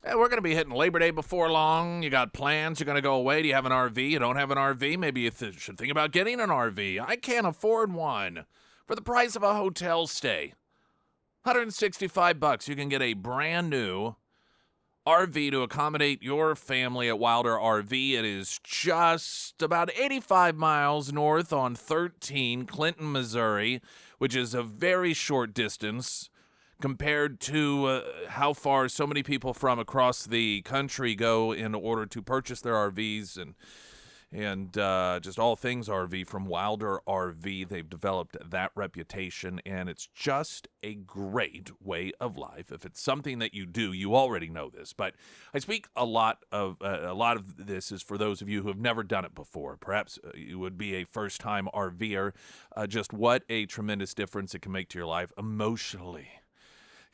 We're going to be hitting Labor Day before long. You got plans? You're going to go away? Do you have an RV? You don't have an RV? Maybe you should think about getting an RV. I can't afford one. For the price of a hotel stay, $165, you can get a brand new RV to accommodate your family at Wilder RV. It is just about 85 miles north on 13, Clinton, Missouri, which is a very short distance compared to how far so many people from across the country go in order to purchase their RVs and just all things RV from Wilder RV. They've developed that reputation, and it's just a great way of life. If it's something that you do, you already know this. But I speak a lot of this is for those of you who have never done it before. Perhaps you would be a first-time RVer. Just what a tremendous difference it can make to your life emotionally.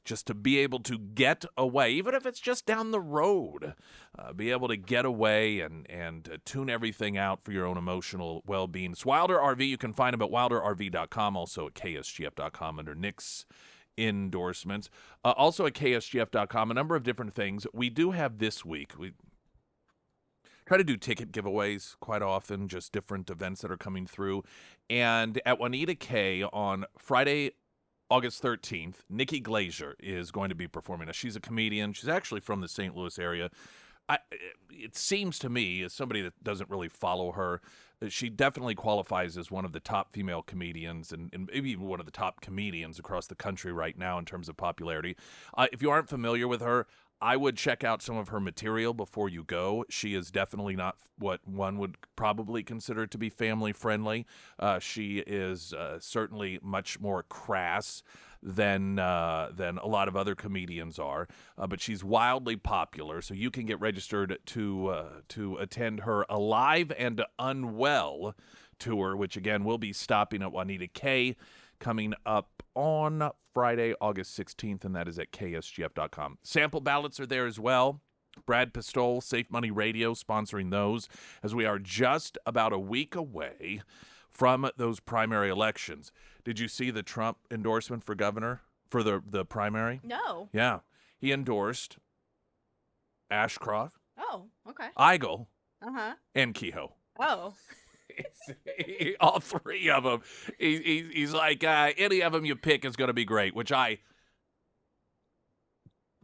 Just to be able to get away, even if it's just down the road, be able to get away and tune everything out for your own emotional well-being. It's Wilder RV. You can find them at wilderrv.com, also at ksgf.com under Nick's endorsements. Also at ksgf.com, a number of different things. We do have this week. We try to do ticket giveaways quite often, just different events that are coming through. And at Juanita K on Friday, August 13th, Nikki Glazer is going to be performing. Now, she's a comedian. She's actually from the St. Louis area. It seems to me, as somebody that doesn't really follow her, she definitely qualifies as one of the top female comedians and maybe even one of the top comedians across the country right now in terms of popularity. If you aren't familiar with her, I would check out some of her material before you go. She is definitely not what one would probably consider to be family friendly. She is certainly much more crass than a lot of other comedians are. But she's wildly popular, so you can get registered to attend her Alive and Unwell tour, which again will be stopping at Juanita K, coming up on Friday, August 16th, and that is at ksgf.com. Sample ballots are there as well. Brad Pistole, Safe Money Radio, sponsoring those, as we are just about a week away from those primary elections. Did you see the Trump endorsement for governor for the primary? No. Yeah. He endorsed Ashcroft, Oh, okay. Eigel, Uh-huh. and Kehoe. Oh. All three of them. He's like, any of them you pick is going to be great, which I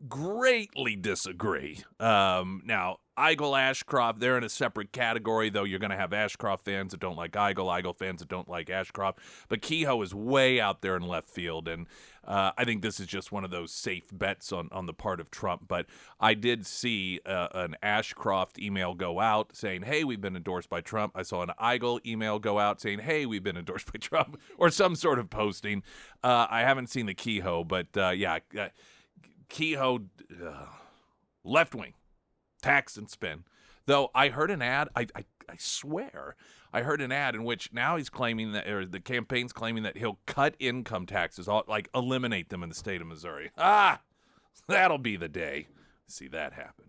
greatly disagree. Now, Eigel, Ashcroft, they're in a separate category, though you're going to have Ashcroft fans that don't like Eigel fans that don't like Ashcroft. But Kehoe is way out there in left field, and I think this is just one of those safe bets on the part of Trump. But I did see an Ashcroft email go out saying, hey, we've been endorsed by Trump. I saw an Eigel email go out saying, hey, we've been endorsed by Trump, or some sort of posting. I haven't seen the Kehoe, but yeah, Kehoe, left wing, tax and spin. Though I heard an ad, I swear, I heard an ad in which now he's claiming that, or the campaign's claiming that he'll cut income taxes, like eliminate them in the state of Missouri. That'll be the day. See that happen.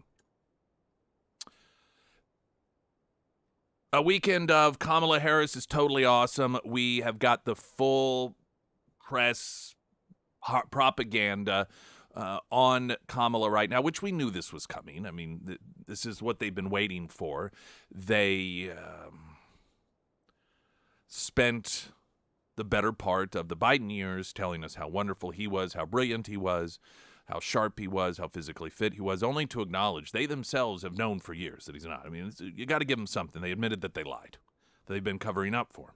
A weekend of Kamala Harris is totally awesome. We have got the full press propaganda on Kamala right now, which we knew this was coming. I mean, this is what they've been waiting for. They spent the better part of the Biden years telling us how wonderful he was, how brilliant he was, how sharp he was, how physically fit he was, only to acknowledge they themselves have known for years that he's not. I mean, you got to give them something. They admitted that they lied, that they've been covering up for him.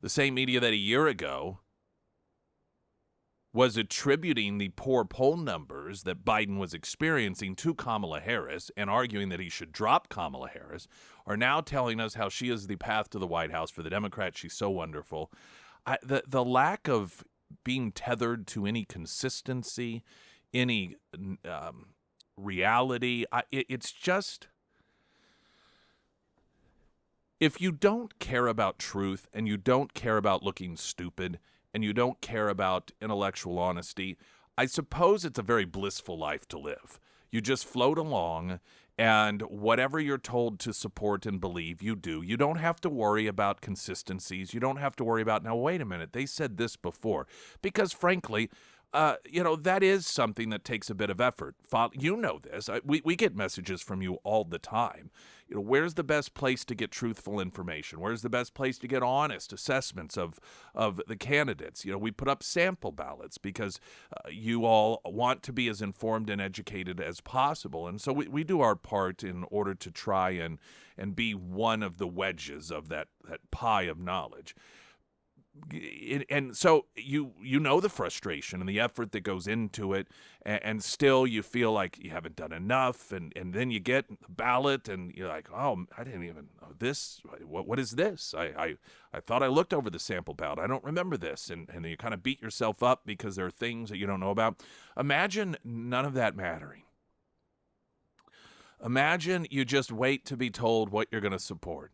The same media that a year ago was attributing the poor poll numbers that Biden was experiencing to Kamala Harris and arguing that he should drop Kamala Harris are now telling us how she is the path to the White House for the Democrats. She's so wonderful. The lack of being tethered to any consistency, any reality, it's just, if you don't care about truth and you don't care about looking stupid, and you don't care about intellectual honesty, I suppose it's a very blissful life to live. You just float along, and whatever you're told to support and believe, you do. You don't have to worry about consistencies. You don't have to worry about, now, wait a minute, they said this before. Because, frankly, that is something that takes a bit of effort. You know this. We get messages from you all the time. Where's the best place to get truthful information? Where's the best place to get honest assessments of the candidates? We put up sample ballots because you all want to be as informed and educated as possible. And so we do our part in order to try and be one of the wedges of that pie of knowledge. And so you know the frustration and the effort that goes into it, and still you feel like you haven't done enough, and then you get the ballot and you're like, oh, I didn't even know this. What is this? I thought I looked over the sample ballot. I don't remember this, and you kind of beat yourself up because there are things that you don't know about. Imagine none of that mattering. Imagine you just wait to be told what you're going to support.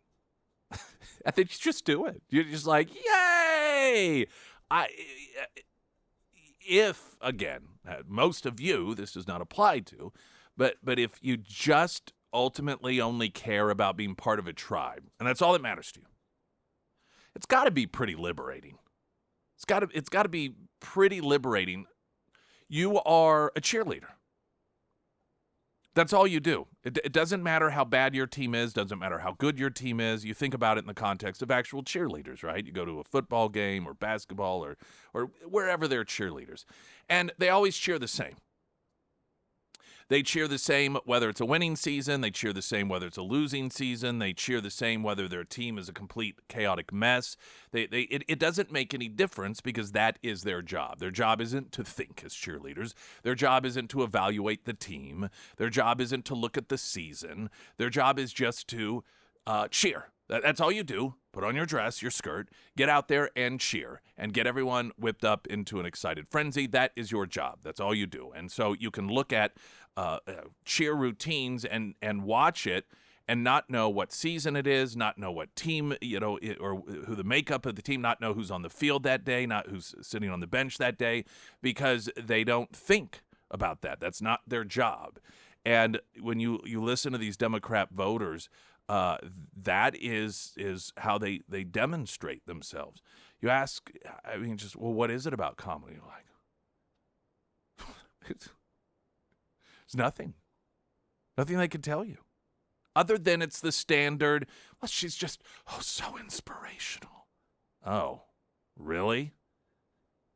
I think you just do it. You're just like, yay! If, again, most of you, this does not apply to, but if you just ultimately only care about being part of a tribe, and that's all that matters to you, it's got to be pretty liberating. It's got to be pretty liberating. You are a cheerleader. That's all you do. It doesn't matter how bad your team is, doesn't matter how good your team is. You think about it in the context of actual cheerleaders, right? You go to a football game or basketball or wherever they're cheerleaders, and they always cheer the same. They cheer the same whether it's a winning season. They cheer the same whether it's a losing season. They cheer the same whether their team is a complete chaotic mess. It doesn't make any difference because that is their job. Their job isn't to think as cheerleaders. Their job isn't to evaluate the team. Their job isn't to look at the season. Their job is just to cheer. That's all you do. Put on your dress, your skirt, get out there and cheer and get everyone whipped up into an excited frenzy. That is your job. That's all you do. And so you can look at cheer routines and watch it and not know what season it is, not know what team, or who the makeup of the team, not know who's on the field that day, not who's sitting on the bench that day, because they don't think about that. That's not their job. And when you listen to these Democrat voters, that is how they demonstrate themselves. You ask, what is it about comedy? You're like, it's nothing. Nothing they can tell you. Other than it's the standard, well, she's just, so inspirational. Oh, really?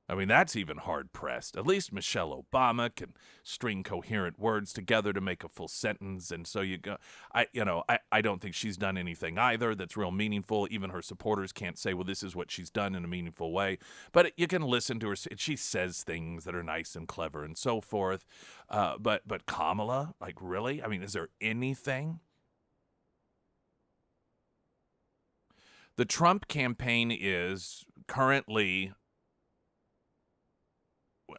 I mean, that's even hard-pressed. At least Michelle Obama can string coherent words together to make a full sentence, and so you go. I don't think she's done anything either that's real meaningful. Even her supporters can't say, well, this is what she's done in a meaningful way. But you can listen to her. She says things that are nice and clever and so forth. But Kamala, like, really? I mean, is there anything? The Trump campaign is currently,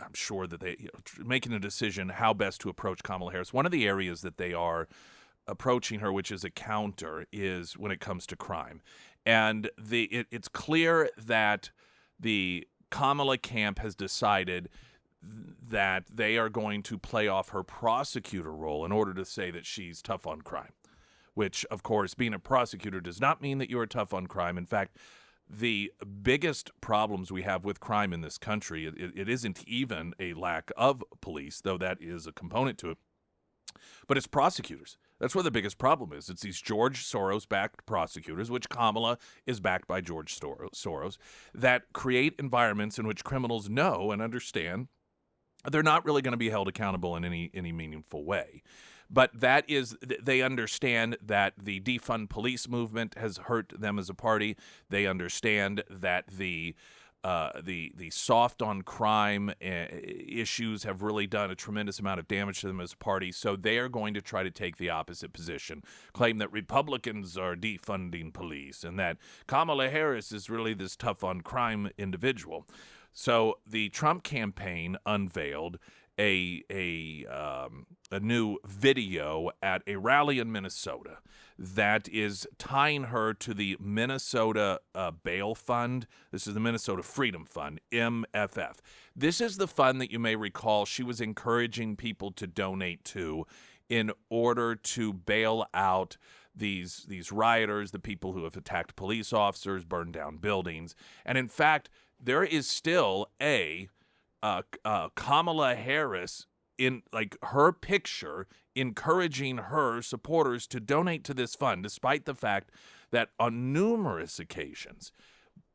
I'm sure that they making a decision how best to approach Kamala Harris. One of the areas that they are approaching her, which is a counter, is when it comes to crime. And it's clear that the Kamala camp has decided that they are going to play off her prosecutor role in order to say that she's tough on crime, which, of course, being a prosecutor does not mean that you are tough on crime. In fact, the biggest problems we have with crime in this country, it isn't even a lack of police, though that is a component to it, but it's prosecutors. That's where the biggest problem is. It's these George Soros-backed prosecutors, which Kamala is backed by George Soros, that create environments in which criminals know and understand they're not really going to be held accountable in any meaningful way. But that is, they understand that the defund police movement has hurt them as a party. They understand that the soft on crime issues have really done a tremendous amount of damage to them as a party. So they are going to try to take the opposite position, claim that Republicans are defunding police and that Kamala Harris is really this tough on crime individual. So the Trump campaign unveiled a new video at a rally in Minnesota that is tying her to the Minnesota Bail Fund. This is the Minnesota Freedom Fund, MFF. This is the fund that you may recall she was encouraging people to donate to in order to bail out these rioters, the people who have attacked police officers, burned down buildings. And in fact, there is still a Kamala Harris in like her picture encouraging her supporters to donate to this fund, despite the fact that on numerous occasions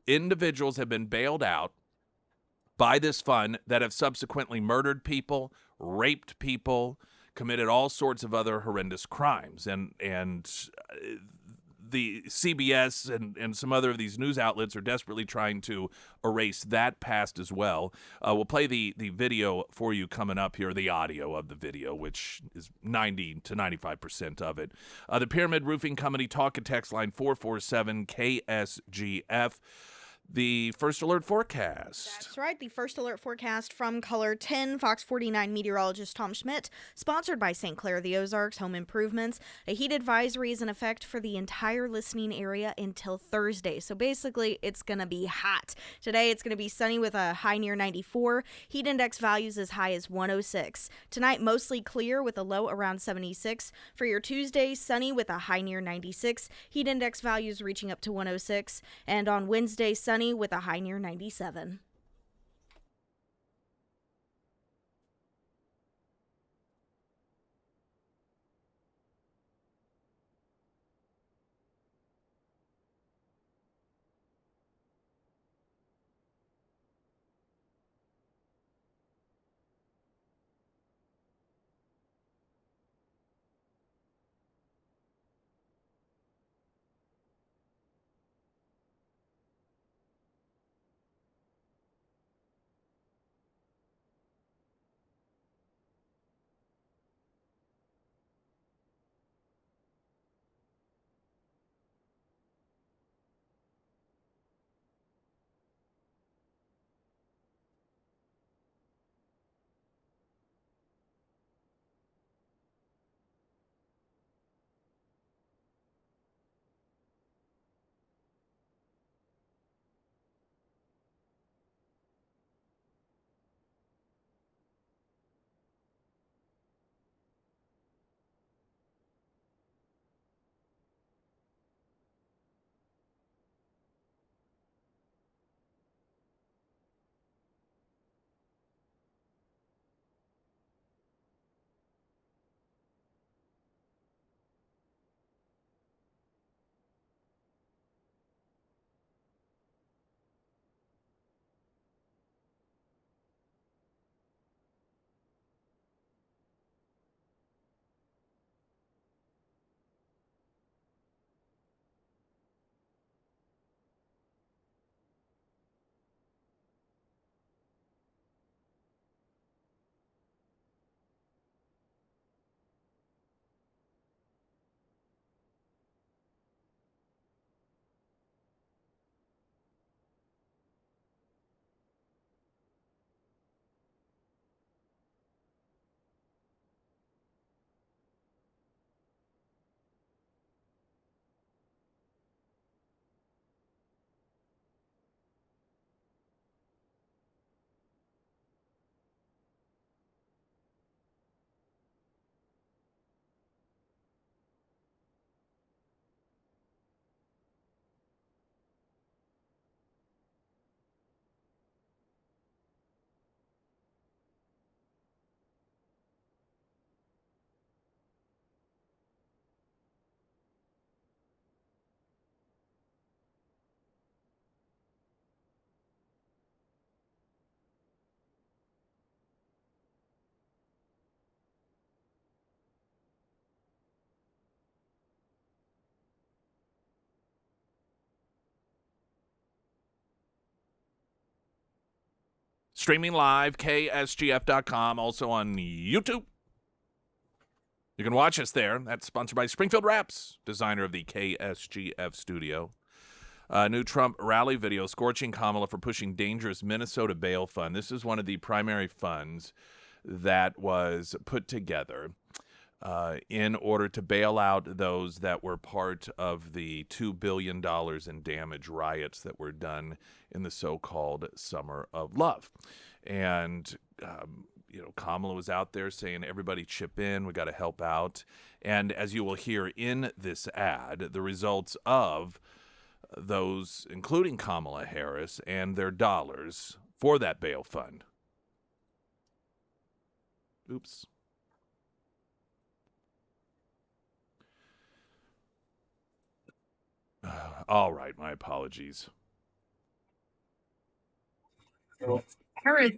individuals have been bailed out by this fund that have subsequently murdered people, raped people, committed all sorts of other horrendous crimes. And the CBS and some other of these news outlets are desperately trying to erase that past as well. We'll play the video for you coming up here, the audio of the video, which is 90 to 95% of it. The Pyramid Roofing Company talk and text line 447 KSGF. The first alert forecast. That's right. The first alert forecast from Color 10, Fox 49 meteorologist Tom Schmidt, sponsored by St. Clair of the Ozarks Home Improvements. A heat advisory is in effect for the entire listening area until Thursday. So basically, it's going to be hot. Today, it's going to be sunny with a high near 94. Heat index values as high as 106. Tonight, mostly clear with a low around 76. For your Tuesday, sunny with a high near 96. Heat index values reaching up to 106. And on Wednesday, sunny with a high near 97. Streaming live, KSGF.com, also on YouTube. You can watch us there. That's sponsored by Springfield Wraps, designer of the KSGF studio. New Trump rally video scorching Kamala for pushing dangerous Minnesota bail fund. This is one of the primary funds that was put together in order to bail out those that were part of the $2 billion in damage riots that were done in the so-called Summer of Love. And, Kamala was out there saying, everybody chip in, we got to help out. And as you will hear in this ad, the results of those, including Kamala Harris and their dollars for that bail fund, Oops. All right, my apologies. Harris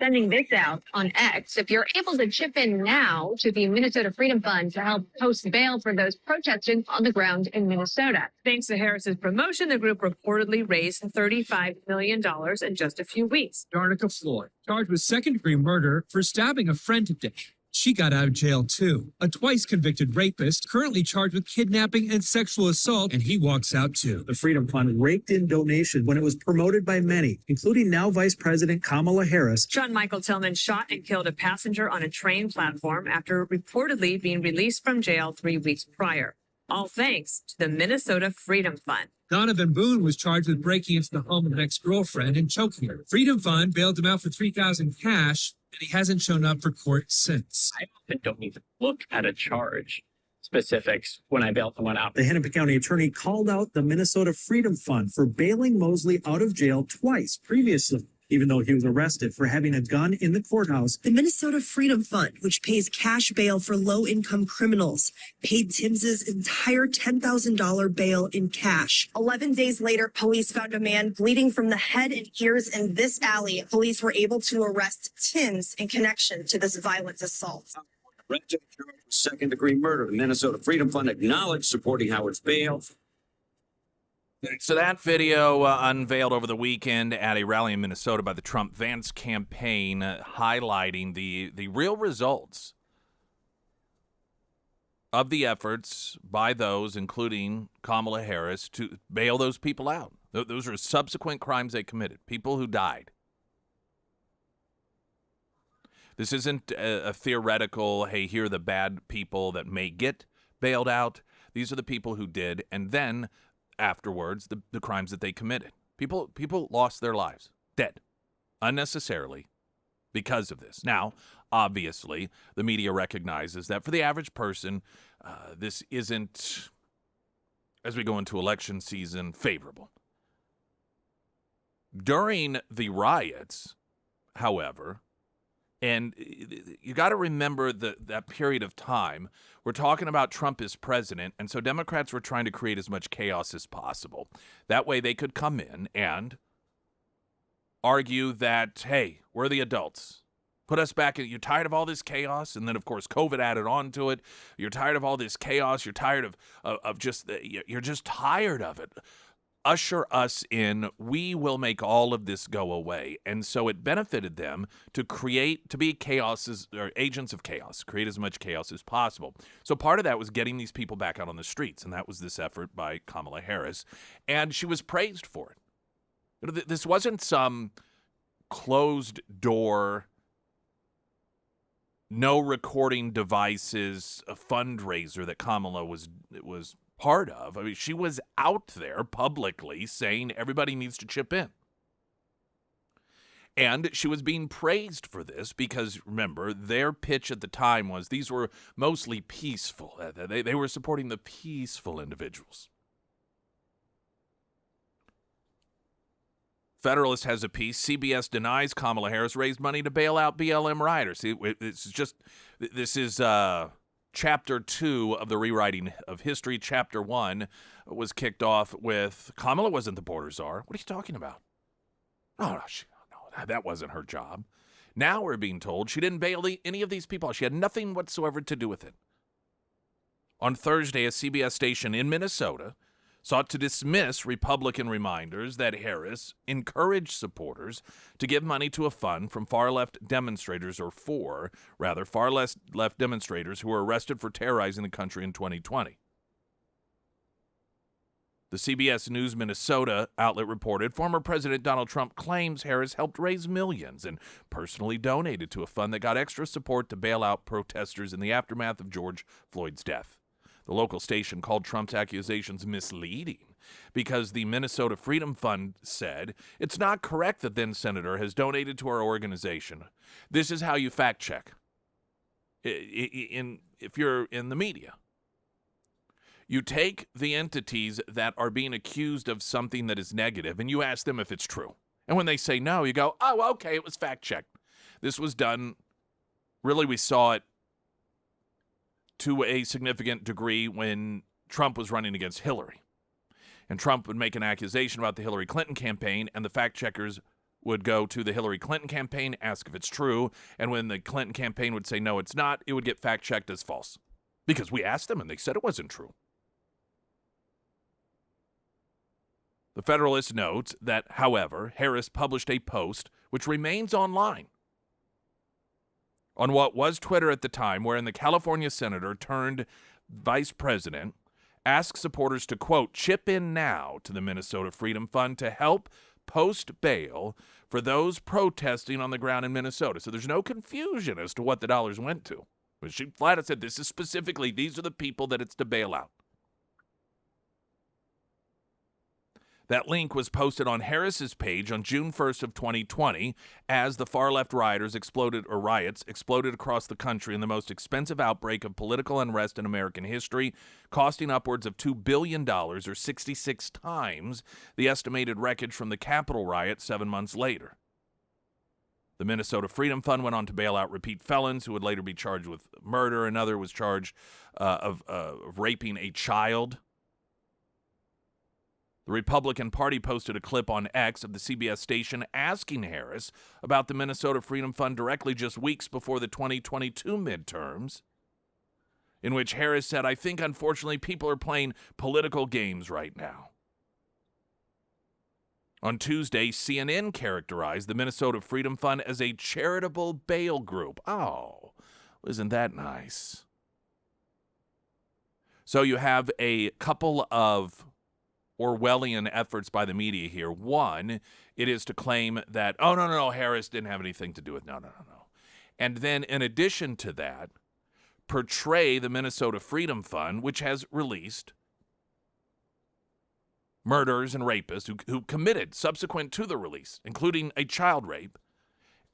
sending this out on X. If you're able to chip in now to the Minnesota Freedom Fund to help post bail for those protesting on the ground in Minnesota. Thanks to Harris's promotion, the group reportedly raised $35 million in just a few weeks. Darnica Floyd, charged with second-degree murder for stabbing a friend to death. She got out of jail, too. A twice-convicted rapist, currently charged with kidnapping and sexual assault, and he walks out, too. The Freedom Fund raked in donations when it was promoted by many, including now Vice President Kamala Harris. Sean Michael Tillman shot and killed a passenger on a train platform after reportedly being released from jail 3 weeks prior. All thanks to the Minnesota Freedom Fund. Donovan Boone was charged with breaking into the home of an ex-girlfriend and choking her. Freedom Fund bailed him out for $3,000 cash, and he hasn't shown up for court since. I often don't even look at a charge specifics when I bail someone out. The Hennepin County attorney called out the Minnesota Freedom Fund for bailing Mosley out of jail twice previously, even though he was arrested for having a gun in the courthouse. The Minnesota Freedom Fund, which pays cash bail for low-income criminals, paid Tims's entire $10,000 bail in cash. 11 days later, police found a man bleeding from the head and ears in this alley. Police were able to arrest Tims in connection to this violent assault. Second-degree murder. The Minnesota Freedom Fund acknowledged supporting Howard's bail. So that video unveiled over the weekend at a rally in Minnesota by the Trump-Vance campaign, highlighting the real results of the efforts by those, including Kamala Harris, to bail those people out. Those are subsequent crimes they committed, people who died. This isn't a theoretical, hey, here are the bad people that may get bailed out. These are the people who did, and then afterwards, the crimes that they committed. People lost their lives, dead, unnecessarily, because of this. Now, obviously, the media recognizes that for the average person, this isn't, as we go into election season, favorable. During the riots, however, and you got to remember that period of time. We're talking about Trump as president, and so Democrats were trying to create as much chaos as possible. That way they could come in and argue that, hey, we're the adults. Put us back in. You're tired of all this chaos? And then, of course, COVID added on to it. You're tired of all this chaos. You're tired of just, you're just tired of it. Usher us in, we will make all of this go away. And so it benefited them to be agents of chaos, create as much chaos as possible. So part of that was getting these people back out on the streets, and that was this effort by Kamala Harris, and she was praised for it. This wasn't some closed door, no recording devices, a fundraiser that Kamala was part of. I mean, she was out there publicly saying everybody needs to chip in. And she was being praised for this because, remember, their pitch at the time was these were mostly peaceful. They were supporting the peaceful individuals. Federalist has a piece. CBS denies Kamala Harris raised money to bail out BLM rioters. See, this is Chapter 2 of the rewriting of history. Chapter 1 was kicked off with Kamala wasn't the border czar. What are you talking about? Oh, no, that wasn't her job. Now we're being told she didn't bail any of these people out. She had nothing whatsoever to do with it. On Thursday, a CBS station in Minnesota sought to dismiss Republican reminders that Harris encouraged supporters to give money to a fund from far-left demonstrators, far-left demonstrators who were arrested for terrorizing the country in 2020. The CBS News Minnesota outlet reported former President Donald Trump claims Harris helped raise millions and personally donated to a fund that got extra support to bail out protesters in the aftermath of George Floyd's death. The local station called Trump's accusations misleading because the Minnesota Freedom Fund said it's not correct that then-Senator has donated to our organization. This is how you fact-check if you're in the media. You take the entities that are being accused of something that is negative and you ask them if it's true. And when they say no, you go, oh, okay, it was fact-checked. This was done Really, we saw it to a significant degree when Trump was running against Hillary. And Trump would make an accusation about the Hillary Clinton campaign, and the fact checkers would go to the Hillary Clinton campaign, ask if it's true, and when the Clinton campaign would say, no, it's not, it would get fact checked as false. Because we asked them, and they said it wasn't true. The Federalist notes that, however, Harris published a post which remains online on what was Twitter at the time, wherein the California senator turned vice president asked supporters to, quote, chip in now to the Minnesota Freedom Fund to help post bail for those protesting on the ground in Minnesota. So there's no confusion as to what the dollars went to. But she flat out said this is specifically, these are the people that it's to bail out. That link was posted on Harris's page on June 1st of 2020 as the far-left riots exploded across the country in the most expensive outbreak of political unrest in American history, costing upwards of $2 billion, or 66 times the estimated wreckage from the Capitol riot 7 months later. The Minnesota Freedom Fund went on to bail out repeat felons who would later be charged with murder. Another was charged of raping a child. The Republican Party posted a clip on X of the CBS station asking Harris about the Minnesota Freedom Fund directly just weeks before the 2022 midterms, in which Harris said, I think, unfortunately, people are playing political games right now. On Tuesday, CNN characterized the Minnesota Freedom Fund as a charitable bail group. Oh, isn't that nice? So you have a couple of Orwellian efforts by the media here. One, it is to claim that, oh, no, Harris didn't have anything to do with, no. And then in addition to that, portray the Minnesota Freedom Fund, which has released murderers and rapists who committed subsequent to the release, including a child rape,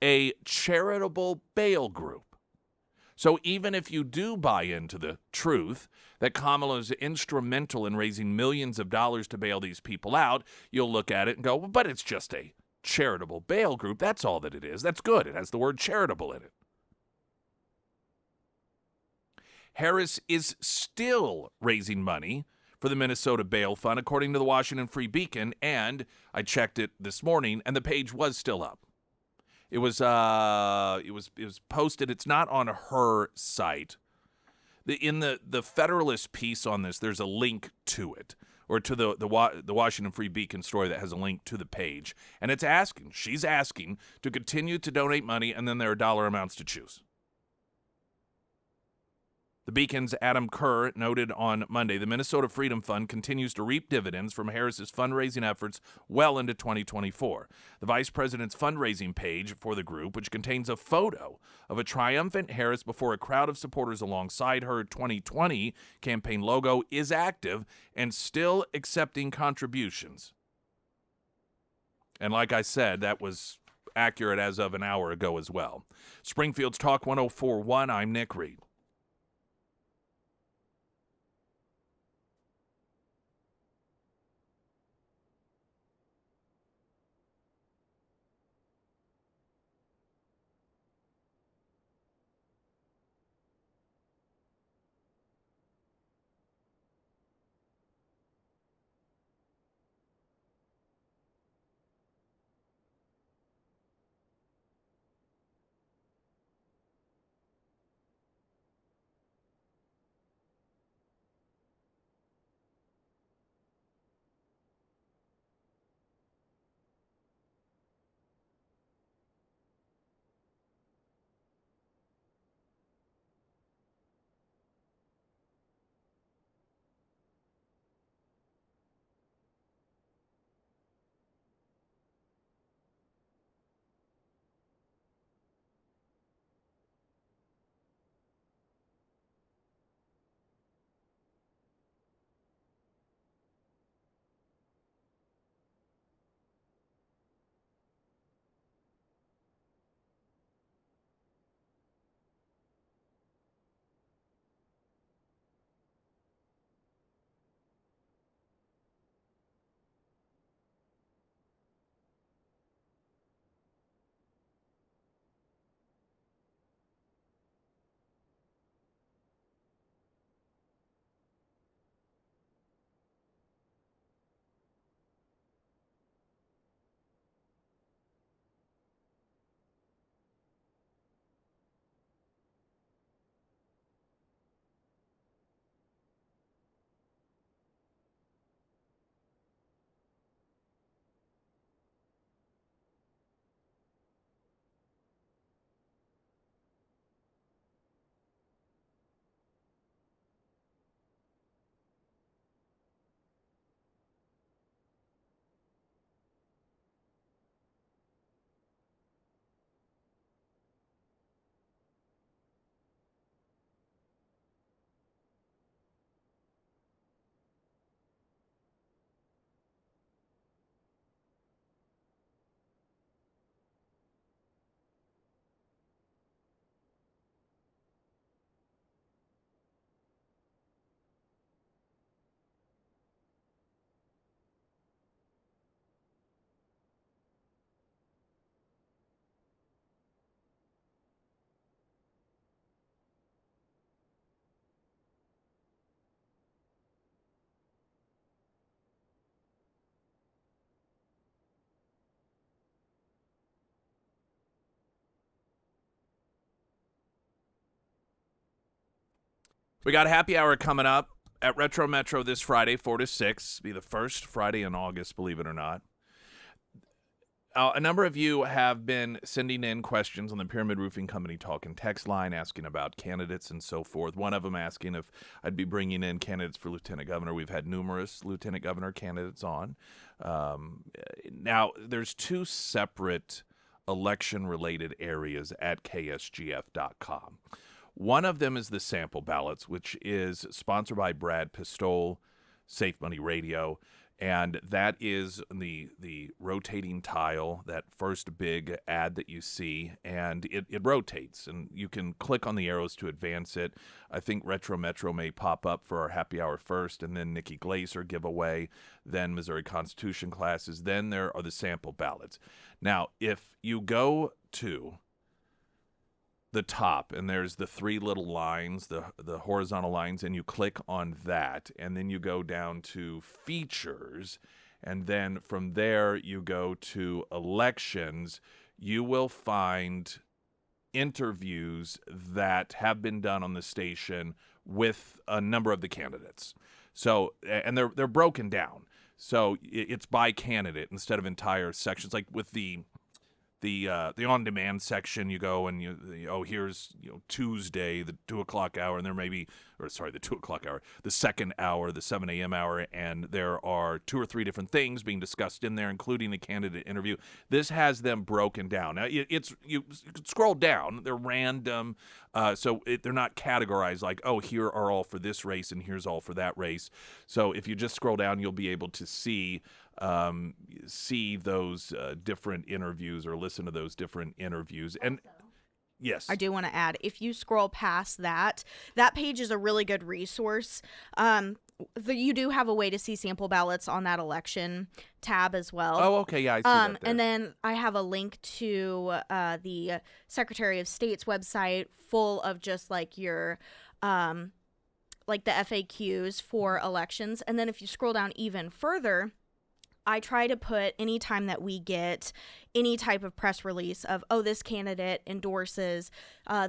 a charitable bail group. So even if you do buy into the truth that Kamala is instrumental in raising millions of dollars to bail these people out, you'll look at it and go, well, but it's just a charitable bail group. That's all that it is. That's good. It has the word charitable in it. Harris is still raising money for the Minnesota Bail Fund, according to the Washington Free Beacon, and I checked it this morning, and the page was still up. It was posted. It's not on her site. In the Federalist piece on this, there's a link to it, or to the Washington Free Beacon story that has a link to the page, and she's asking to continue to donate money, and then there are dollar amounts to choose. The Beacon's Adam Kerr noted on Monday, the Minnesota Freedom Fund continues to reap dividends from Harris's fundraising efforts well into 2024. The vice president's fundraising page for the group, which contains a photo of a triumphant Harris before a crowd of supporters alongside her 2020 campaign logo, is active and still accepting contributions. And like I said, that was accurate as of an hour ago as well. Springfield's Talk 104.1, I'm Nick Reed. We got happy hour coming up at Retro Metro this Friday, 4 to 6. Be the first Friday in August, believe it or not. A number of you have been sending in questions on the Pyramid Roofing Company talk and text line, asking about candidates and so forth. One of them asking if I'd be bringing in candidates for lieutenant governor. We've had numerous lieutenant governor candidates on. Now, there's two separate election-related areas at KSGF.com. One of them is the sample ballots, which is sponsored by Brad Pistole, Safe Money Radio. And that is the rotating tile, that first big ad that you see, and it rotates, and you can click on the arrows to advance it. I think Retro Metro may pop up for our happy hour first, and then Nikki Glaser giveaway, then Missouri Constitution classes, then there are the sample ballots. Now, if you go to the top, and there's the three little lines, the horizontal lines, and you click on that, and then you go down to features, and then from there you go to elections. You will find interviews that have been done on the station with a number of the candidates. So, and they're broken down. So it's by candidate instead of entire sections, like with the on-demand section. You go and here's Tuesday, the 2:00 hour, and there may be, the 2:00 hour, the second hour, the 7 a.m. hour, and there are 2 or 3 different things being discussed in there, including the candidate interview. This has them broken down. Now, you can scroll down. They're random, so they're not categorized like, oh, here are all for this race and here's all for that race. So if you just scroll down, you'll be able to see those different interviews or listen to those different interviews. And yes, I do want to add, if you scroll past that page is a really good resource. You do have a way to see sample ballots on that election tab as well. Oh, okay, yeah, I see that there. And then I have a link to the Secretary of State's website full of just like your like the FAQs for elections. And then if you scroll down even further, I try to put any time that we get any type of press release of, oh, this candidate endorses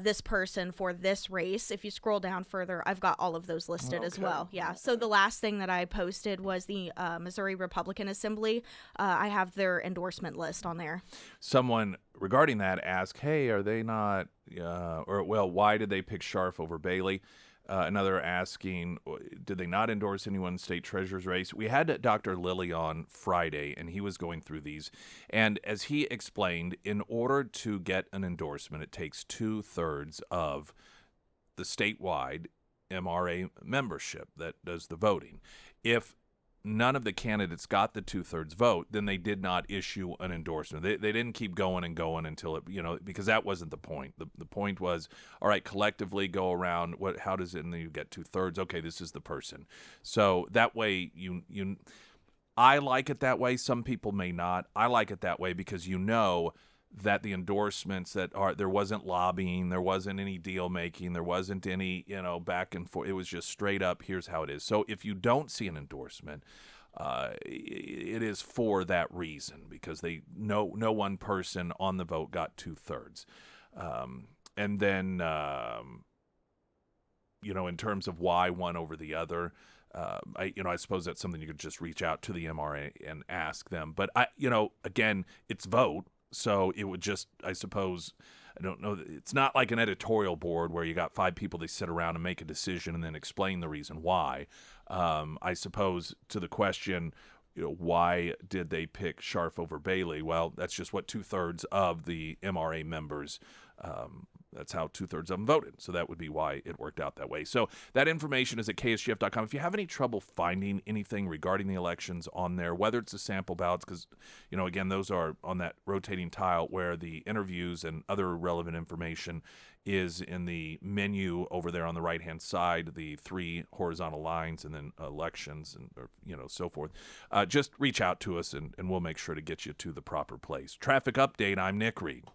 this person for this race. If you scroll down further, I've got all of those listed as well. Yeah. So the last thing that I posted was the Missouri Republican Assembly. I have their endorsement list on there. Someone regarding that asked, hey, are they not, why did they pick Scharf over Bailey? Another asking, did they not endorse anyone in state treasurer's race? We had Dr. Lilly on Friday, and he was going through these. And as he explained, in order to get an endorsement, it takes 2/3 of the statewide MRA membership that does the voting. If none of the candidates got the 2/3 vote, then they did not issue an endorsement. They didn't keep going and going until it, because that wasn't the point. The point was, all right, collectively go around. How does it? And then you get 2/3. Okay, this is the person. So that way, I like it that way. Some people may not. I like it that way because that the endorsements there wasn't lobbying, there wasn't any deal making, there wasn't any, back and forth. It was just straight up, here's how it is. So if you don't see an endorsement, it is for that reason, because no one person on the vote got 2/3. And then, in terms of why one over the other, I suppose that's something you could just reach out to the MRA and ask them. But again, it's vote. So it would just, I suppose, I don't know. It's not like an editorial board where you got 5 people, they sit around and make a decision and then explain the reason why. I suppose to the question, why did they pick Scharf over Bailey? Well, that's just what 2/3 of the MRA members, that's how 2/3 of them voted. So that would be why it worked out that way. So that information is at ksgf.com. If you have any trouble finding anything regarding the elections on there, whether it's the sample ballots, because, again, those are on that rotating tile where the interviews and other relevant information is in the menu over there on the right-hand side, the 3 horizontal lines, and then elections and so forth. Just reach out to us and we'll make sure to get you to the proper place. Traffic update, I'm Nick Reed.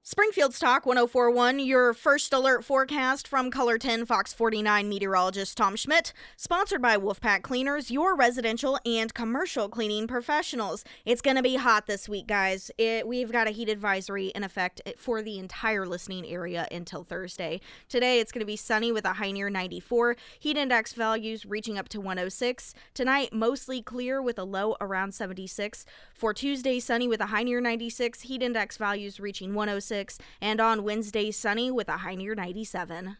Springfield Stock 1041, your first alert forecast from Color 10 Fox 49 meteorologist Tom Schmidt, sponsored by Wolfpack Cleaners, your residential and commercial cleaning professionals. It's going to be hot this week, guys. We've got a heat advisory in effect for the entire listening area until Thursday. Today, it's going to be sunny with a high near 94, heat index values reaching up to 106. Tonight, mostly clear with a low around 76. For Tuesday, sunny with a high near 96, heat index values reaching 106. And on Wednesday, sunny with a high near 97.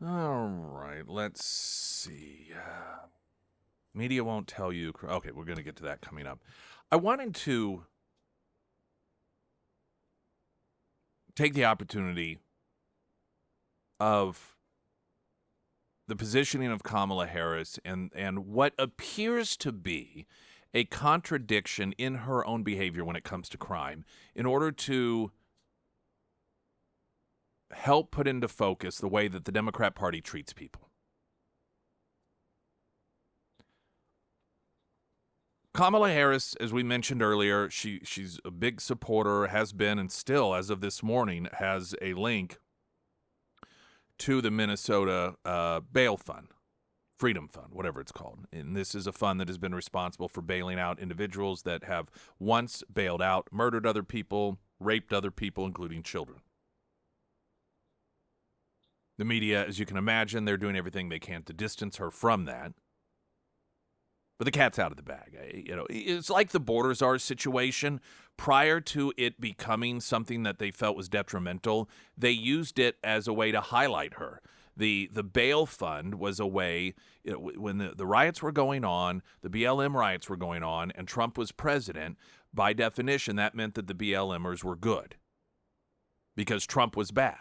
All right, let's see. Media won't tell you. Okay, we're going to get to that coming up. I wanted to take the opportunity of the positioning of Kamala Harris and what appears to be a contradiction in her own behavior when it comes to crime in order to help put into focus the way that the Democrat Party treats people. Kamala Harris, as we mentioned earlier, she's a big supporter, has been, and still, as of this morning, has a link to the Minnesota bail fund. Freedom Fund, whatever it's called. And this is a fund that has been responsible for bailing out individuals that have once bailed out, murdered other people, raped other people, including children. The media, as you can imagine, they're doing everything they can to distance her from that. But the cat's out of the bag. It's like the border czar situation. Prior to it becoming something that they felt was detrimental, they used it as a way to highlight her. The bail fund was a way, when the riots were going on, the BLM riots were going on, and Trump was president, by definition, that meant that the BLMers were good because Trump was bad.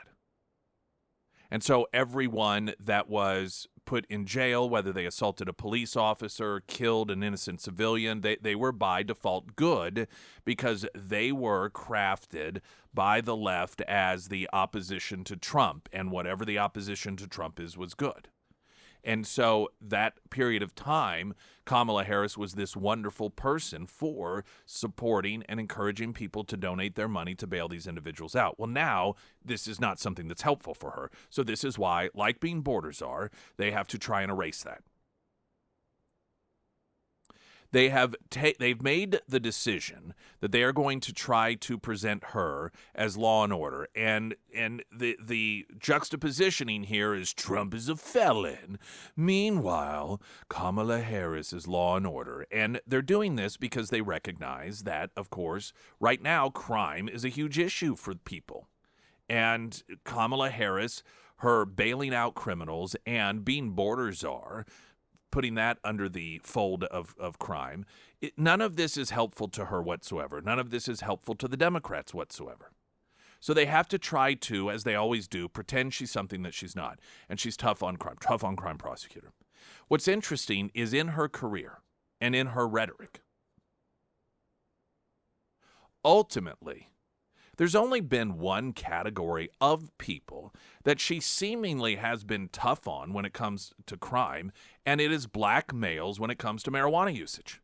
And so everyone that was put in jail, whether they assaulted a police officer, killed an innocent civilian, they were by default good because they were crafted by the left as the opposition to Trump. And whatever the opposition to Trump is was good. And so that period of time, Kamala Harris was this wonderful person for supporting and encouraging people to donate their money to bail these individuals out. Well, now this is not something that's helpful for her. So this is why, like being border czar, they have to try and erase that. They've made the decision that they are going to try to present her as law and order, and the juxtapositioning here is Trump is a felon. Meanwhile, Kamala Harris is law and order, and they're doing this because they recognize that, of course, right now crime is a huge issue for people, and Kamala Harris, her bailing out criminals and being border czar, putting that under the fold of crime, none of this is helpful to her whatsoever. None of this is helpful to the Democrats whatsoever. So they have to try to, as they always do, pretend she's something that she's not. And she's tough on crime prosecutor. What's interesting is in her career and in her rhetoric, ultimately, there's only been one category of people that she seemingly has been tough on when it comes to crime, and it is black males when it comes to marijuana usage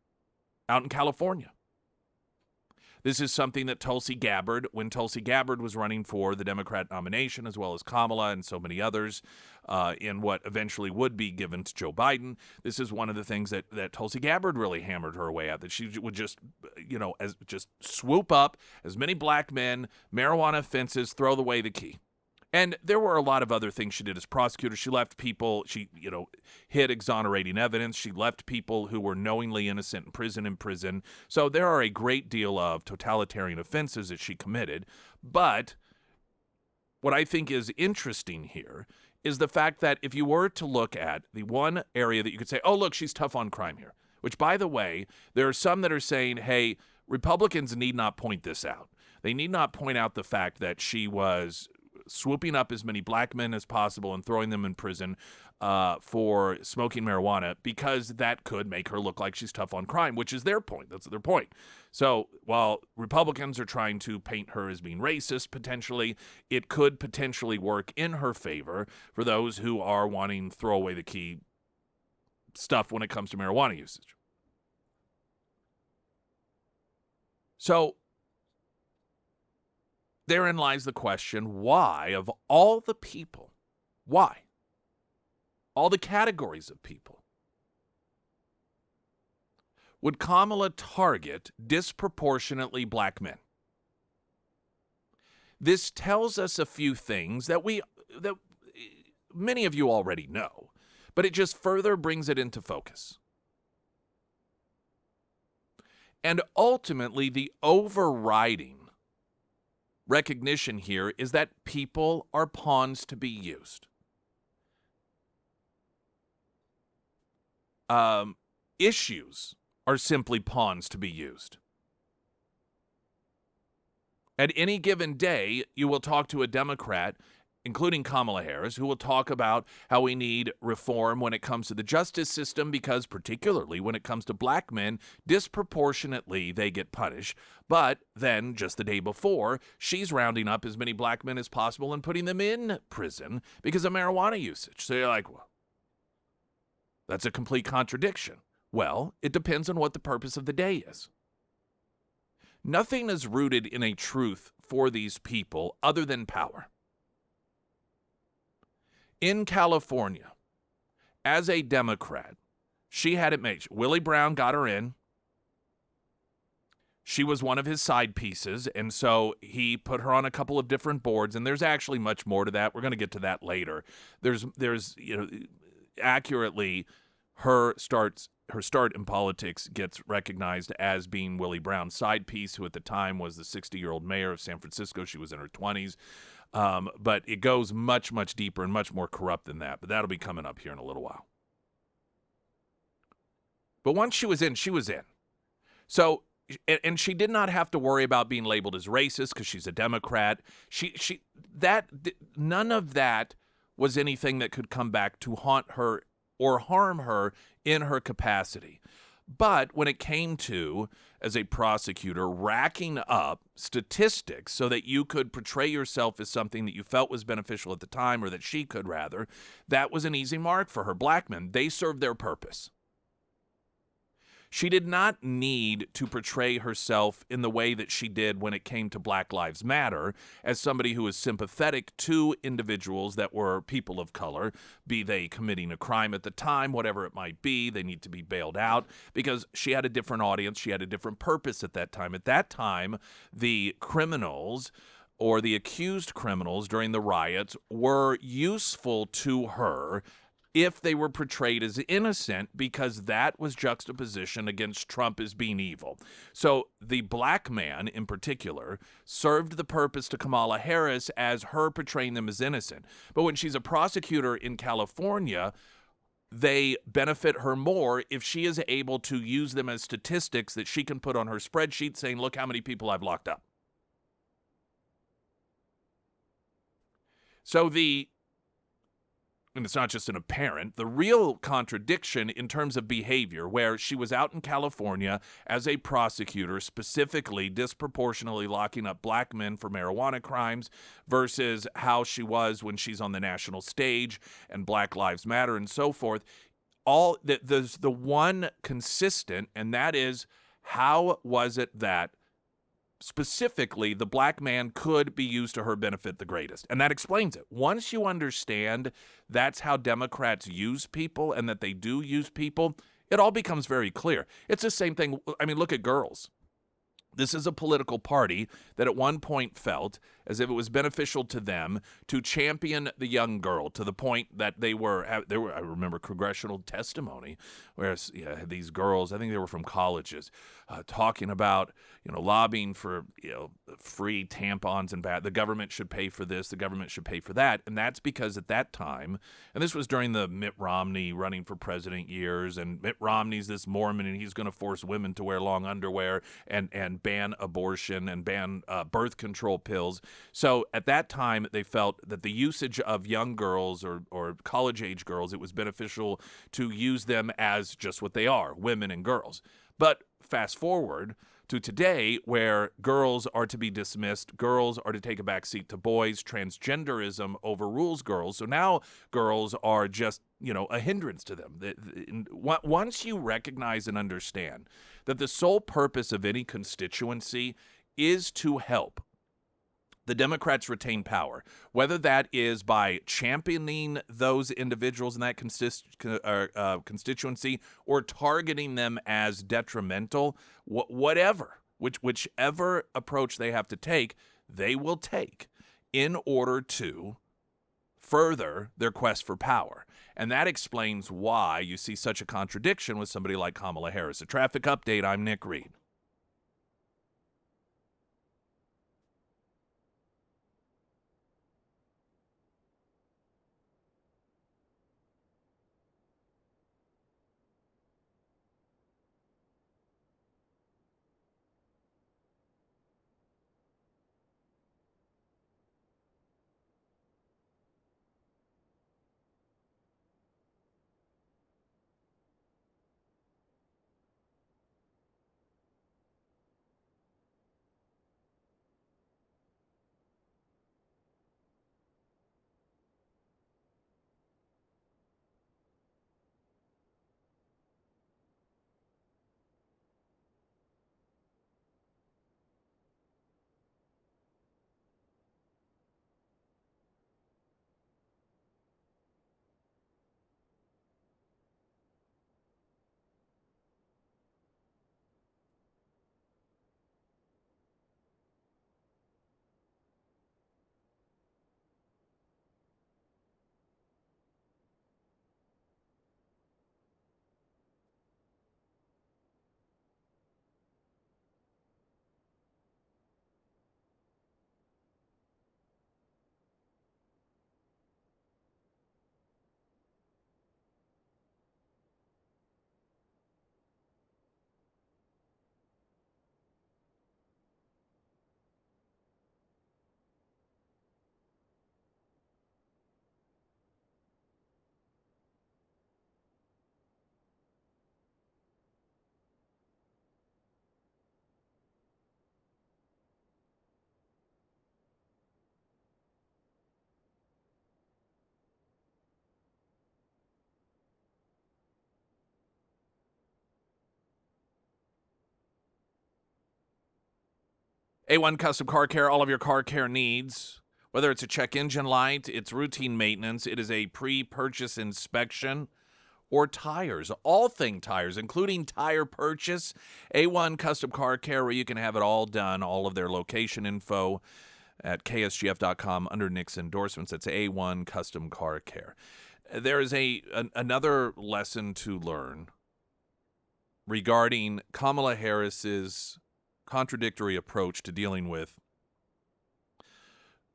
out in California. This is something that Tulsi Gabbard, when Tulsi Gabbard was running for the Democrat nomination, as well as Kamala and so many others, in what eventually would be given to Joe Biden, this is one of the things that Tulsi Gabbard really hammered her way at, that she would just, just swoop up as many black men, marijuana offenses, throw away the key. And there were a lot of other things she did as prosecutor. She left people, she hid exonerating evidence. She left people who were knowingly innocent in prison. So there are a great deal of totalitarian offenses that she committed. But what I think is interesting here is the fact that if you were to look at the one area that you could say, oh, look, she's tough on crime here, which, by the way, there are some that are saying, hey, Republicans need not point this out. They need not point out the fact that she was swooping up as many black men as possible and throwing them in prison for smoking marijuana, because that could make her look like she's tough on crime, which is their point. That's their point. So while Republicans are trying to paint her as being racist, potentially, it could potentially work in her favor for those who are wanting throw away the key stuff when it comes to marijuana usage. So therein lies the question, why, of all the people, why? All the categories of people, would Kamala target disproportionately black men? This tells us a few things that many of you already know, but it just further brings it into focus. And ultimately, the overriding recognition here is that people are pawns to be used. Issues are simply pawns to be used. At any given day, you will talk to a Democrat, including Kamala Harris, who will talk about how we need reform when it comes to the justice system because particularly when it comes to black men, disproportionately they get punished. But then just the day before, she's rounding up as many black men as possible and putting them in prison because of marijuana usage. So you're like, well, that's a complete contradiction. Well, it depends on what the purpose of the day is. Nothing is rooted in a truth for these people other than power. In California, as a Democrat, she had it made. Willie Brown got her in. She was one of his side pieces, and so he put her on a couple of different boards, and there's actually much more to that. We're going to get to that later. There's accurately, her start in politics gets recognized as being Willie Brown's side piece, who at the time was the 60-year-old mayor of San Francisco. She was in her 20s. But it goes much, much deeper and much more corrupt than that. But that'll be coming up here in a little while. But once she was in, she was in. So, and she did not have to worry about being labeled as racist because she's a Democrat. None of that was anything that could come back to haunt her or harm her in her capacity. But when it came to, as a prosecutor, racking up statistics so that you could portray yourself as something that you felt was beneficial at the time, or that she could rather, that was an easy mark for her. Black men, they served their purpose. She did not need to portray herself in the way that she did when it came to Black Lives Matter as somebody who was sympathetic to individuals that were people of color, be they committing a crime at the time, whatever it might be, they need to be bailed out, because she had a different audience, she had a different purpose at that time. At that time, the criminals or the accused criminals during the riots were useful to her if they were portrayed as innocent, because that was juxtaposition against Trump as being evil. So the black man in particular served the purpose to Kamala Harris as her portraying them as innocent. But when she's a prosecutor in California, they benefit her more if she is able to use them as statistics that she can put on her spreadsheet saying, look how many people I've locked up. So and it's not just an apparent, the real contradiction in terms of behavior, where she was out in California as a prosecutor, specifically disproportionately locking up black men for marijuana crimes, versus how she was when she's on the national stage and Black Lives Matter and so forth. There's the one consistent, and that is, how was it that specifically the black man could be used to her benefit the greatest? And that explains it. Once you understand that's how Democrats use people and that they do use people, it all becomes very clear. It's the same thing. I mean, look at girls. This is a political party that at one point felt as if it was beneficial to them to champion the young girl, to the point that there were, I remember congressional testimony where these girls, I think they were from colleges, talking about, lobbying for, free tampons and the government should pay for this, the government should pay for that. And that's because at that time, and this was during the Mitt Romney running for president years, and Mitt Romney's this Mormon and he's going to force women to wear long underwear and ban abortion and ban birth control pills. So at that time, they felt that the usage of young girls or college-age girls, it was beneficial to use them as just what they are, women and girls. But fast forward to today, where girls are to be dismissed, girls are to take a back seat to boys, transgenderism overrules girls. So now girls are just, a hindrance to them. Once you recognize and understand that the sole purpose of any constituency is to help the Democrats retain power, whether that is by championing those individuals in that constituency or targeting them as detrimental, whichever approach they have to take, they will take in order to further their quest for power. And that explains why you see such a contradiction with somebody like Kamala Harris. A traffic update, I'm Nick Reed. A1 Custom Car Care, all of your car care needs. Whether it's a check engine light, it's routine maintenance, it is a pre-purchase inspection, or tires, all thing tires, including tire purchase. A1 Custom Car Care, where you can have it all done, all of their location info at ksgf.com under Nick's endorsements. It's A1 Custom Car Care. There is another lesson to learn regarding Kamala Harris's contradictory approach to dealing with,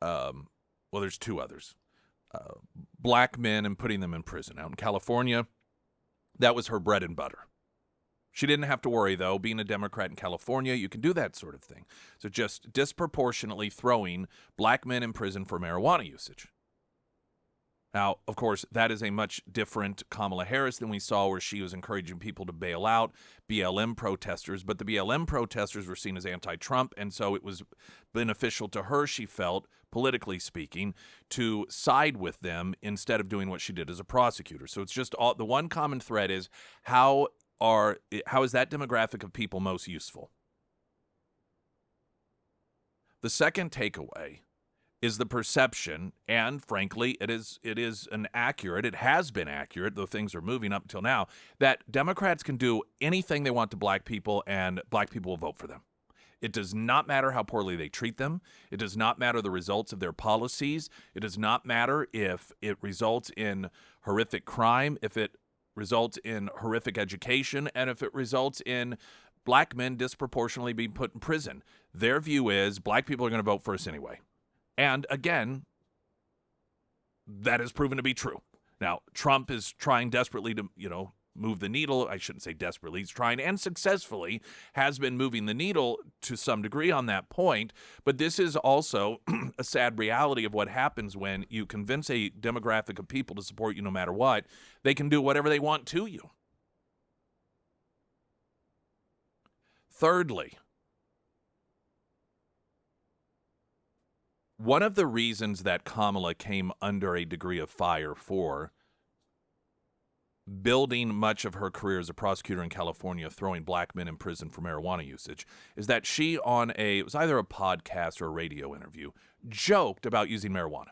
there's two others. Black men and putting them in prison. Out in California, that was her bread and butter. She didn't have to worry, though. Being a Democrat in California, you can do that sort of thing. So just disproportionately throwing black men in prison for marijuana usage. Now, of course, that is a much different Kamala Harris than we saw, where she was encouraging people to bail out BLM protesters. But the BLM protesters were seen as anti-Trump, and so it was beneficial to her, she felt, politically speaking, to side with them instead of doing what she did as a prosecutor. So it's just the one common thread is how is that demographic of people most useful? The second takeaway is the perception, and frankly, it has been accurate, though things are moving up until now, that Democrats can do anything they want to black people, and black people will vote for them. It does not matter how poorly they treat them. It does not matter the results of their policies. It does not matter if it results in horrific crime, if it results in horrific education, and if it results in black men disproportionately being put in prison. Their view is black people are going to vote for us anyway. And again, that has proven to be true. Now, Trump is trying desperately to, move the needle. I shouldn't say desperately. He's trying and successfully has been moving the needle to some degree on that point. But this is also a sad reality of what happens when you convince a demographic of people to support you no matter what. They can do whatever they want to you. Thirdly, one of the reasons that Kamala came under a degree of fire for building much of her career as a prosecutor in California, throwing black men in prison for marijuana usage, is that she it was either a podcast or a radio interview, joked about using marijuana.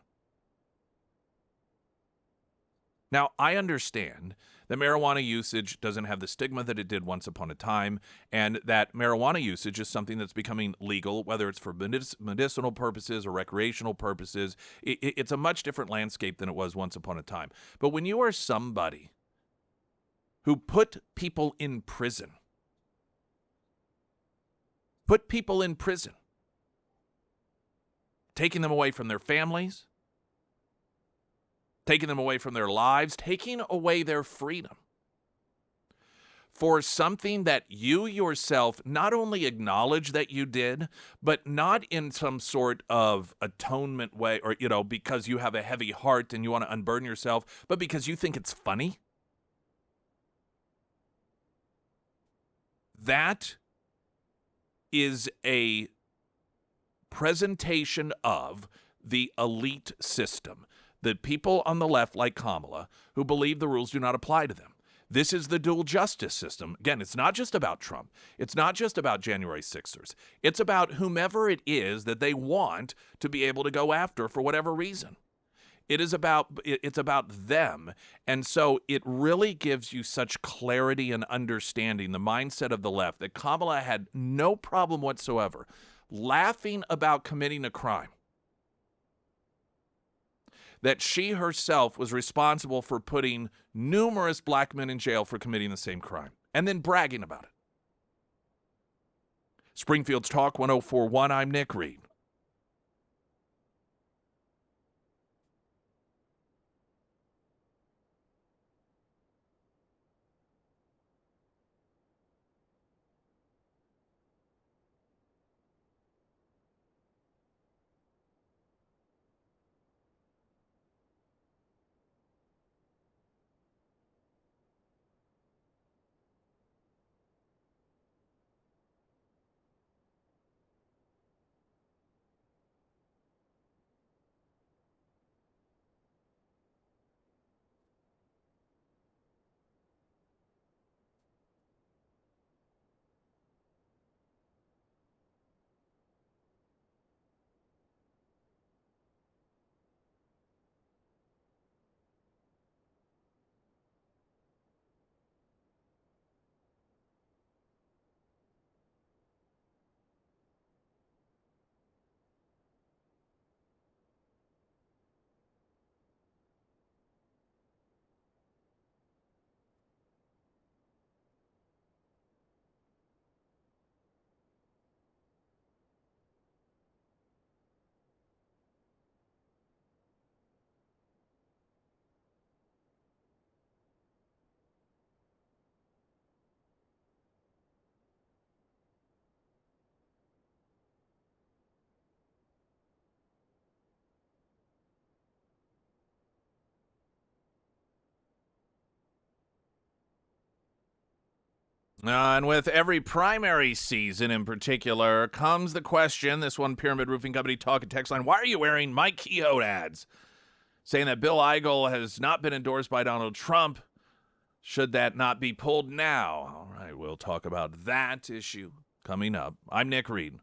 Now, I understand that marijuana usage doesn't have the stigma that it did once upon a time, and that marijuana usage is something that's becoming legal, whether it's for medicinal purposes or recreational purposes. It's a much different landscape than it was once upon a time. But when you are somebody who put people in prison, taking them away from their families, taking them away from their lives, taking away their freedom for something that you yourself not only acknowledge that you did, but not in some sort of atonement way or, because you have a heavy heart and you want to unburden yourself, but because you think it's funny. That is a presentation of the elite system. The people on the left, like Kamala, who believe the rules do not apply to them. This is the dual justice system. Again, it's not just about Trump. It's not just about January 6ers. It's about whomever it is that they want to be able to go after for whatever reason. It's about them. And so it really gives you such clarity and understanding, the mindset of the left, that Kamala had no problem whatsoever laughing about committing a crime, that she herself was responsible for putting numerous black men in jail for committing the same crime, and then bragging about it. Springfield's Talk 1041, I'm Nick Reed. And with every primary season in particular comes the question, this one Pyramid Roofing Company talk and text line, why are you wearing Mike Kehoe ads? Saying that Bill Eigel has not been endorsed by Donald Trump. Should that not be pulled now? All right, we'll talk about that issue coming up. I'm Nick Reed.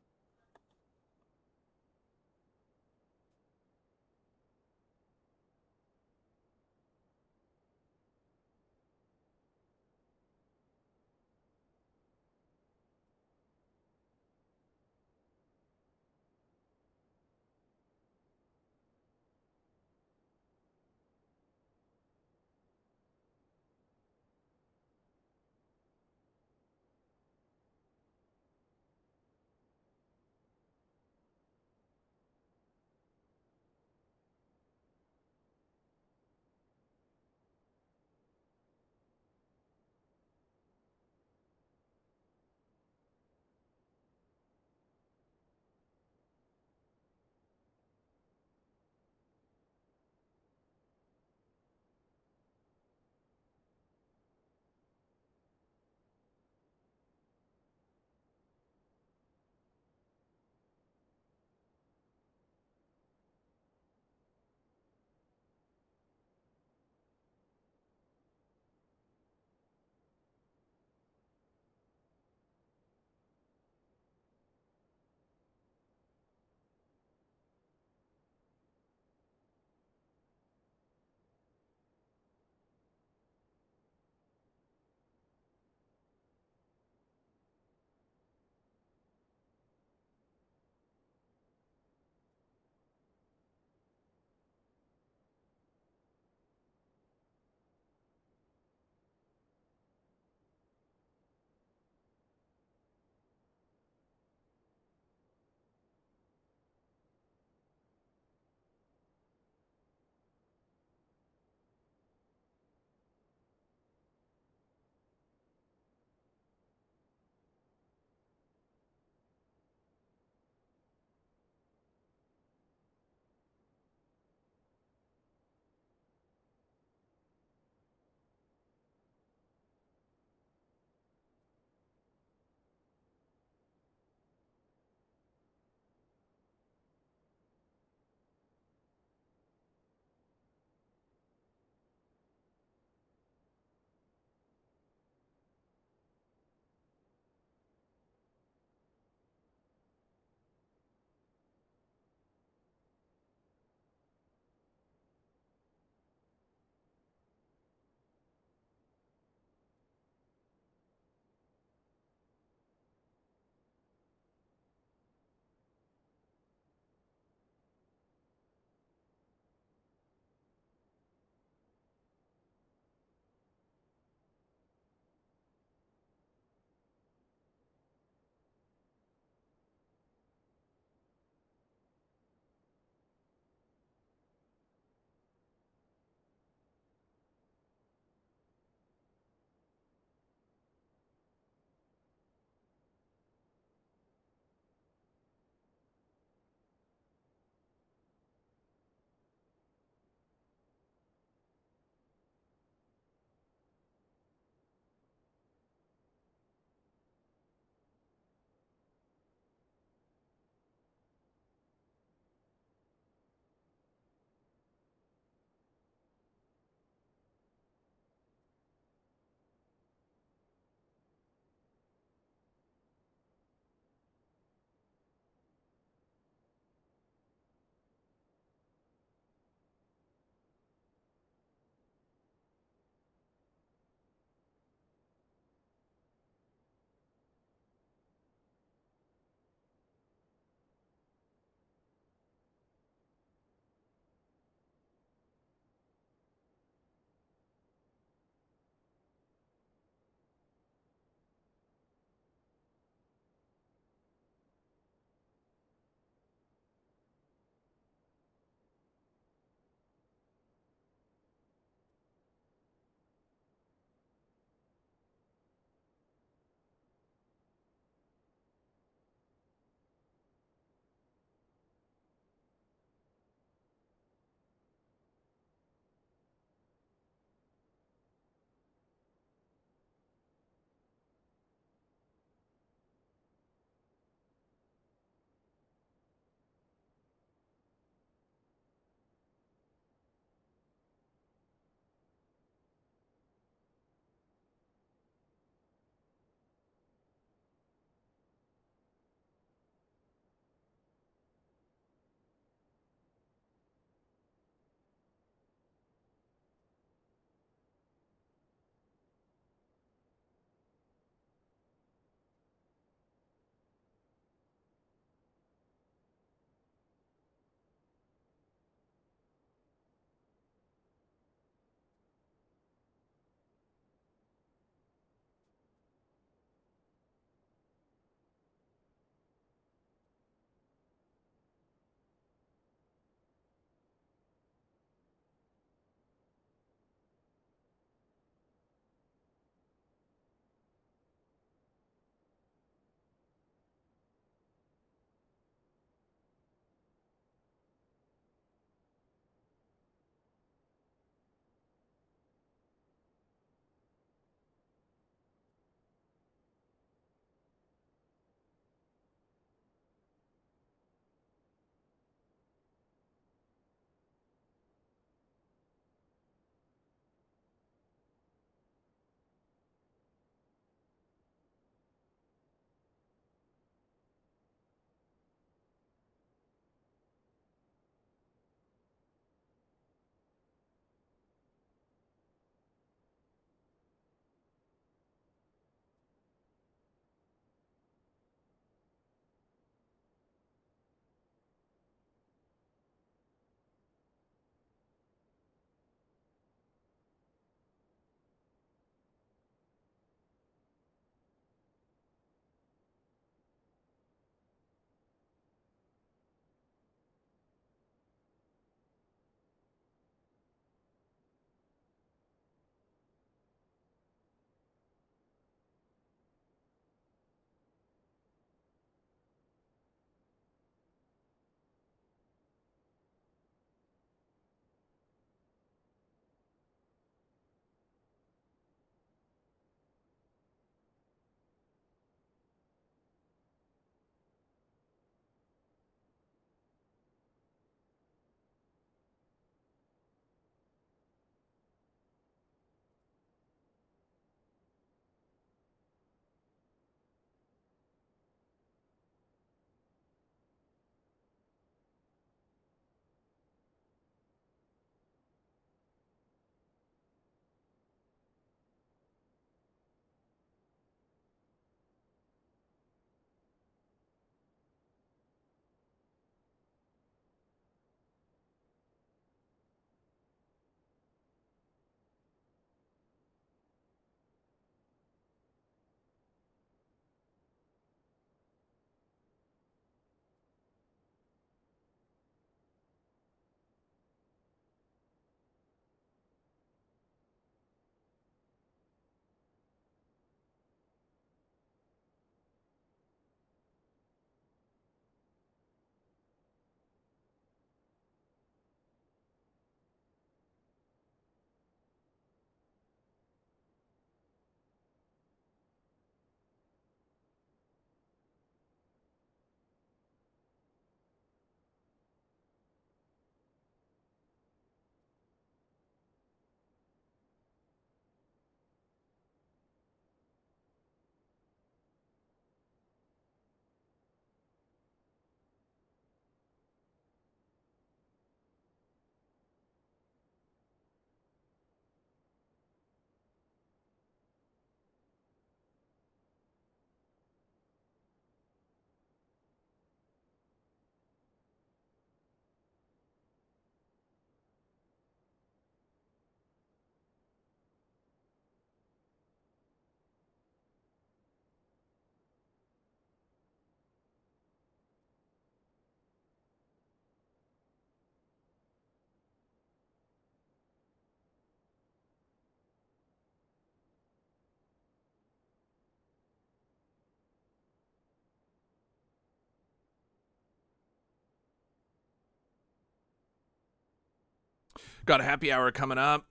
Got a happy hour coming up.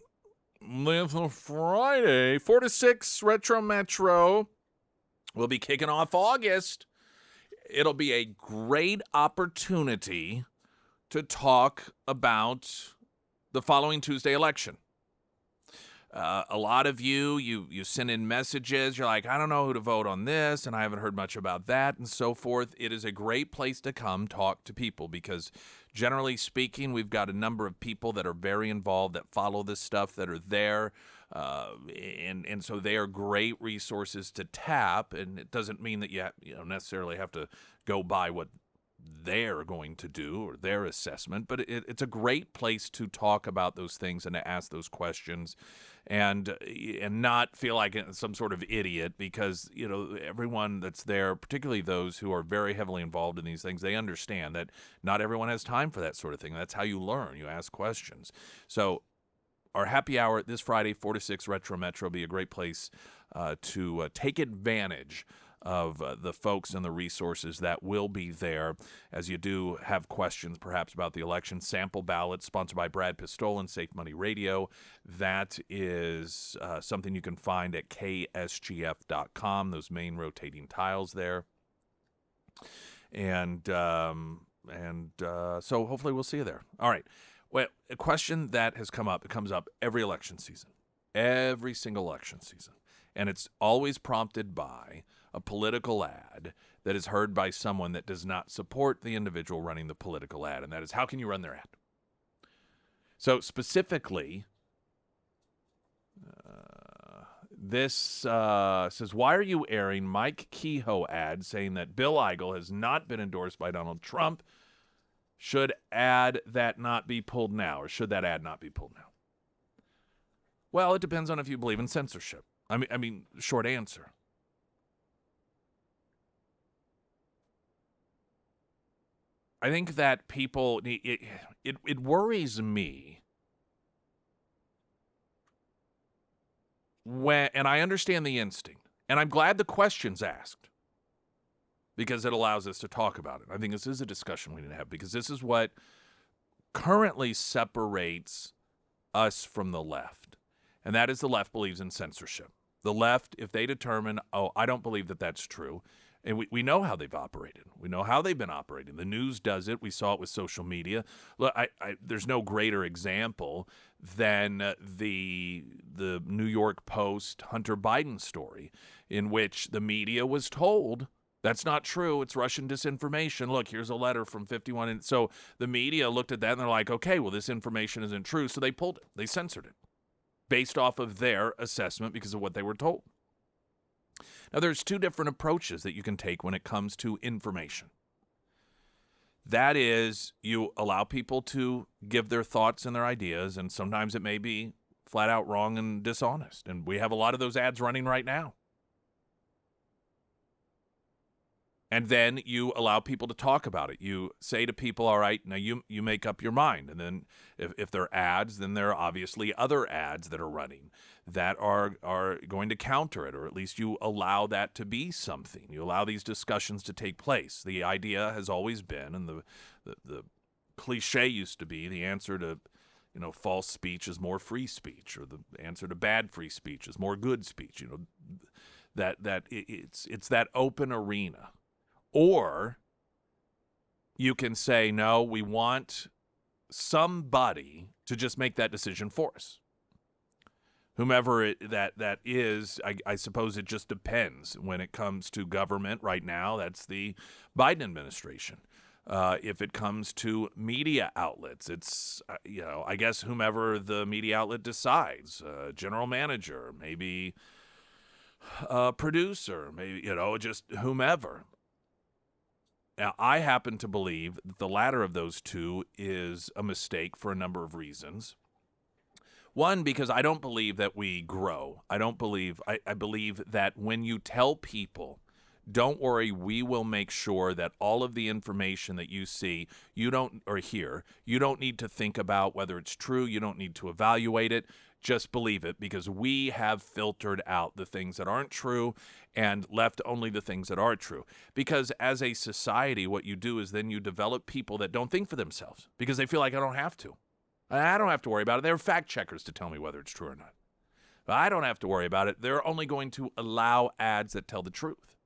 Little Friday, 4 to 6, Retro Metro. We'll be kicking off August. It'll be a great opportunity to talk about the following Tuesday election. A lot of you send in messages. You're like, I don't know who to vote on this, and I haven't heard much about that, and so forth. It is a great place to come talk to people because, generally speaking, we've got a number of people that are very involved that follow this stuff that are there, and so they are great resources to tap. And it doesn't mean that you necessarily have to go by what they're going to do or their assessment, but it's a great place to talk about those things and to ask those questions and not feel like some sort of idiot because, everyone that's there, particularly those who are very heavily involved in these things, they understand that not everyone has time for that sort of thing. That's how you learn. You ask questions. So our happy hour this Friday, 4 to 6, Retro Metro, will be a great place to take advantage of the folks and the resources that will be there as you do have questions perhaps about the election. Sample ballots sponsored by Brad Pistol Safe Money Radio. That is something you can find at ksgf.com, those main rotating tiles there. And so hopefully we'll see you there. All right. Well, a question that has come up, it comes up every election season, every single election season. And it's always prompted by a political ad that is heard by someone that does not support the individual running the political ad, and that is, how can you run their ad? So specifically, this says, why are you airing Mike Kehoe ad saying that Bill Eigel has not been endorsed by Donald Trump? Should ad that not be pulled now, or should that ad not be pulled now? Well, it depends on if you believe in censorship. I mean, short answer. I think that people, it worries me and I understand the instinct, and I'm glad the question's asked because it allows us to talk about it. I think this is a discussion we need to have because this is what currently separates us from the left, and that is the left believes in censorship. The left, if they determine, I don't believe that that's true, and we know how they've operated. We know how they've been operating. The news does it. We saw it with social media. Look, there's no greater example than the New York Post Hunter Biden story, in which the media was told that's not true. It's Russian disinformation. Look, here's a letter from 51. And so the media looked at that and they're like, okay, well, this information isn't true. So they pulled it. They censored it based off of their assessment because of what they were told. Now, there's two different approaches that you can take when it comes to information. That is, you allow people to give their thoughts and their ideas, and sometimes it may be flat out wrong and dishonest. And we have a lot of those ads running right now. And then you allow people to talk about it. You say to people, all right, now you make up your mind. And then if they're ads, then there are obviously other ads that are running that are going to counter it, or at least you allow that to be something. You allow these discussions to take place. The idea has always been, and the cliche used to be, the answer to false speech is more free speech, or the answer to bad free speech is more good speech. It's that open arena. Or you can say, no, we want somebody to just make that decision for us. Whomever that is, I suppose it just depends. When it comes to government right now, that's the Biden administration. If it comes to media outlets, it's, I guess whomever the media outlet decides, general manager, maybe a producer, maybe, just whomever. Now, I happen to believe that the latter of those two is a mistake for a number of reasons. One, because I don't believe that we grow. I believe that when you tell people, don't worry, we will make sure that all of the information that you see, you don't need to think about whether it's true. You don't need to evaluate it. Just believe it, because we have filtered out the things that aren't true and left only the things that are true. Because as a society, what you do is then you develop people that don't think for themselves because they feel like I don't have to. I don't have to worry about it. There are fact checkers to tell me whether it's true or not. But I don't have to worry about it. They're only going to allow ads that tell the truth.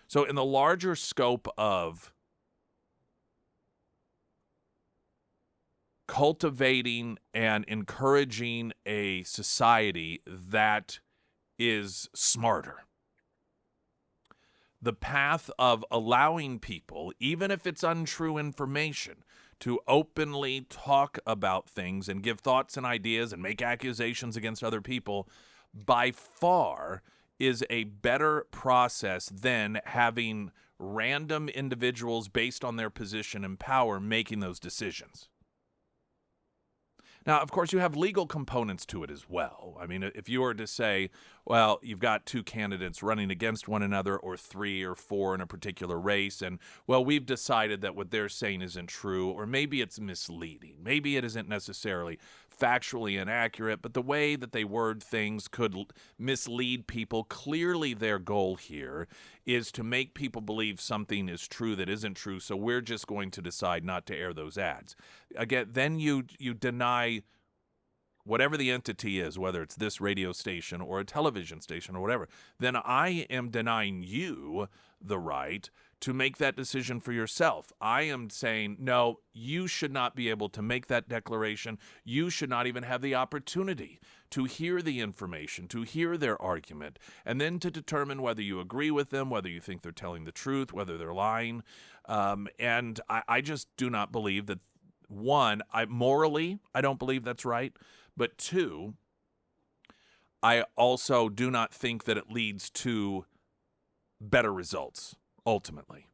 So in the larger scope of cultivating and encouraging a society that is smarter, the path of allowing people, even if it's untrue information, to openly talk about things and give thoughts and ideas and make accusations against other people, by far is a better process than having random individuals based on their position and power making those decisions. Now, of course, you have legal components to it as well. I mean, if you were to say, well, you've got two candidates running against one another, or 3 or 4 in a particular race, and, well, we've decided that what they're saying isn't true, or maybe it's misleading. Maybe it isn't necessarily factually inaccurate, but the way that they word things could mislead people. Clearly, their goal here is to make people believe something is true that isn't true, so we're just going to decide not to air those ads. Again, then you deny whatever the entity is, whether it's this radio station or a television station or whatever, then I am denying you the right to make that decision for yourself. I am saying, no, you should not be able to make that declaration. You should not even have the opportunity to hear the information, to hear their argument, and then to determine whether you agree with them, whether you think they're telling the truth, whether they're lying. And I just do not believe that, one, morally, I don't believe that's right. But 2, I also do not think that it leads to better results, ultimately.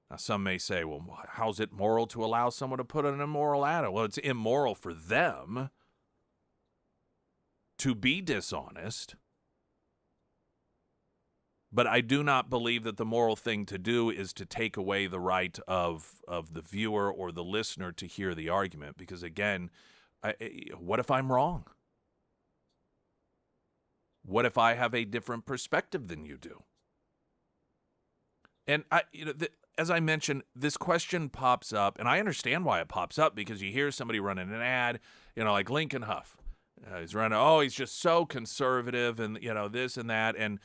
Now, some may say, well, how's it moral to allow someone to put an immoral ad? Well, it's immoral for them to be dishonest. But I do not believe that the moral thing to do is to take away the right of the viewer or the listener to hear the argument. Because, again, what if I'm wrong? What if I have a different perspective than you do? And, as I mentioned, this question pops up, and I understand why it pops up, because you hear somebody running an ad, like Lincoln Huff. He's running, he's just so conservative and, this and that. And,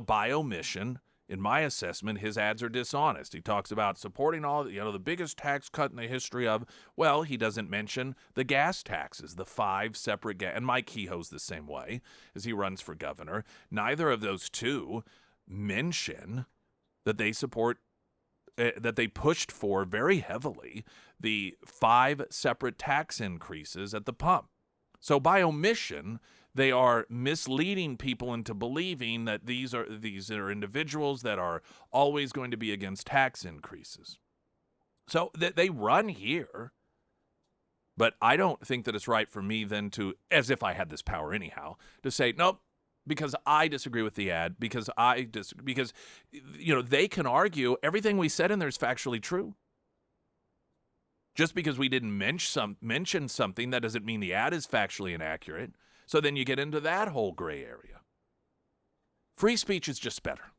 by omission, in my assessment, his ads are dishonest. He talks about supporting all, the biggest tax cut in the history of, well, he doesn't mention the gas taxes, the 5 separate and Mike Kehoe's the same way as he runs for governor. Neither of those two mention that they support, that they pushed for very heavily, the 5 separate tax increases at the pump. So by omission, they are misleading people into believing that these are individuals that are always going to be against tax increases. So they run here, but I don't think that it's right for me then to, as if I had this power anyhow, to say, nope, because I disagree with the ad, because they can argue everything we said in there is factually true. Just because we didn't mention something, that doesn't mean the ad is factually inaccurate. So then you get into that whole gray area. Free speech is just better.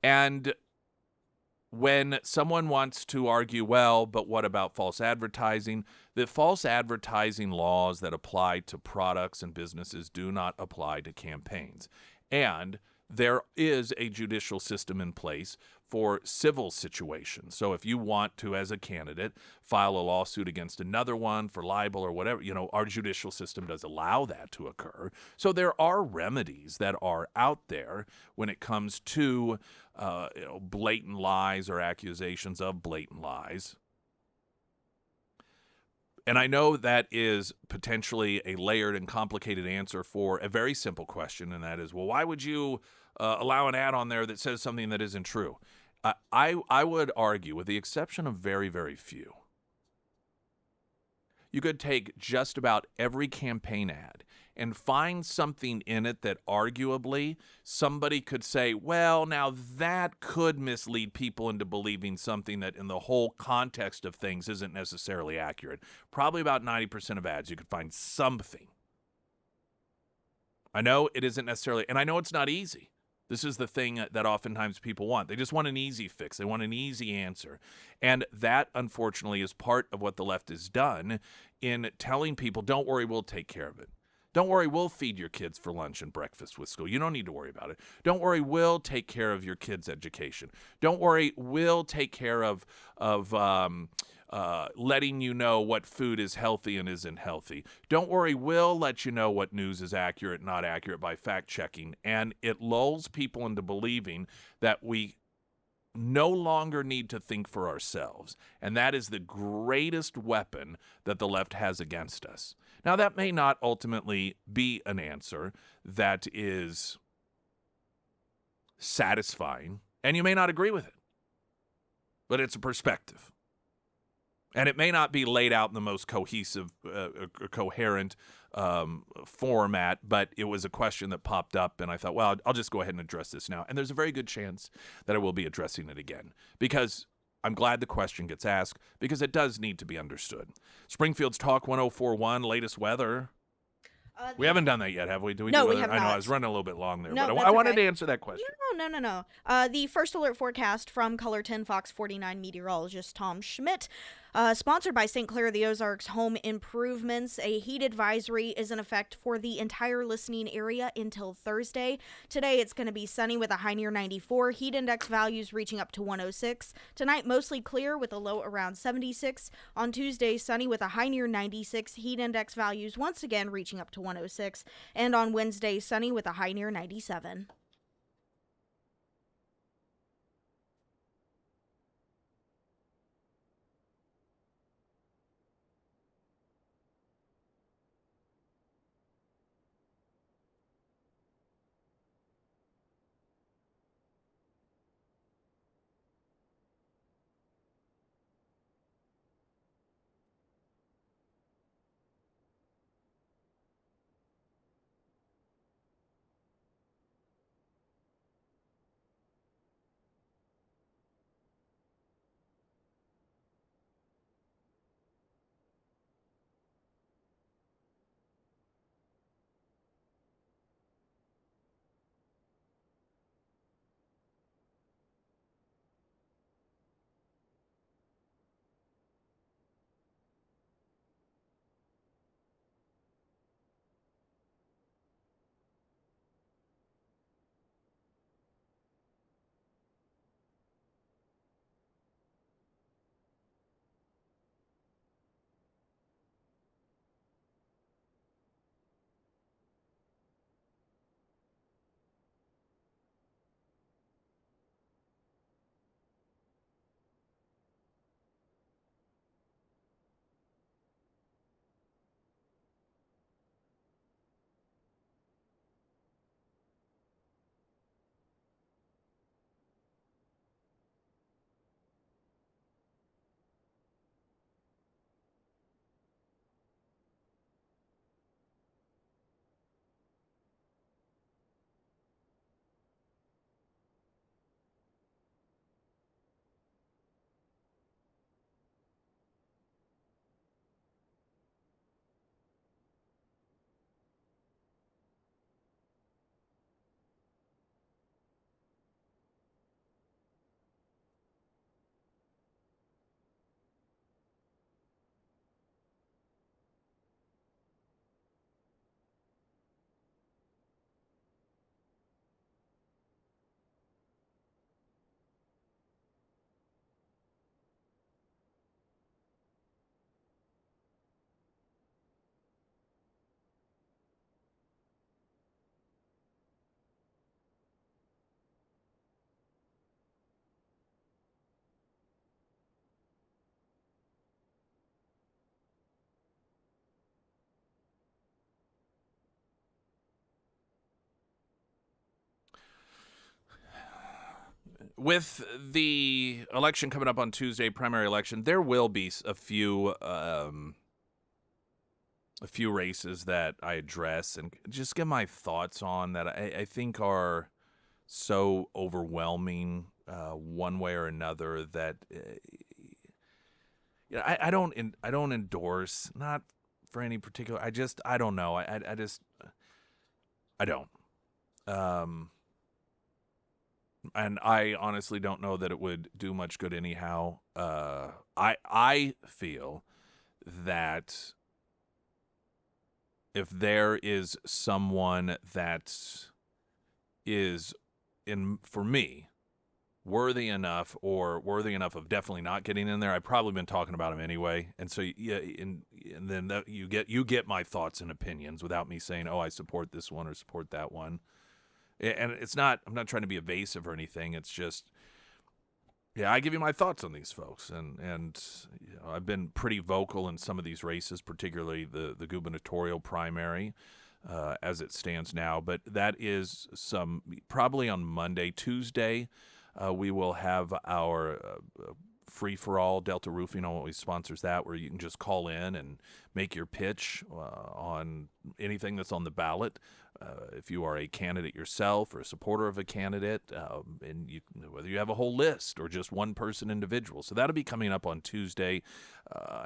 And when someone wants to argue, well, but what about false advertising? The false advertising laws that apply to products and businesses do not apply to campaigns. And there is a judicial system in place for civil situations. So if you want to, as a candidate, file a lawsuit against another one for libel or whatever, our judicial system does allow that to occur. So there are remedies that are out there when it comes to blatant lies or accusations of blatant lies. And I know that is potentially a layered and complicated answer for a very simple question, and that is, well, why would you allow an ad on there that says something that isn't true? I would argue, with the exception of very, very few, you could take just about every campaign ad and find something in it that arguably somebody could say, well, now that could mislead people into believing something that in the whole context of things isn't necessarily accurate. Probably about 90% of ads, you could find something. I know it isn't necessarily, and I know it's not easy. This is the thing that oftentimes people want. They just want an easy fix. They want an easy answer. And that, unfortunately, is part of what the left has done in telling people, don't worry, we'll take care of it. Don't worry, we'll feed your kids for lunch and breakfast with school. You don't need to worry about it. Don't worry, we'll take care of your kids' education. Don't worry, we'll take care of letting you know what food is healthy and isn't healthy. Don't worry, we'll let you know what news is accurate, not accurate by fact checking. And it lulls people into believing that we no longer need to think for ourselves. And that is the greatest weapon that the left has against us. Now, that may not ultimately be an answer that is satisfying, and you may not agree with it, but it's a perspective. And it may not be laid out in the most cohesive, coherent format, but it was a question that popped up, and I thought, well, I'll just go ahead and address this now. And there's a very good chance that I will be addressing it again, because I'm glad the question gets asked, because it does need to be understood. Springfield's Talk 104.1, latest weather. We haven't done that yet, have we? Do we No, do we weather? have I know, not. I was running a little bit long there, No, but that's I wanted okay. to answer that question. No. The first alert forecast from Color 10 Fox 49 meteorologist Tom Schmidt, sponsored by St. Clair the Ozarks Home Improvements. A heat advisory is in effect for the entire listening area until Thursday. Today it's going to be sunny with a high near 94, heat index values reaching up to 106. Tonight mostly clear with a low around 76. On Tuesday, sunny with a high near 96, heat index values once again reaching up to 106. And on Wednesday, sunny with a high near 97. With the election coming up on Tuesday, primary election, there will be a few races that I address and just get my thoughts on that I think are so overwhelming one way or another that I don't endorse, not for any particular. I don't know. I don't. and I honestly don't know that it would do much good anyhow. I feel that if there is someone that is for me worthy enough of definitely not getting in there, I've probably been talking about him anyway. And so yeah, and then you get my thoughts and opinions without me saying, "Oh, I support this one or support that one." And I'm not trying to be evasive or anything. It's just, yeah, I give you my thoughts on these folks, and you know, I've been pretty vocal in some of these races, particularly the gubernatorial primary, as it stands now. But that is probably on Monday, Tuesday, we will have our free for all. Delta Roofing always sponsors that, where you can just call in and make your pitch on anything that's on the ballot. If you are a candidate yourself or a supporter of a candidate, and whether you have a whole list or just one person individual. So that'll be coming up on Tuesday,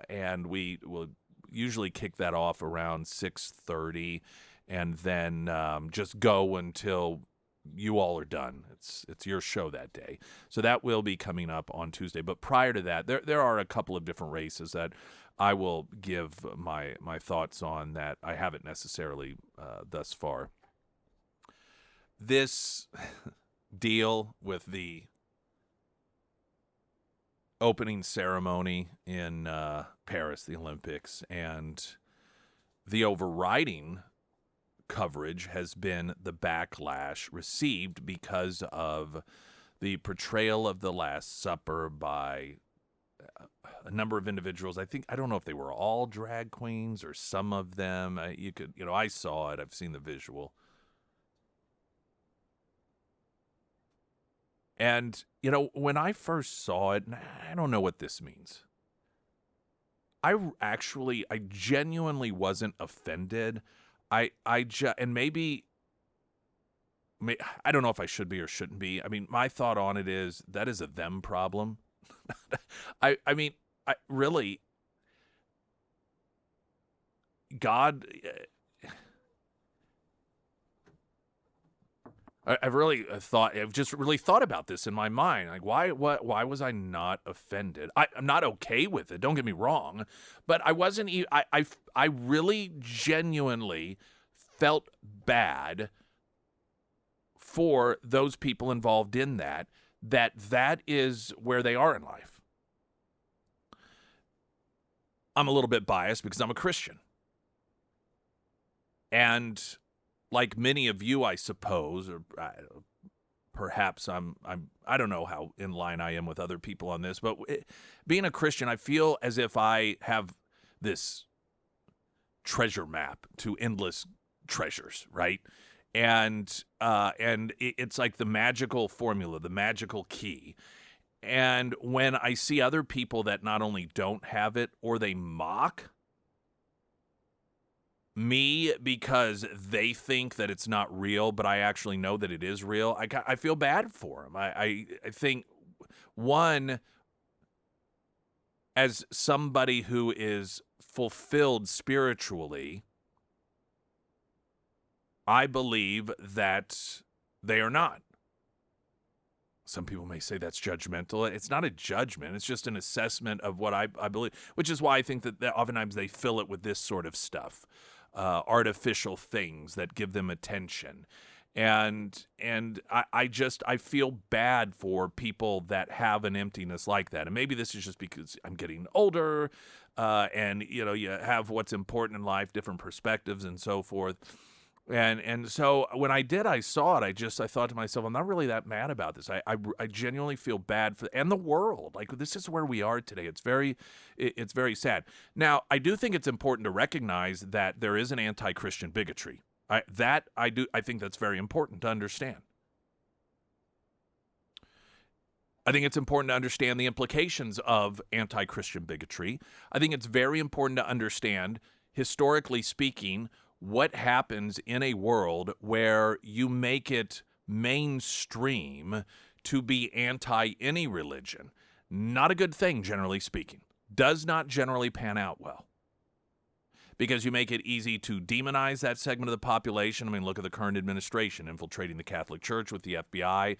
and we will usually kick that off around 6:30, and then just go until you all are done. It's your show that day. So that will be coming up on Tuesday. But prior to that, there are a couple of different races that I will give my thoughts on that I haven't necessarily thus far. This deal with the opening ceremony in Paris, the Olympics, and the overriding coverage has been the backlash received because of the portrayal of the Last Supper by a number of individuals. I don't know if they were all drag queens or some of them. I saw it. I've seen the visual. And, when I first saw it, I don't know what this means. I genuinely wasn't offended. And maybe I don't know if I should be or shouldn't be. I mean, my thought on it is that is a them problem. I mean, really, God, I've just really thought about this in my mind. Like, why was I not offended? I'm not okay with it. Don't get me wrong, but I wasn't. I really genuinely felt bad for those people involved in that is where they are in life. I'm a little bit biased because I'm a Christian. And like many of you, I suppose, or perhaps I don't know how in line I am with other people on this, but being a Christian, I feel as if I have this treasure map to endless treasures, right? And it's like the magical formula, the magical key. And when I see other people that not only don't have it, or they mock me because they think that it's not real, but I actually know that it is real, I feel bad for them. I think, one, as somebody who is fulfilled spiritually, I believe that they are not. Some people may say that's judgmental. It's not a judgment. It's just an assessment of what I believe, which is why I think that oftentimes they fill it with this sort of stuff, artificial things that give them attention. And I feel bad for people that have an emptiness like that. And maybe this is just because I'm getting older, and you have what's important in life, different perspectives and so forth. And so when I saw it, I thought to myself, I'm not really that mad about this. I genuinely feel bad for and the world. Like, this is where we are today. It's very sad. Now, I do think it's important to recognize that there is an anti-Christian bigotry. I think that's very important to understand. I think it's important to understand the implications of anti-Christian bigotry. I think it's very important to understand, historically speaking, what happens in a world where you make it mainstream to be anti any religion. Not a good thing, generally speaking. Does not generally pan out well. because you make it easy to demonize that segment of the population. I mean, look at the current administration infiltrating the Catholic Church with the FBI,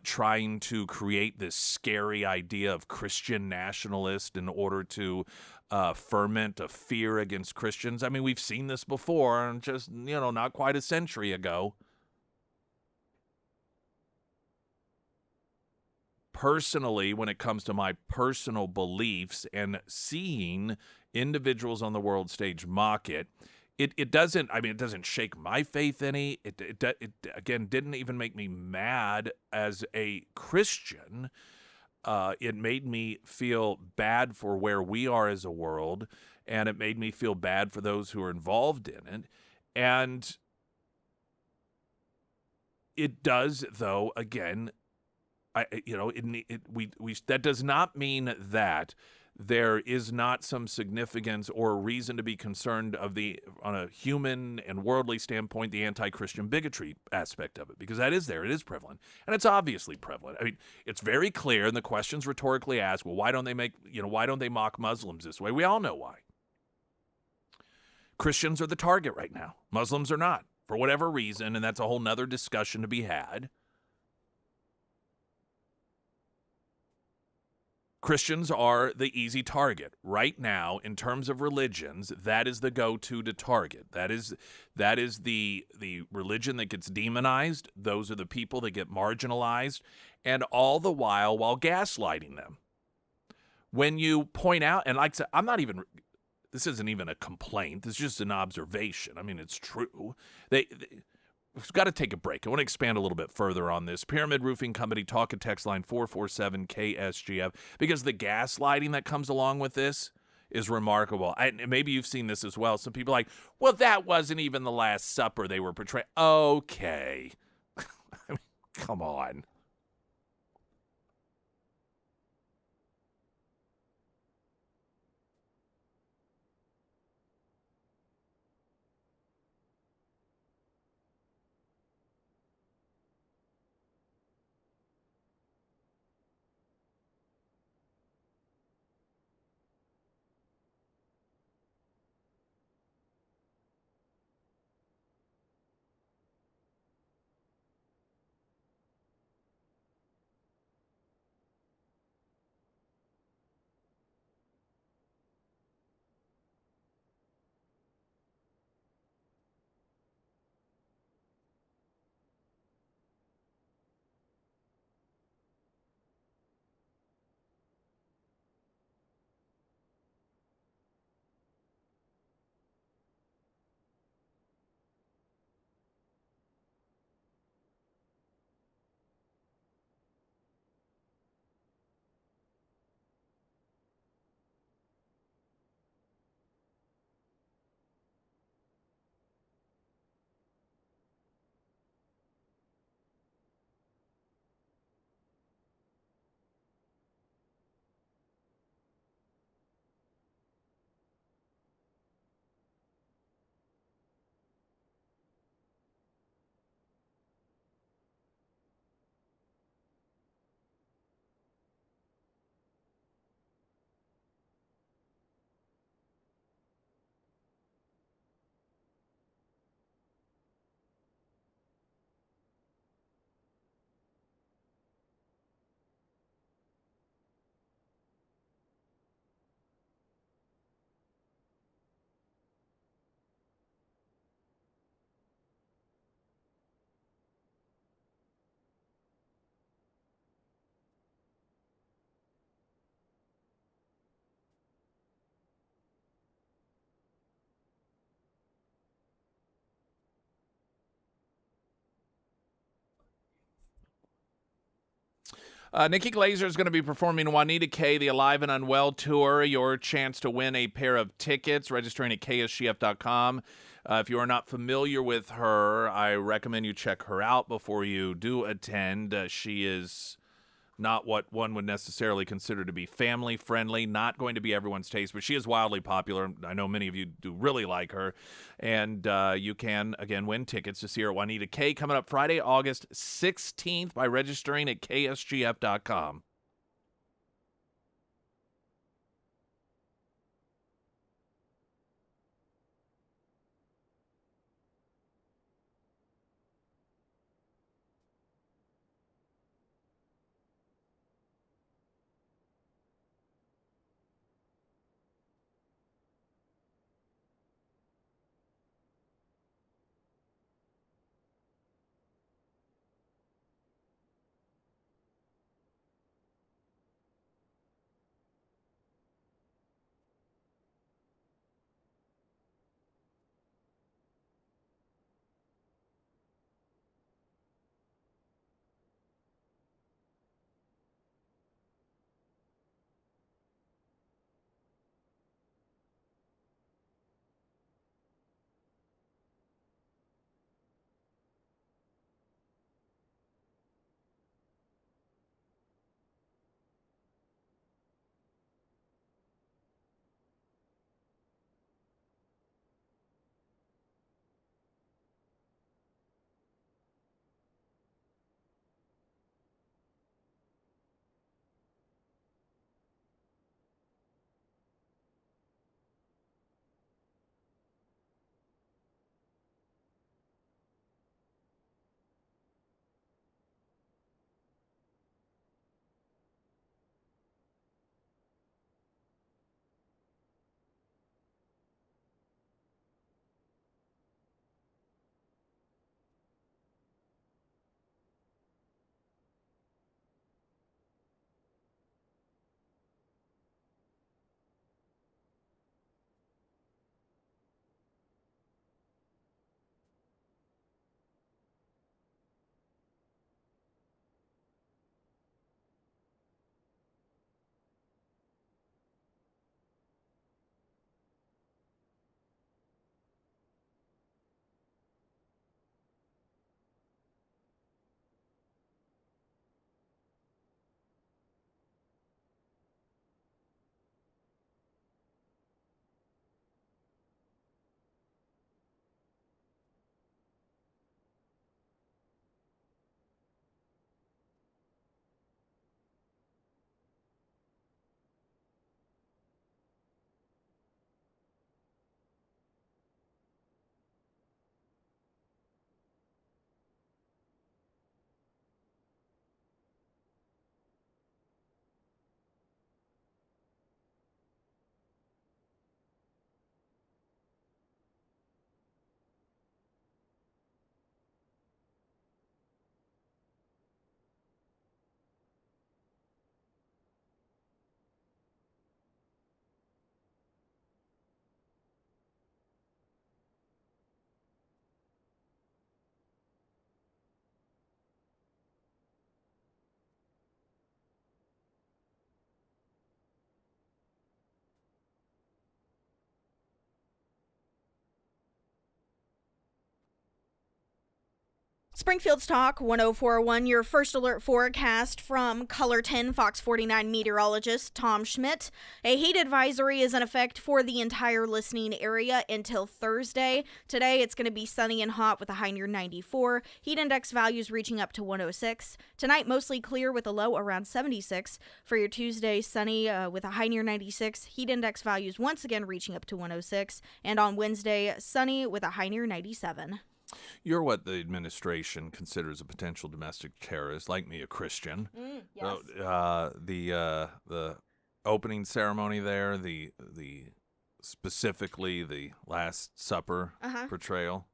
trying to create this scary idea of Christian nationalist in order to ferment a fear against Christians. I mean, we've seen this before, just, not quite a century ago. Personally, when it comes to my personal beliefs and seeing individuals on the world stage mock it, it doesn't shake my faith any. It again didn't even make me mad as a Christian. It made me feel bad for where we are as a world, and it made me feel bad for those who are involved in it. And it does, though, again, that does not mean that there is not some significance or reason to be concerned on a human and worldly standpoint, the anti-Christian bigotry aspect of it, because that is there. It is prevalent, and it's obviously prevalent. I mean, it's very clear, and the question's rhetorically asked, well, why don't they mock Muslims this way? We all know why. Christians are the target right now. Muslims are not, for whatever reason, and that's a whole nother discussion to be had. Christians are the easy target right now in terms of religions. That is the go-to to target. That is the religion that gets demonized. Those are the people that get marginalized, and all the while gaslighting them. When you point out, and like I said, this isn't even a complaint. This is just an observation. I mean, it's true. We've got to take a break. I want to expand a little bit further on this. Pyramid Roofing Company, talk and text line 447-KSGF, because the gaslighting that comes along with this is remarkable. And maybe you've seen this as well. Some people are like, well, that wasn't even the Last Supper they were portraying. Okay. I mean, come on. Nikki Glazer is going to be performing Juanita K, the Alive and Unwell tour. Your chance to win a pair of tickets, registering at ksgf.com. If you are not familiar with her, I recommend you check her out before you do attend. She is not what one would necessarily consider to be family friendly, not going to be everyone's taste, but she is wildly popular. I know many of you do really like her. And you can, again, win tickets to see her at Juanita K coming up Friday, August 16th by registering at ksgf.com. Springfield's Talk 1041, your first alert forecast from Color 10 Fox 49 meteorologist Tom Schmidt. A heat advisory is in effect for the entire listening area until Thursday. Today it's going to be sunny and hot with a high near 94. Heat index values reaching up to 106. Tonight mostly clear with a low around 76. For your Tuesday, sunny with a high near 96. Heat index values once again reaching up to 106. And on Wednesday, sunny with a high near 97. You're what the administration considers a potential domestic terrorist, like me, a Christian. Yes. The opening ceremony there, the specifically the Last Supper portrayal.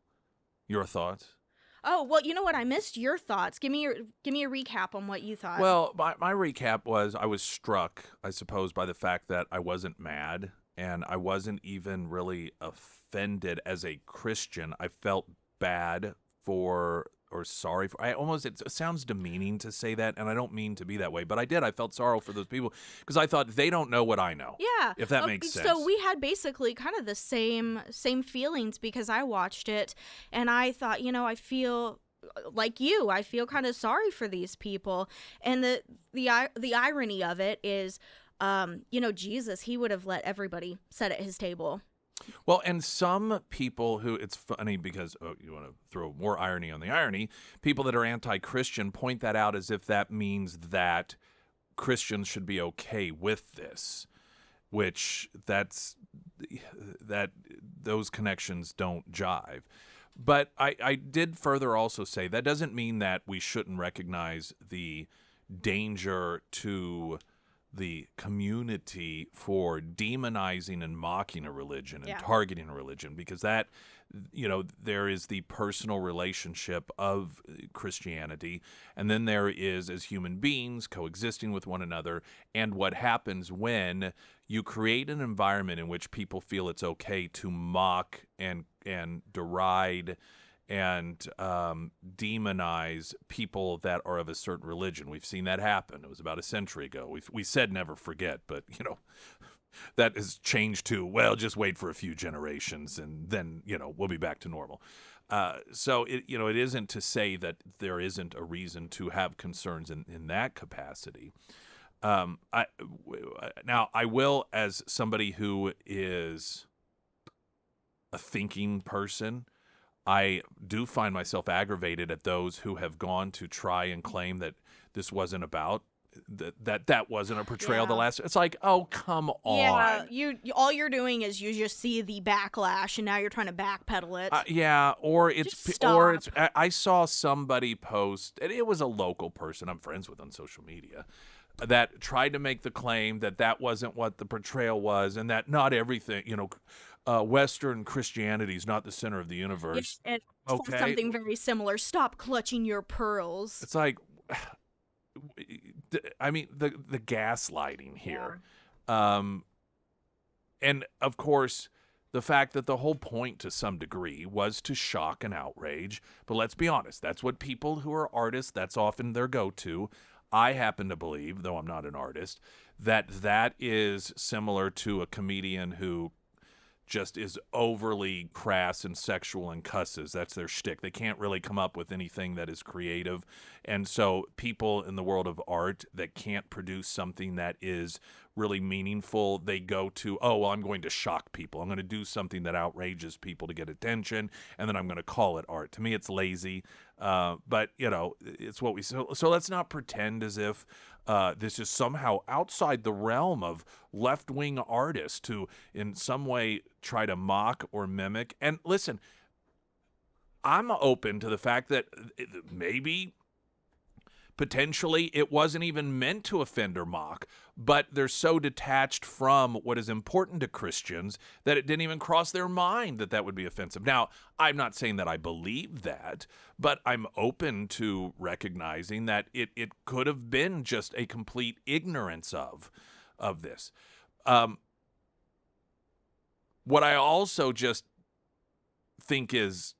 Your thoughts? Oh, well, you know what? I missed your thoughts. Give me a recap on what you thought. Well, my recap was I was struck, I suppose, by the fact that I wasn't mad and I wasn't even really offended as a Christian. I felt bad for or sorry for. It sounds demeaning to say that, and I don't mean to be that way, but I did. I felt sorrow for those people because I thought they don't know what I know. Yeah, if that makes sense. So we had basically kind of the same feelings because I watched it, and I thought, I feel like you. I feel kind of sorry for these people, and the irony of it is, Jesus, he would have let everybody sit at his table. Well, and some people who, it's funny because you want to throw more irony on the irony, people that are anti-Christian point that out as if that means that Christians should be okay with this, which those connections don't jive. But I did further also say that doesn't mean that we shouldn't recognize the danger to the community for demonizing and mocking a religion and targeting a religion, because that, there is the personal relationship of Christianity, and then there is as human beings coexisting with one another, and what happens when you create an environment in which people feel it's okay to mock and deride and demonize people that are of a certain religion. We've seen that happen. It was about a century ago. We said never forget, but that has changed to, well, just wait for a few generations and then we'll be back to normal. So it isn't to say that there isn't a reason to have concerns in that capacity. I will, as somebody who is a thinking person, I do find myself aggravated at those who have gone to try and claim that this wasn't about that wasn't a portrayal of the last. It's like, oh, come on. Yeah, you all you're doing is you just see the backlash, and now you're trying to backpedal it. Or it's I saw somebody post, and it was a local person I'm friends with on social media, that tried to make the claim that wasn't what the portrayal was, and that not everything, Western Christianity is not the center of the universe. And something very similar. Stop clutching your pearls. It's like, I mean, the gaslighting here. And of course, the fact that the whole point to some degree was to shock and outrage. But let's be honest, that's what people who are artists, that's often their go-to. I happen to believe, though I'm not an artist, that is similar to a comedian who just is overly crass and sexual and cusses. That's their shtick. They can't really come up with anything that is creative. And so people in the world of art that can't produce something that is really meaningful, they go to, I'm going to shock people. I'm going to do something that outrages people to get attention, and then I'm going to call it art. To me, it's lazy. But, it's what we... So let's not pretend as if this is somehow outside the realm of left-wing artists to in some way try to mock or mimic. And listen, I'm open to the fact that maybe potentially it wasn't even meant to offend or mock, but they're so detached from what is important to Christians that it didn't even cross their mind that would be offensive. Now, I'm not saying that I believe that, but I'm open to recognizing that it could have been just a complete ignorance of this. What I also just think is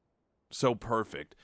so perfect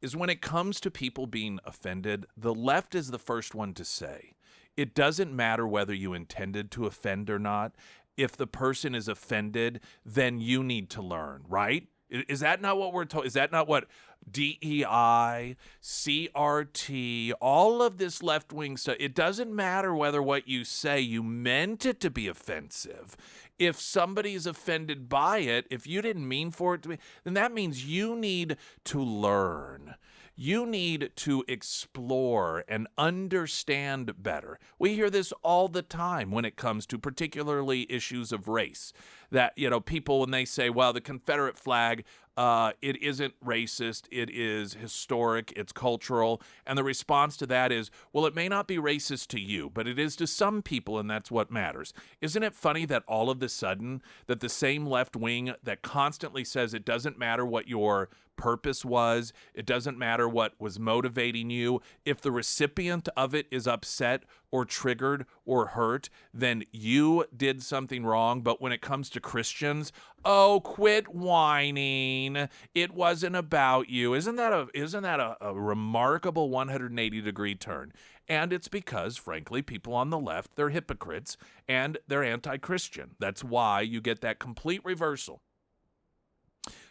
is when it comes to people being offended, the left is the first one to say, it doesn't matter whether you intended to offend or not. If the person is offended, then you need to learn, right? Is that not what we're told? Is that not what DEI, CRT, all of this left-wing stuff. It doesn't matter whether what you say, you meant it to be offensive. If somebody's offended by it, if you didn't mean for it to be, then that means you need to learn. You need to explore and understand better. We hear this all the time when it comes to particularly issues of race. That, people, when they say, well, the Confederate flag, it isn't racist, it is historic, it's cultural. And the response to that is, well, it may not be racist to you, but it is to some people, and that's what matters. Isn't it funny that all of a sudden, that the same left wing that constantly says it doesn't matter what your purpose was, it doesn't matter what was motivating you, if the recipient of it is upset or triggered or hurt, then you did something wrong. But when it comes to Christians, oh, quit whining. It wasn't about you. Isn't that a remarkable 180-degree turn? And it's because, frankly, people on the left, they're hypocrites and they're anti-Christian. That's why you get that complete reversal.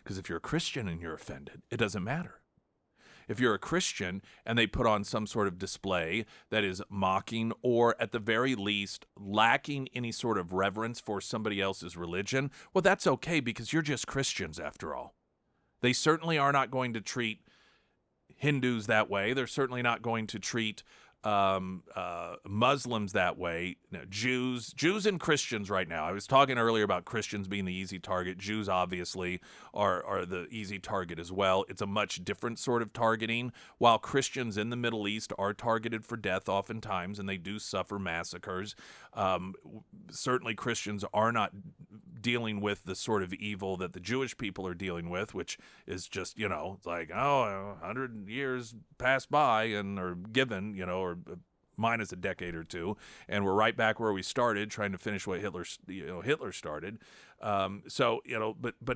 Because if you're a Christian and you're offended, it doesn't matter. If you're a Christian and they put on some sort of display that is mocking or at the very least lacking any sort of reverence for somebody else's religion, well, that's okay because you're just Christians after all. They certainly are not going to treat Hindus that way. They're certainly not going to treat Muslims that way. No, Jews and Christians right now. I was talking earlier about Christians being the easy target. Jews obviously are the easy target as well. It's a much different sort of targeting. While Christians in the Middle East are targeted for death oftentimes, and they do suffer massacres, certainly Christians are not dealing with the sort of evil that the Jewish people are dealing with, which is just, it's like, 100 years passed by and are given, or minus a decade or two, and we're right back where we started, trying to finish what Hitler started. But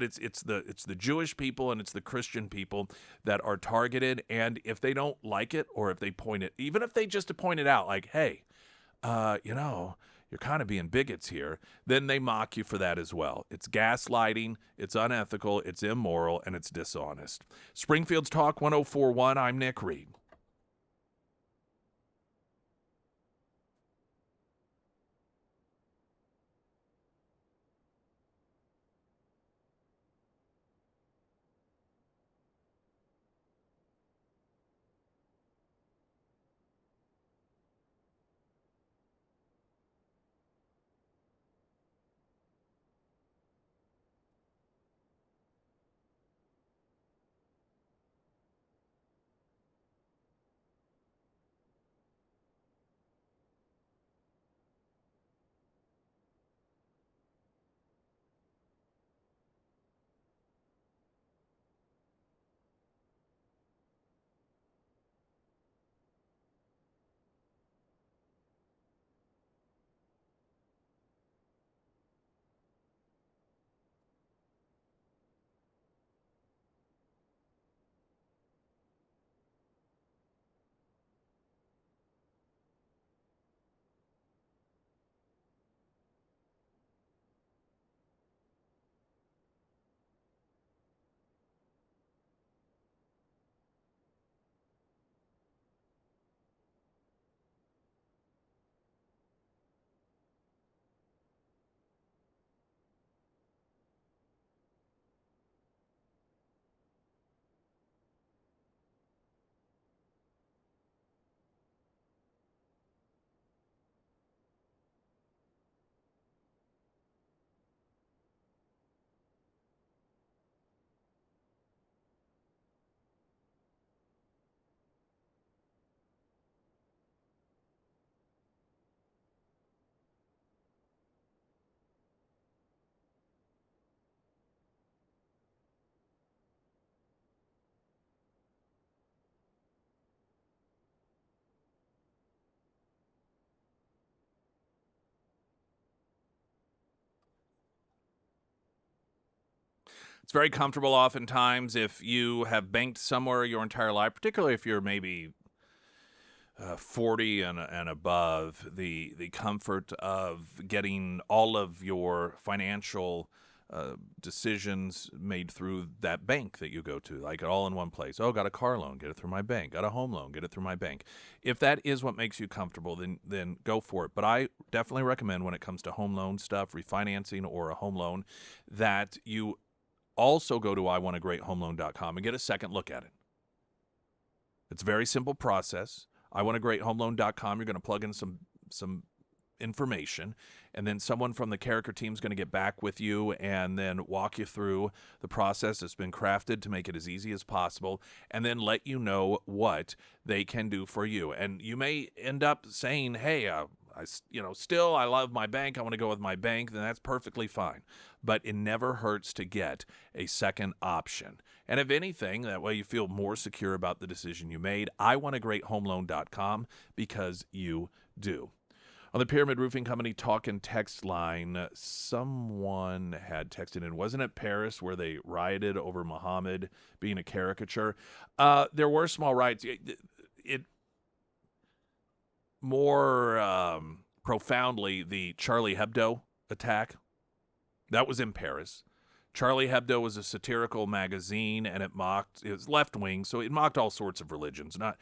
it's the Jewish people and it's the Christian people that are targeted, and if they don't like it, or if they point it, even if they just point it out, like, hey, you're kind of being bigots here, then they mock you for that as well. It's gaslighting, it's unethical, it's immoral, and it's dishonest. Springfield's Talk 104.1, I'm Nick Reed. It's very comfortable oftentimes if you have banked somewhere your entire life, particularly if you're maybe 40 and above, the comfort of getting all of your financial decisions made through that bank that you go to, like all in one place. Oh, got a car loan, get it through my bank. Got a home loan, get it through my bank. If that is what makes you comfortable, then go for it. But I definitely recommend when it comes to home loan stuff, refinancing or a home loan, that you also go to iwantagreathomeloan.com and get a second look at it. It's a very simple process. iwantagreathomeloan.com, you're going to plug in some information, and then someone from the character team is going to get back with you and then walk you through the process that's been crafted to make it as easy as possible, and then let you know what they can do for you. And you may end up saying, hey, still I love my bank, I want to go with my bank, then that's perfectly fine. But it never hurts to get a second option. And if anything, that way you feel more secure about the decision you made. iwantagreathomeloan.com, because you do. On the Pyramid Roofing Company talk and text line, someone had texted in, wasn't it Paris where they rioted over Muhammad being a caricature? There were small riots. It more profoundly, the Charlie Hebdo attack, that was in Paris. Charlie Hebdo was a satirical magazine, and it was left-wing, so it mocked all sorts of religions, not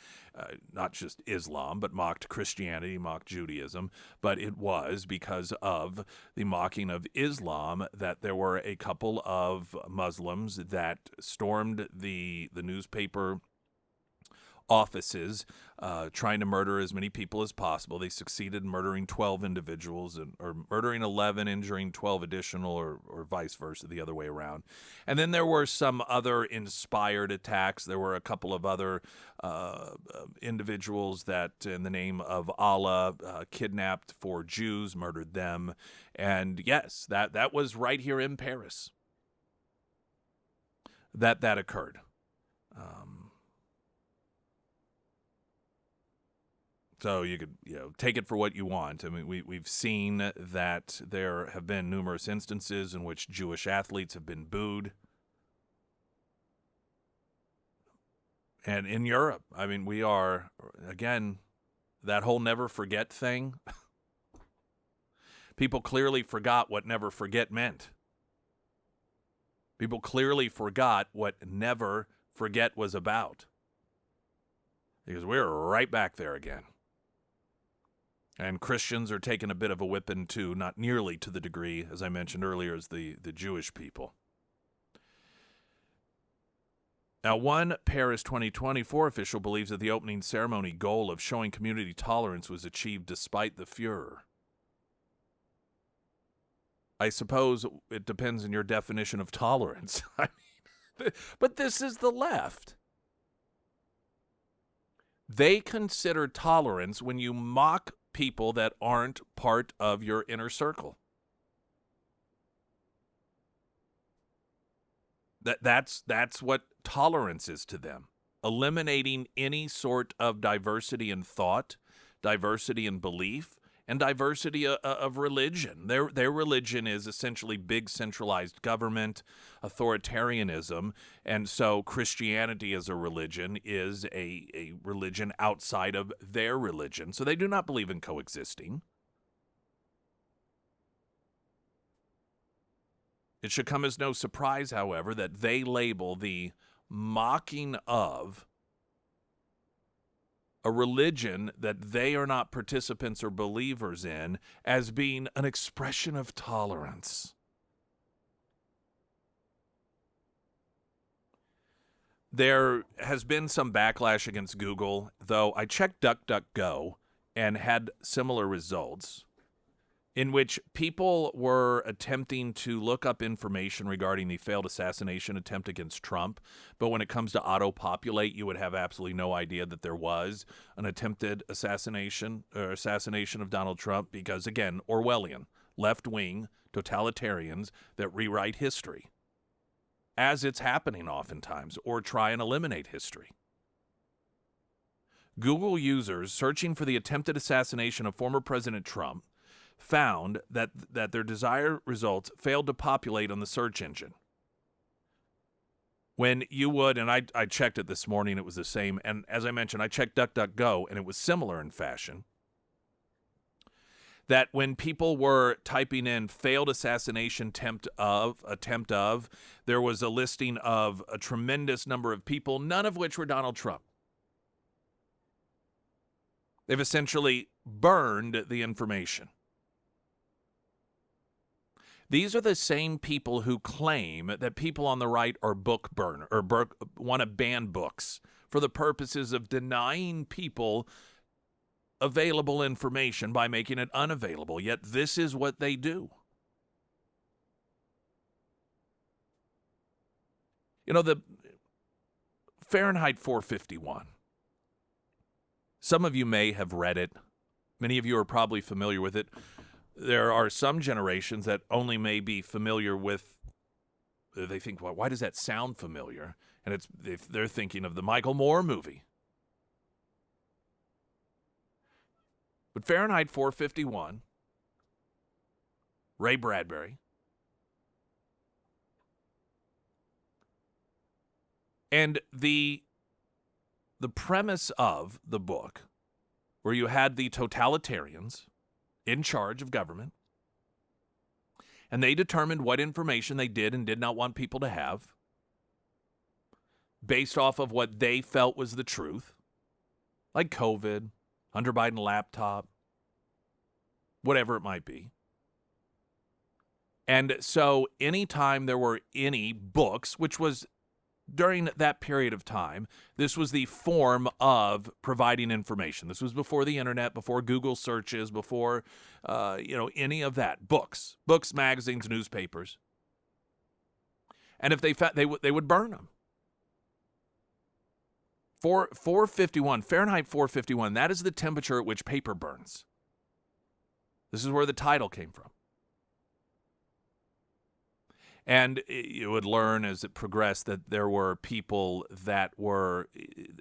just Islam, but mocked Christianity, mocked Judaism. But it was because of the mocking of Islam that there were a couple of Muslims that stormed the newspaper offices, trying to murder as many people as possible. They succeeded in murdering 12 individuals, or murdering 11, injuring 12 additional, or vice versa, the other way around. And then there were some other inspired attacks. There were a couple of other individuals that, in the name of Allah, kidnapped 4 Jews, murdered them. And yes, that was right here in Paris that occurred. So you could take it for what you want. I mean, we've seen that there have been numerous instances in which Jewish athletes have been booed. And in Europe, I mean, we are, again, that whole never forget thing. People clearly forgot what never forget meant. People clearly forgot what never forget was about. Because we're right back there again. And Christians are taking a bit of a whipping too, not nearly to the degree, as I mentioned earlier, as the Jewish people. Now, one Paris 2024 official believes that the opening ceremony goal of showing community tolerance was achieved despite the furor. I suppose it depends on your definition of tolerance. I mean, but this is the left. They consider tolerance when you mock people that aren't part of your inner circle. That's what tolerance is to them. Eliminating any sort of diversity in thought, diversity in belief, and diversity of religion. Their religion is essentially big centralized government, authoritarianism, and so Christianity as a religion is a religion outside of their religion. So they do not believe in coexisting. It should come as no surprise, however, that they label the mocking of a religion that they are not participants or believers in as being an expression of tolerance. There has been some backlash against Google, though I checked DuckDuckGo and had similar results, in which people were attempting to look up information regarding the failed assassination attempt against Trump. But when it comes to auto-populate, you would have absolutely no idea that there was an attempted assassination of Donald Trump because, again, Orwellian, left-wing totalitarians that rewrite history as it's happening oftentimes, or try and eliminate history. Google users searching for the attempted assassination of former President Trump found that their desired results failed to populate on the search engine. When you would, and I checked it this morning, it was the same. And as I mentioned, I checked DuckDuckGo, and it was similar in fashion. that when people were typing in failed assassination attempt of, there was a listing of a tremendous number of people, none of which were Donald Trump. They've essentially burned the information. These are the same people who claim that people on the right are book burner or want to ban books for the purposes of denying people available information by making it unavailable. Yet this is what they do. You know, the Fahrenheit 451. Some of you may have read it. Many of you are probably familiar with it. There are some generations that only may be familiar with, they think, well, why does that sound familiar? And they're thinking of the Michael Moore movie. But Fahrenheit 451, Ray Bradbury, and the premise of the book, where you had the totalitarians in charge of government, and they determined what information they did and did not want people to have based off of what they felt was the truth, like COVID, Hunter Biden laptop, whatever it might be. And so anytime there were any books, which was during that period of time, this was the form of providing information. This was before the internet, before Google searches, before, any of that. Books, magazines, newspapers. And if they found, they would burn them. 451, Fahrenheit 451, that is the temperature at which paper burns. This is where the title came from. And you would learn as it progressed that there were people that were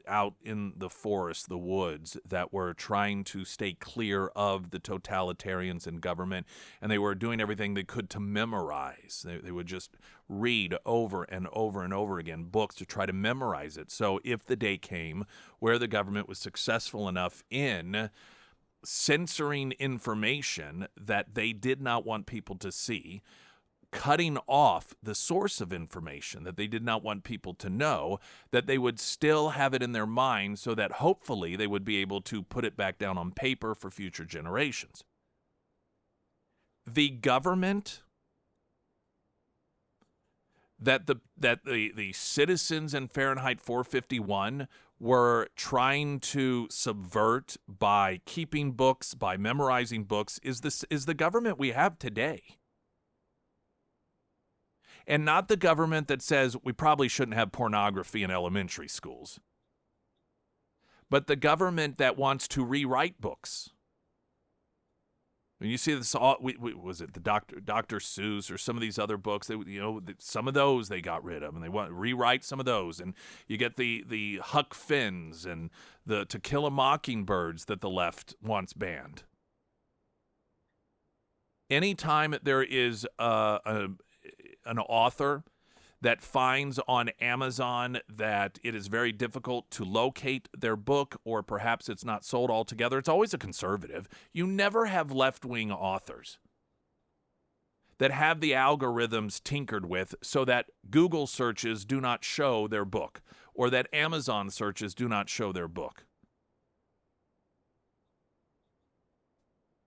out in the forest, the woods, that were trying to stay clear of the totalitarians in government, and they were doing everything they could to memorize. They would just read over and over and over again books to try to memorize it. So if the day came where the government was successful enough in censoring information that they did not want people to see, cutting off the source of information that they did not want people to know, that they would still have it in their mind so that hopefully they would be able to put it back down on paper for future generations. The government that the citizens in Fahrenheit 451 were trying to subvert by keeping books, by memorizing books, is the government we have today. And not the government that says we probably shouldn't have pornography in elementary schools, but the government that wants to rewrite books. When you see this, was it the Dr. Seuss or some of these other books? Some of those they got rid of, and they want to rewrite some of those. And you get the Huck Finns and the To Kill a Mockingbirds that the left wants banned. Anytime there is an author that finds on Amazon that it is very difficult to locate their book, or perhaps it's not sold altogether, it's always a conservative. You never have left-wing authors that have the algorithms tinkered with so that Google searches do not show their book, or that Amazon searches do not show their book.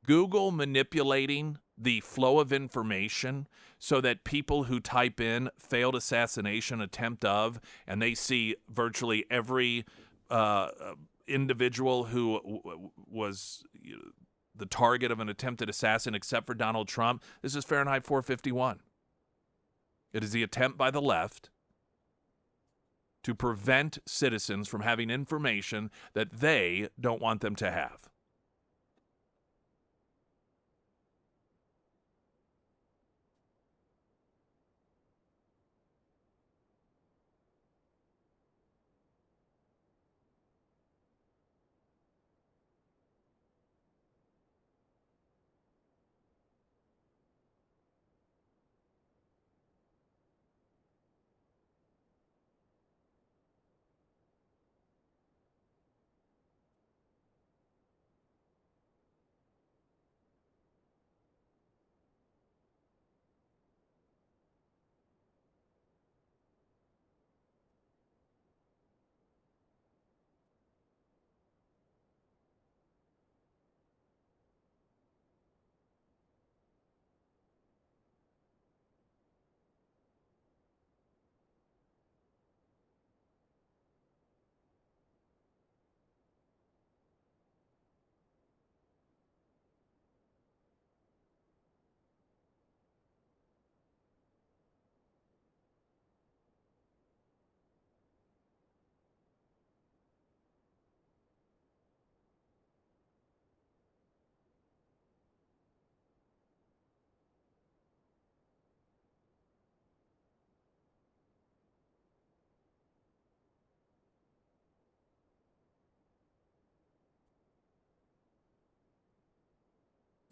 Google manipulating the flow of information so that people who type in failed assassination attempt of, and they see virtually every individual who was the target of an attempted assassin except for Donald Trump. This is Fahrenheit 451. It is the attempt by the left to prevent citizens from having information that they don't want them to have.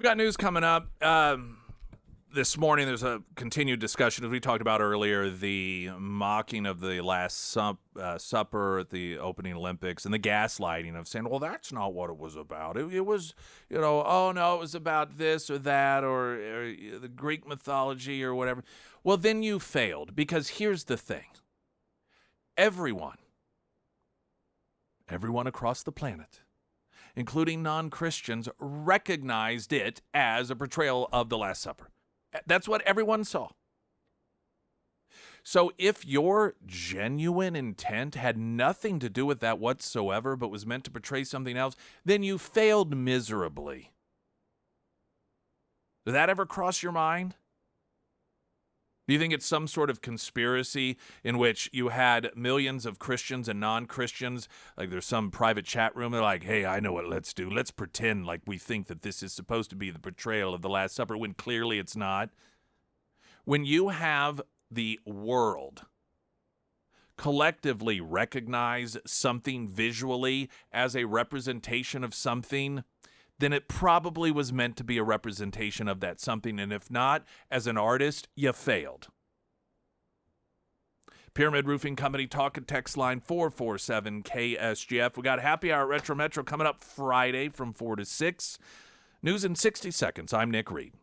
We got news coming up. This morning, there's a continued discussion, as we talked about earlier, the mocking of the Last Supper at the opening Olympics and the gaslighting of saying, well, that's not what it was about. It was, oh, no, it was about this or that or the Greek mythology or whatever. Well, then you failed, because here's the thing. Everyone across the planet, including non-Christians, recognized it as a portrayal of the Last Supper. That's what everyone saw. So if your genuine intent had nothing to do with that whatsoever, but was meant to portray something else, then you failed miserably. Did that ever cross your mind? Do you think it's some sort of conspiracy in which you had millions of Christians and non-Christians, like there's some private chat room, they're like, hey, I know what let's do. Let's pretend like we think that this is supposed to be the portrayal of the Last Supper when clearly it's not. When you have the world collectively recognize something visually as a representation of something, then it probably was meant to be a representation of that something. And if not, as an artist, you failed. Pyramid Roofing Company talk and text line 447-KSGF. We got Happy Hour at Retro Metro coming up Friday from 4 to 6. News in 60 seconds. I'm Nick Reed.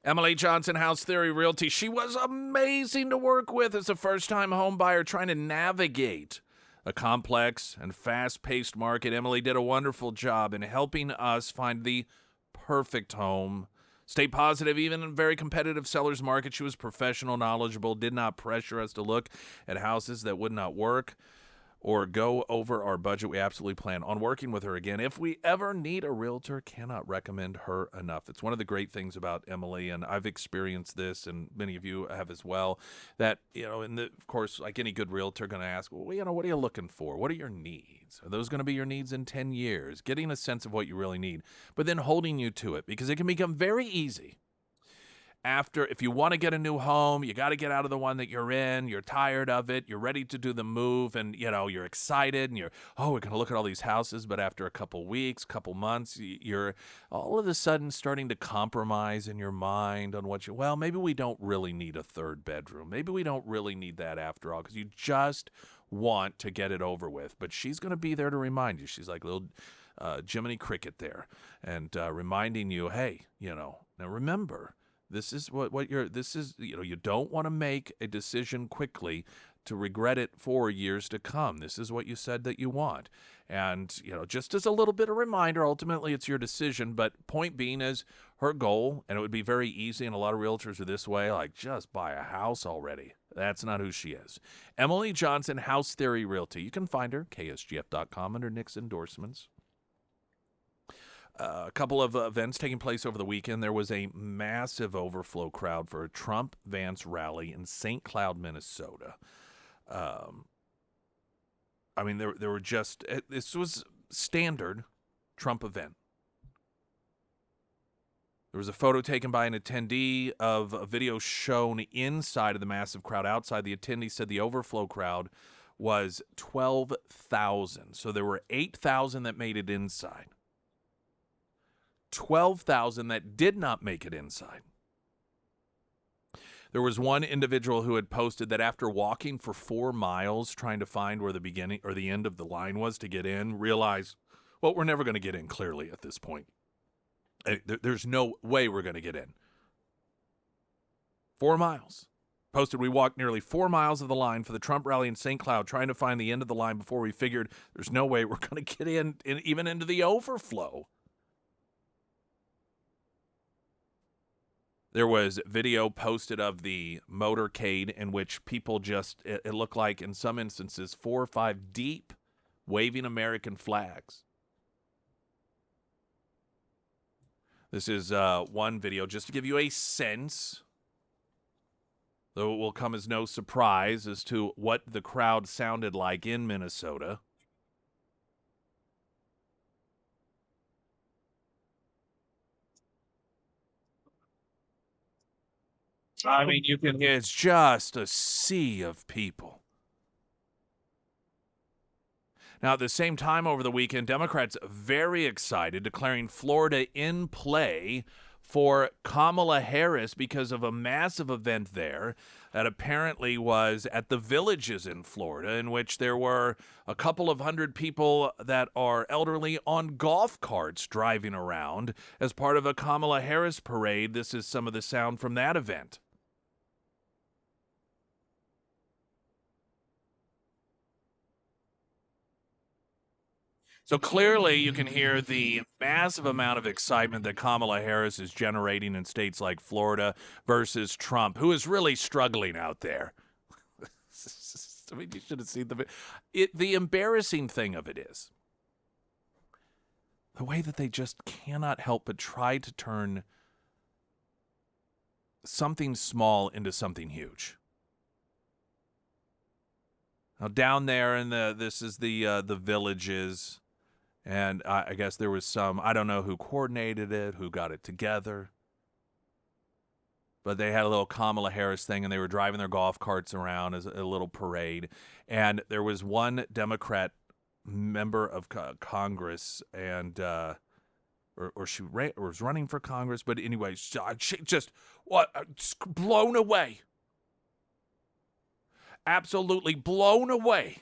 Emily Johnson, House Theory Realty. She was amazing to work with as a first-time home buyer trying to navigate a complex and fast-paced market. Emily did a wonderful job in helping us find the perfect home. Stay positive, even in a very competitive seller's market. She was professional, knowledgeable, did not pressure us to look at houses that would not work or go over our budget. We absolutely plan on working with her again. If we ever need a realtor, cannot recommend her enough. It's one of the great things about Emily, and I've experienced this, and many of you have as well, that, and of course, like any good realtor, going to ask, well, what are you looking for? What are your needs? Are those going to be your needs in 10 years? Getting a sense of what you really need, but then holding you to it, because it can become very easy. If you want to get a new home, you got to get out of the one that you're in, you're tired of it, you're ready to do the move, and, you're excited, and we're going to look at all these houses, but after a couple weeks, couple months, you're all of a sudden starting to compromise in your mind on maybe we don't really need a third bedroom. Maybe we don't really need that after all, because you just want to get it over with. But she's going to be there to remind you. She's like little Jiminy Cricket there, and reminding you, hey, now remember, this is you don't want to make a decision quickly to regret it for years to come. This is what you said that you want. And, just as a little bit of reminder, ultimately it's your decision, but point being is her goal, and it would be very easy, and a lot of realtors are this way, like, just buy a house already. That's not who she is. Emily Johnson, House Theory Realty. You can find her, ksgf.com, under Nick's endorsements. A couple of events taking place over the weekend. There was a massive overflow crowd for a Trump-Vance rally in St. Cloud, Minnesota. There were just, this was standard Trump event. There was a photo taken by an attendee of a video shown inside of the massive crowd. Outside, the attendee said the overflow crowd was 12,000. So there were 8,000 that made it inside. 12,000 that did not make it inside. There was one individual who had posted that after walking for 4 miles trying to find where the beginning or the end of the line was to get in, realized, well, we're never going to get in clearly at this point. There's no way we're going to get in. 4 miles. Posted, we walked nearly 4 miles of the line for the Trump rally in St. Cloud, trying to find the end of the line before we figured there's no way we're going to get in even into the overflow. There was video posted of the motorcade in which people it looked like in some instances 4 or 5 deep, waving American flags. This is one video just to give you a sense, though it will come as no surprise as to what the crowd sounded like in Minnesota. You can hear it's just a sea of people. Now, at the same time over the weekend, Democrats very excited, declaring Florida in play for Kamala Harris because of a massive event there that apparently was at the Villages in Florida, in which there were a couple of hundred people that are elderly on golf carts driving around as part of a Kamala Harris parade. This is some of the sound from that event. So clearly you can hear the massive amount of excitement that Kamala Harris is generating in states like Florida versus Trump, who is really struggling out there. You should have seen the embarrassing thing of it is the way that they just cannot help but try to turn something small into something huge. Now down there in this is the Villages. And I guess there was I don't know who coordinated it, who got it together. But they had a little Kamala Harris thing, and they were driving their golf carts around as a little parade. And there was one Democrat member of Congress, and or she was running for Congress. But anyway, she just blown away. Absolutely blown away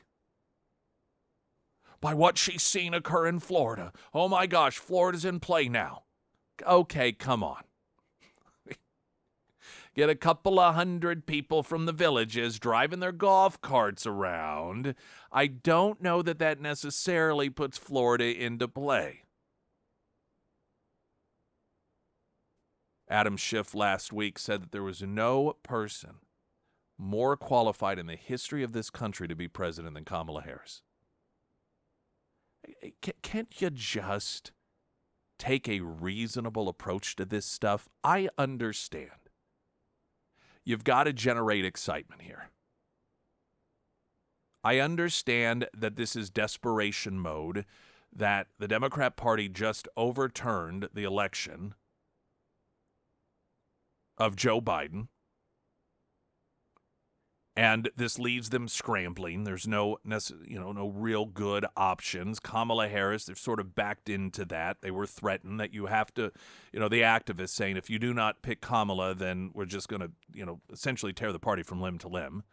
by what she's seen occur in Florida. Oh my gosh, Florida's in play now. Okay, come on. get a couple of hundred people from the villages driving their golf carts around, I don't know that that necessarily puts Florida into play. Adam Schiff last week said that there was no person more qualified in the history of this country to be president than Kamala Harris. Can't you just take a reasonable approach to this stuff? I understand. You've got to generate excitement here. I understand that this is desperation mode, that the Democrat Party just overturned the election of Joe Biden, and this leaves them scrambling. There's no real good options. Kamala Harris, they've sort of backed into that. They were threatened that you have to, the activists saying if you do not pick Kamala, then we're just going to, essentially tear the party from limb to limb.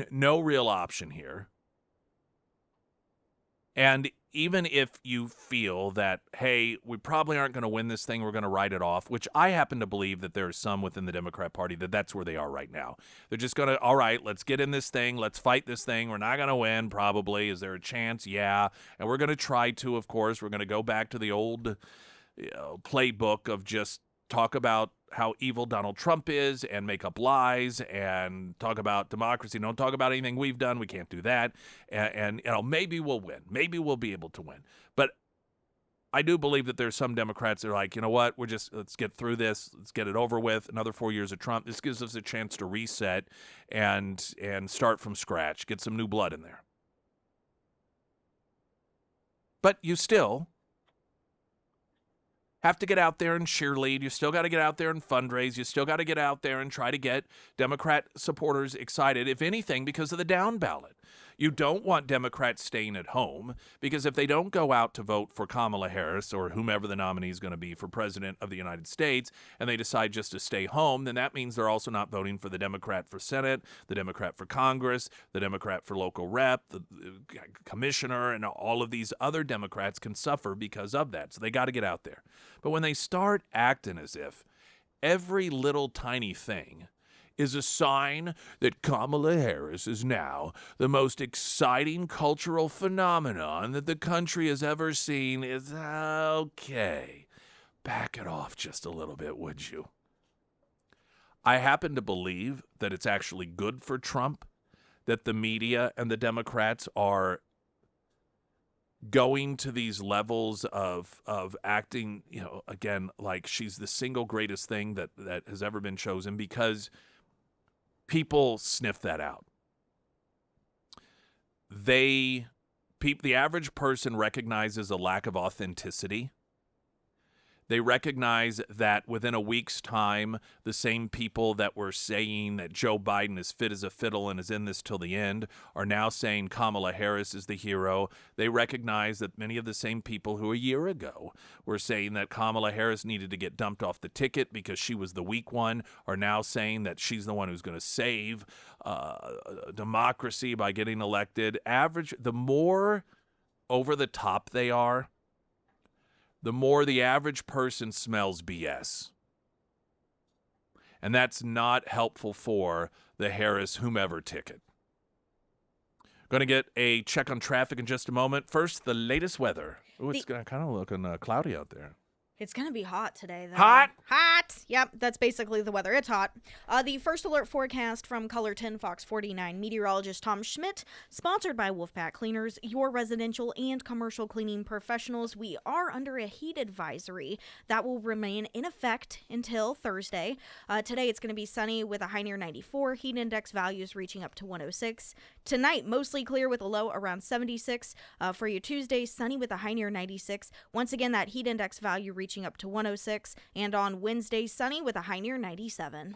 No real option here. And even if you feel that, hey, we probably aren't going to win this thing, we're going to write it off, which I happen to believe that there are some within the Democrat Party that's where they are right now. They're just going to, all right, let's get in this thing. Let's fight this thing. We're not going to win, probably. Is there a chance? Yeah. And we're going to try to, of course. We're going to go back to the old playbook of just talk about how evil Donald Trump is and make up lies and talk about democracy. Don't talk about anything we've done. We can't do that. And maybe we'll win. Maybe we'll be able to win. But I do believe that there's some Democrats that are like, you know what, let's get through this. Let's get it over with. Another 4 years of Trump. This gives us a chance to reset and start from scratch. Get some new blood in there. But you still have to get out there and cheerlead. You still got to get out there and fundraise. You still got to get out there and try to get Democrat supporters excited, if anything, because of the down ballot. You don't want Democrats staying at home, because if they don't go out to vote for Kamala Harris or whomever the nominee is going to be for president of the United States, and they decide just to stay home, then that means they're also not voting for the Democrat for Senate, the Democrat for Congress, the Democrat for local rep, the commissioner, and all of these other Democrats can suffer because of that. So they got to get out there. But when they start acting as if every little tiny thing is a sign that Kamala Harris is now the most exciting cultural phenomenon that the country has ever seen, is okay. Back it off just a little bit, would you? I happen to believe that it's actually good for Trump that the media and the Democrats are going to these levels of acting, again, like she's the single greatest thing that has ever been chosen, because people sniff that out. The average person recognizes a lack of authenticity. They recognize that within a week's time, the same people that were saying that Joe Biden is fit as a fiddle and is in this till the end are now saying Kamala Harris is the hero. They recognize that many of the same people who a year ago were saying that Kamala Harris needed to get dumped off the ticket because she was the weak one are now saying that she's the one who's going to save democracy by getting elected. The more over the top they are, the more the average person smells BS. And that's not helpful for the Harris whomever ticket. Going to get a check on traffic in just a moment. First, the latest weather. Ooh, it's kind of looking cloudy out there. It's going to be hot today, though. Hot? Hot! Yep, that's basically the weather. It's hot. The first alert forecast from Color 10 Fox 49 meteorologist Tom Schmidt, sponsored by Wolfpack Cleaners, your residential and commercial cleaning professionals. We are under a heat advisory that will remain in effect until Thursday. Today it's going to be sunny with a high near 94, heat index values reaching up to 106. Tonight, mostly clear with a low around 76. For your Tuesday, sunny with a high near 96. Once again, that heat index value reaching up to 106, and on Wednesday, sunny with a high near 97.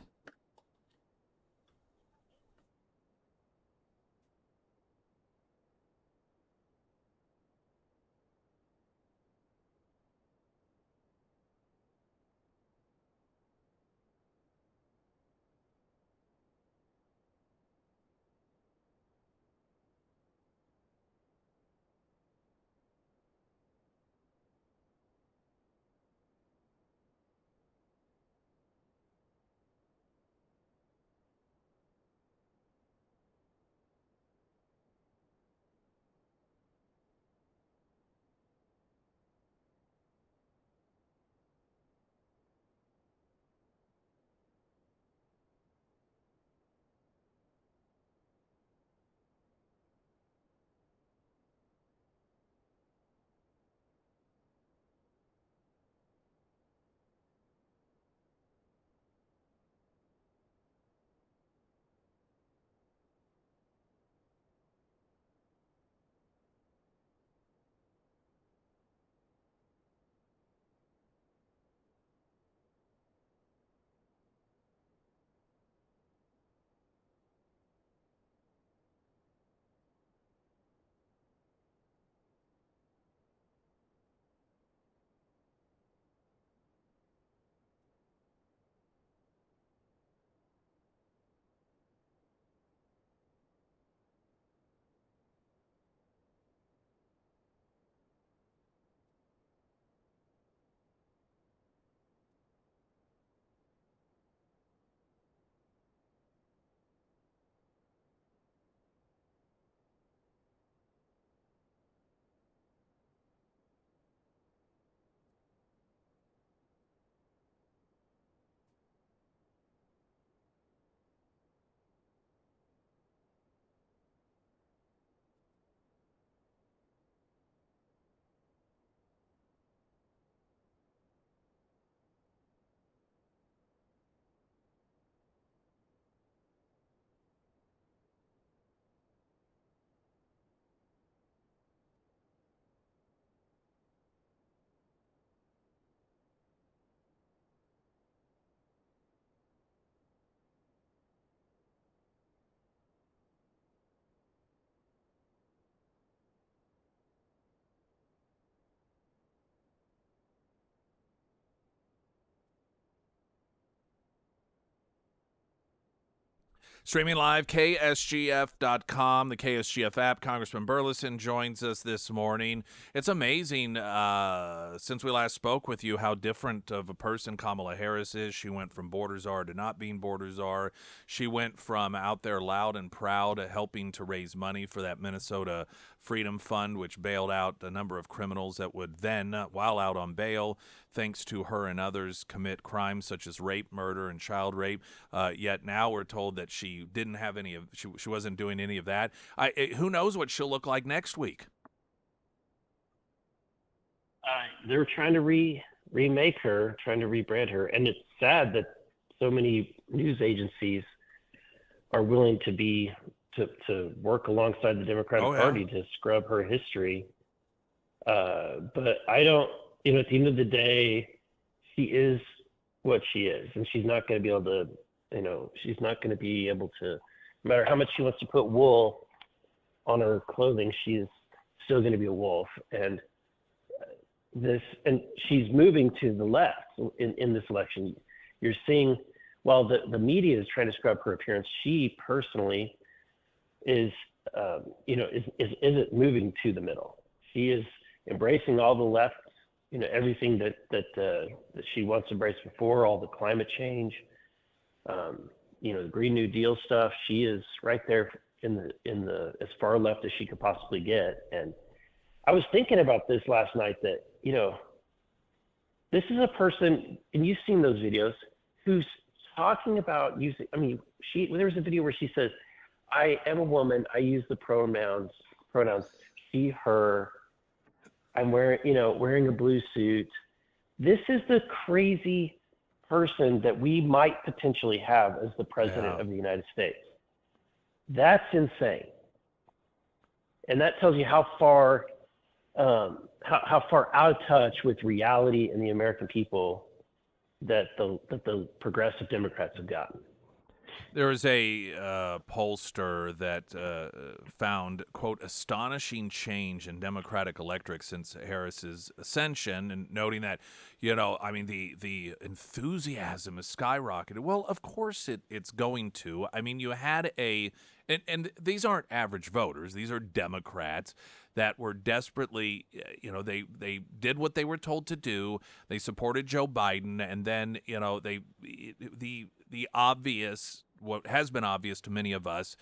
Streaming live, KSGF.com, the KSGF app. Congressman Burleson joins us this morning. It's amazing, since we last spoke with you, how different of a person Kamala Harris is. She went from border czar to not being border czar. She went from out there loud and proud, helping to raise money for that Minnesota Freedom Fund, which bailed out a number of criminals that would then, while out on bail, thanks to her and others, commit crimes such as rape, murder, and child rape. Yet now we're told that she didn't have any of, she wasn't doing any of that. Who knows what she'll look like next week? They're trying to remake her, trying to rebrand her, and it's sad that so many news agencies are willing to work alongside the Democratic Party to scrub her history. But I don't, at the end of the day, she is what she is, and she's not going to be able to, she's not going to be able to, no matter how much she wants to put wool on her clothing, she's still going to be a wolf. And she's moving to the left in this election. You're seeing, while the media is trying to scrub her appearance, she personally isn't moving to the middle. She is embracing all the left, everything that she once embraced before, all the climate change, the Green New Deal stuff. She is right there in the as far left as she could possibly get. And I was thinking about this last night that, this is a person, and you've seen those videos, who's talking about using, there was a video where she says, I am a woman, I use the pronouns she, her, I'm wearing a blue suit. This is the crazy person that we might potentially have as the president of the United States. That's insane. And that tells you how far out of touch with reality and the American people that the progressive Democrats have gotten. There was a pollster that found, quote, astonishing change in Democratic electorate since Harris's ascension, and noting that, the enthusiasm has skyrocketed. Well, of course it's going to. You had and these aren't average voters. These are Democrats that were desperately, they did what they were told to do. They supported Joe Biden, and then, the obvious, what has been obvious to many of us,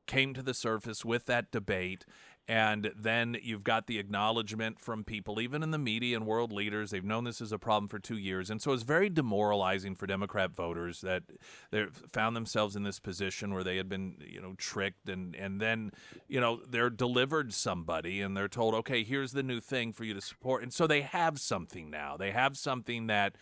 came to the surface with that debate. And then you've got the acknowledgement from people, even in the media and world leaders. They've known this is a problem for 2 years. And so it's very demoralizing for Democrat voters that they found themselves in this position where they had been, tricked. And then, they're delivered somebody and they're told, okay, here's the new thing for you to support. And so they have something now. They have something that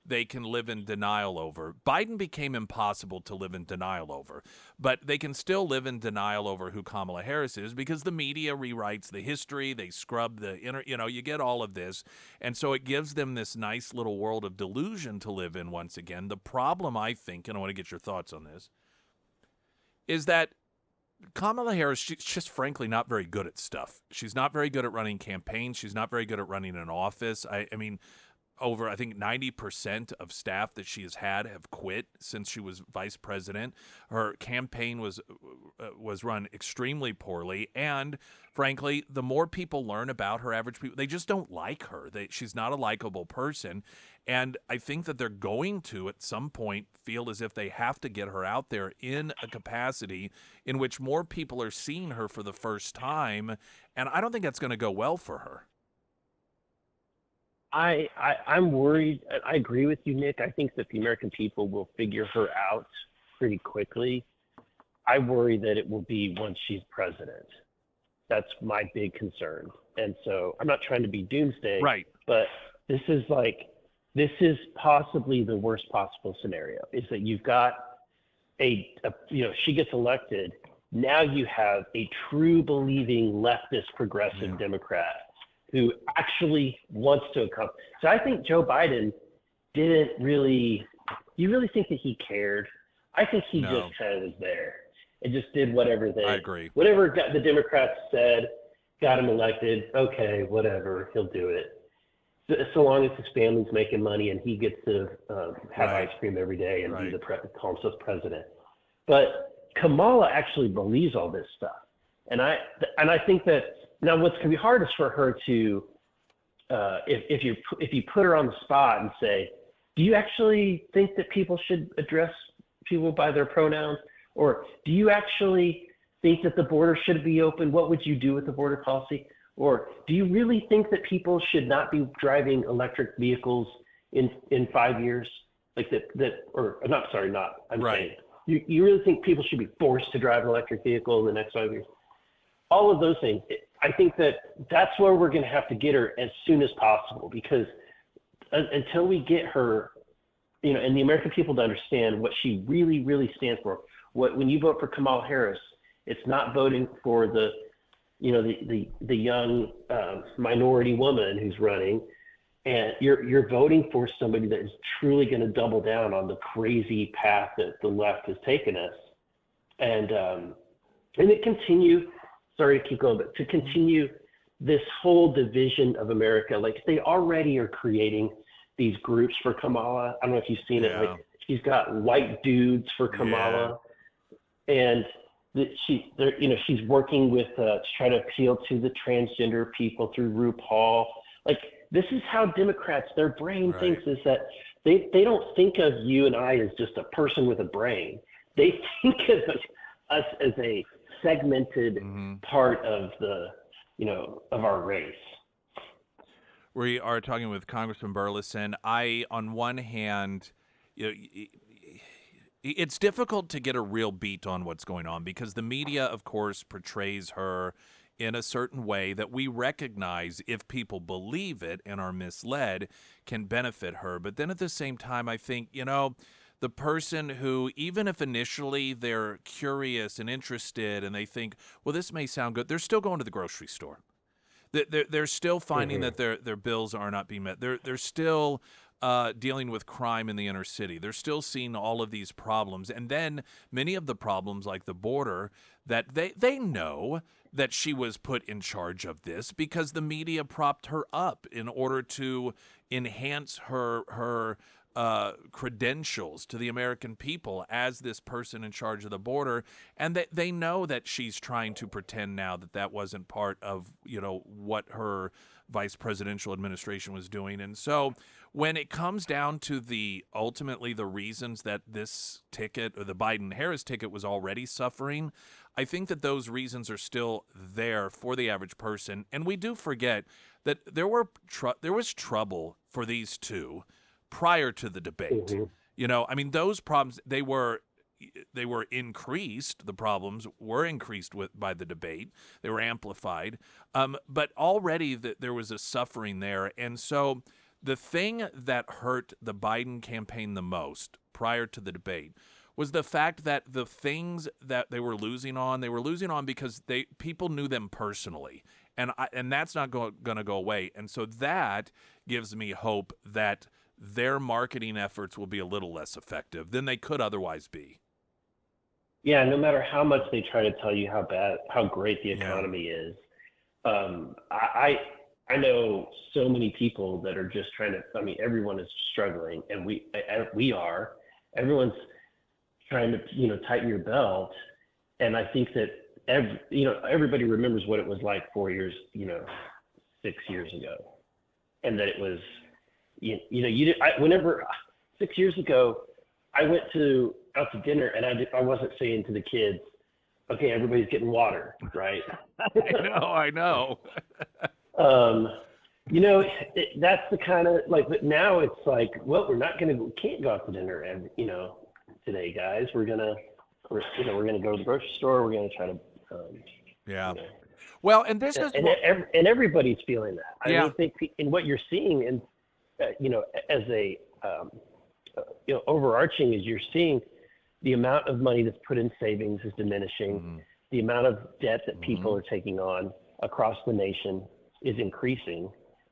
they can live in denial over. Biden became impossible to live in denial over, but they can still live in denial over who Kamala Harris is because the media rewrites the history, they scrub the inner, you get all of this. And so it gives them this nice little world of delusion to live in once again. The problem, I think, and I want to get your thoughts on this, is that Kamala Harris, she's just frankly not very good at stuff. She's not very good at running campaigns. She's not very good at running an office. I think 90% of staff that she has had have quit since she was vice president. Her campaign was run extremely poorly, and frankly, the more people learn about her, average people, they just don't like her. She's not a likable person, and I think that they're going to, at some point, feel as if they have to get her out there in a capacity in which more people are seeing her for the first time, and I don't think that's going to go well for her. I'm worried. I agree with you, Nick. I think that the American people will figure her out pretty quickly. I worry that it will be once she's president. That's my big concern. And so I'm not trying to be doomsday, right? But this is possibly the worst possible scenario, is that you've got she gets elected. Now you have a true believing leftist progressive Democrat who actually wants to accomplish. So I think Joe Biden didn't really, you really think that he cared? I think he just kind of was there and just did whatever whatever the Democrats said, got him elected. Okay, whatever, he'll do it. So long as his family's making money and he gets to have ice cream every day and be call himself president. But Kamala actually believes all this stuff. And I think that now what's going to be hard is for her to, if you put her on the spot and say, do you actually think that people should address people by their pronouns? Or do you actually think that the border should be open? What would you do with the border policy? Or do you really think that people should not be driving electric vehicles in 5 years? Like I'm saying, you really think people should be forced to drive an electric vehicle in the next 5 years? All of those things. I think that's where we're going to have to get her as soon as possible, because until we get her, and the American people to understand what she really, really stands for. When you vote for Kamala Harris, it's not voting for the young minority woman who's running, and you're voting for somebody that is truly going to double down on the crazy path that the left has taken us, and it continue. Sorry to keep going, but to continue this whole division of America, like they already are creating these groups for Kamala. I don't know if you've seen it. Like she's got white dudes for Kamala, and she's working with to try to appeal to the transgender people through RuPaul. Like this is how Democrats, their brain thinks, is that they don't think of you and I as just a person with a brain. They think of us as a segmented part of of our race. We are talking with Congressman Burleson. On one hand, it's difficult to get a real beat on what's going on because the media, of course, portrays her in a certain way that we recognize, if people believe it and are misled, can benefit her. But then at the same time, I think, the person who, even if initially they're curious and interested and they think, well, this may sound good, they're still going to the grocery store. They're still finding that their bills are not being met. They're still dealing with crime in the inner city. They're still seeing all of these problems. And then many of the problems, like the border, that they know that she was put in charge of this because the media propped her up in order to enhance her credentials to the American people as this person in charge of the border, and they know that she's trying to pretend now that wasn't part of what her vice presidential administration was doing. And so when it comes down to ultimately the reasons that this ticket or the Biden-Harris ticket was already suffering, I think that those reasons are still there for the average person. And we do forget that there was trouble for these two prior to the debate. Those problems, they were increased. The problems were increased by the debate. They were amplified. But already there was a suffering there. And so the thing that hurt the Biden campaign the most prior to the debate was the fact that the things that they were losing on because people knew them personally. And that's not going to go away. And so that gives me hope that their marketing efforts will be a little less effective than they could otherwise be. Yeah, no matter how much they try to tell you how great the economy is. I know so many people that are just trying to, everyone is struggling, and we are. Everyone's trying to, tighten your belt. And I think that everybody remembers what it was like 4 years, 6 years ago. And that it was, whenever 6 years ago, I went out to dinner and I wasn't saying to the kids, okay, everybody's getting water, right? I know. That's the kind of but now it's like, well, we can't go out to dinner and, today, guys, we're going to go to the grocery store. We're going to try to, Well, and this is and everybody's feeling that. I think in what you're seeing, and as a overarching, is you're seeing the amount of money that's put in savings is diminishing. The amount of debt that people are taking on across the nation is increasing.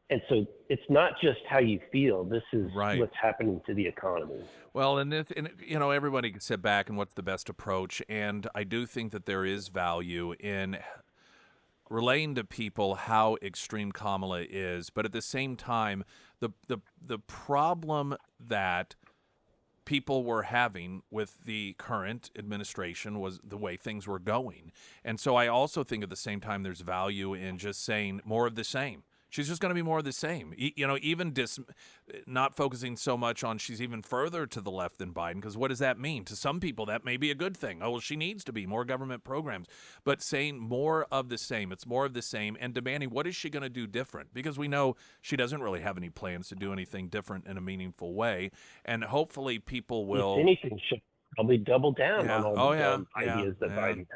And so it's not just how you feel. This is what's happening to the economy. Well, and everybody can sit back and what's the best approach. And I do think that there is value in relaying to people how extreme Kamala is. But at the same time, the problem that people were having with the current administration was the way things were going. And so I also think at the same time there's value in just saying more of the same. She's just going to be more of the same. Even not focusing so much on she's even further to the left than Biden, because what does that mean? To some people, that may be a good thing. Oh, well, she needs to be more government programs. But saying more of the same, it's more of the same, and demanding what is she going to do different? Because we know she doesn't really have any plans to do anything different in a meaningful way. And hopefully people will. If anything, she'll probably double down on all the dumb ideas that Biden had.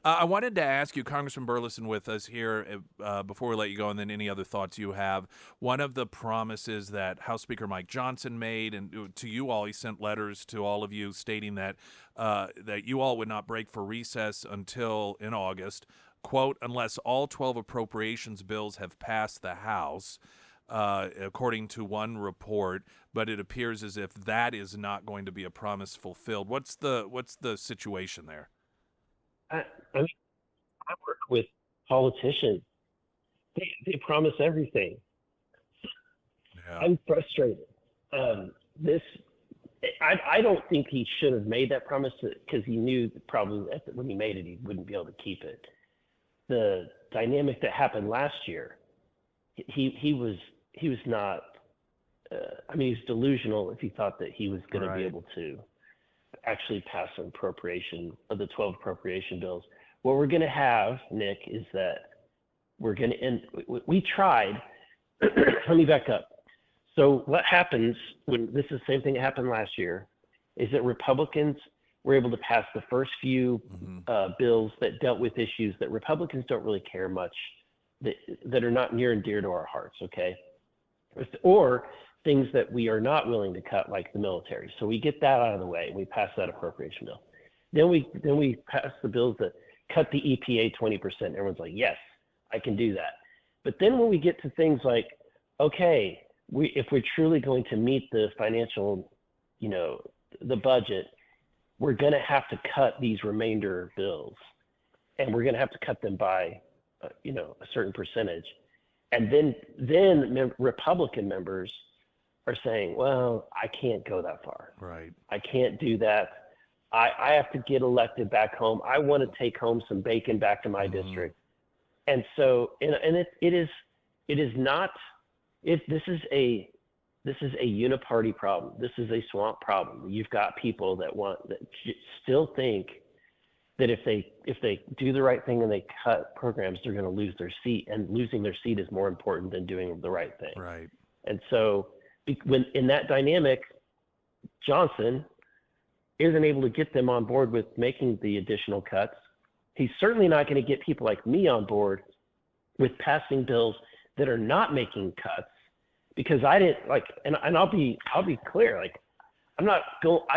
I wanted to ask you, Congressman Burleson, with us here before we let you go, and then any other thoughts you have. One of the promises that House Speaker Mike Johnson made, and to you all, he sent letters to all of you stating that that you all would not break for recess until in August, quote, unless all 12 appropriations bills have passed the House, according to one report. But it appears as if that is not going to be a promise fulfilled. What's the situation there? I mean, I work with politicians. They promise everything. Yeah. I'm frustrated. I don't think he should have made that promise because he knew that probably when he made it, he wouldn't be able to keep it. The dynamic that happened last year, he was not. He's delusional if he thought that he was going to be able to actually pass an appropriation of the 12 appropriation bills. What we're going to have, Nick, is that we're going to end. We tried. Let me back up. So what happens when this is the same thing that happened last year is that Republicans were able to pass the first few bills that dealt with issues that Republicans don't really care much, that are not near and dear to our hearts, okay? Or things that we are not willing to cut, like the military. So we get that out of the way, and we pass that appropriation bill. Then we pass the bills that cut the EPA 20%. Everyone's like, yes, I can do that. But then when we get to things like, okay, if we're truly going to meet the financial, the budget, we're going to have to cut these remainder bills, and we're going to have to cut them by, a certain percentage. And then Republican members are saying, well, I can't go that far. Right. I can't do that. I have to get elected back home. I want to take home some bacon back to my district. And so, this is a uniparty problem. This is a swamp problem. You've got people that still think that if they do the right thing and they cut programs, they're going to lose their seat, and losing their seat is more important than doing the right thing. Right. And so when in that dynamic, Johnson isn't able to get them on board with making the additional cuts. He's certainly not going to get people like me on board with passing bills that are not making cuts, because I didn't and I'll be clear, I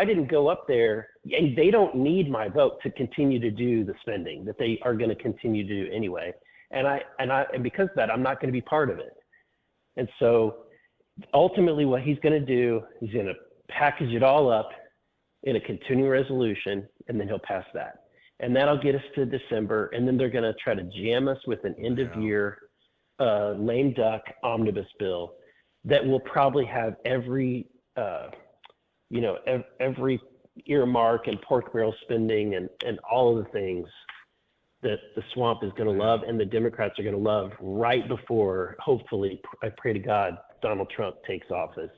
didn't go up there, and they don't need my vote to continue to do the spending that they are going to continue to do anyway. And because of that, I'm not going to be part of it. And so ultimately what he's going to do, he's going to package it all up in a continuing resolution, and then he'll pass that. And that'll get us to December, and then they're going to try to jam us with an end of year lame duck omnibus bill that will probably have every earmark and pork barrel spending and all of the things that the swamp is going to love and the Democrats are going to love right before, hopefully, I pray to God, Donald Trump takes office.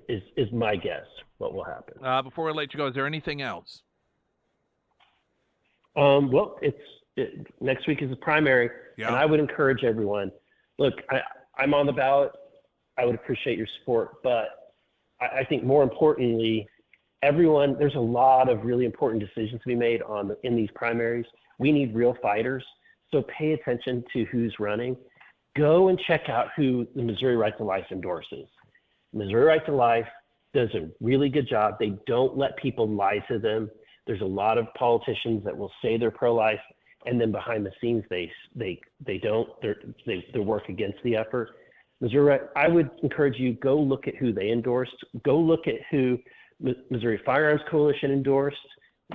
Is my guess what will happen. Before I let you go, is there anything else? Well, next week is the primary, and I would encourage everyone. Look, I'm on the ballot. I would appreciate your support, but I think more importantly, there's a lot of really important decisions to be made in these primaries. We need real fighters, so pay attention to who's running. Go and check out who the Missouri Right to Life endorses. Missouri Right to Life does a really good job. They don't let people lie to them. There's a lot of politicians that will say they're pro-life, and then behind the scenes they don't. They work against the effort. Missouri, I would encourage you, go look at who they endorsed. Go look at who Missouri Firearms Coalition endorsed.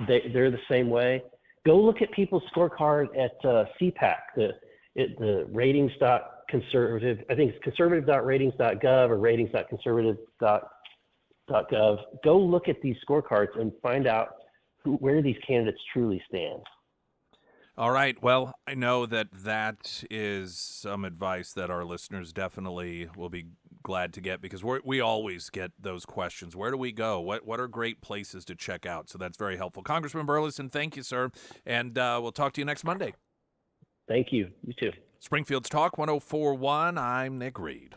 They're the same way. Go look at people's scorecard at CPAC, the ratings.conservative. I think it's conservative.ratings.gov or ratings.conservative. go look at these scorecards and find out where these candidates truly stand. All right. Well, I know that is some advice that our listeners definitely will be glad to get, because we always get those questions. Where do we go? What are great places to check out? So that's very helpful. Congressman Burleson, thank you, sir. And we'll talk to you next Monday. Thank you. You too. Springfield's Talk 104.1. I'm Nick Reed.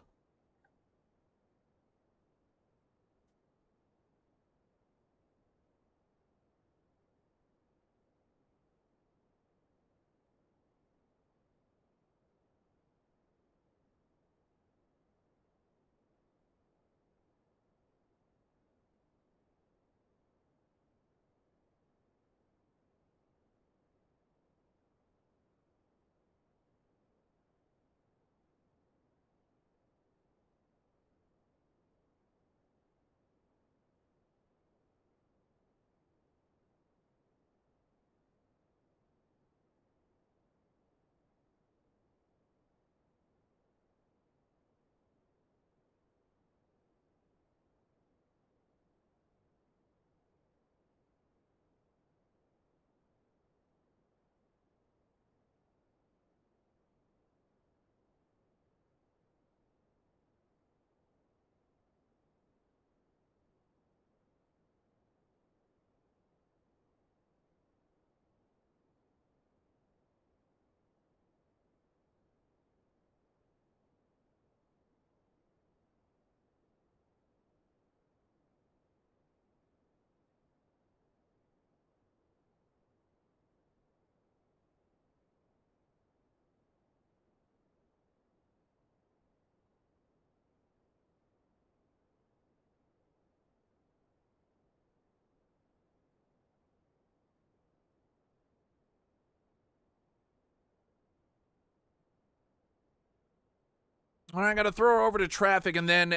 All right, I got to throw her over to traffic, and then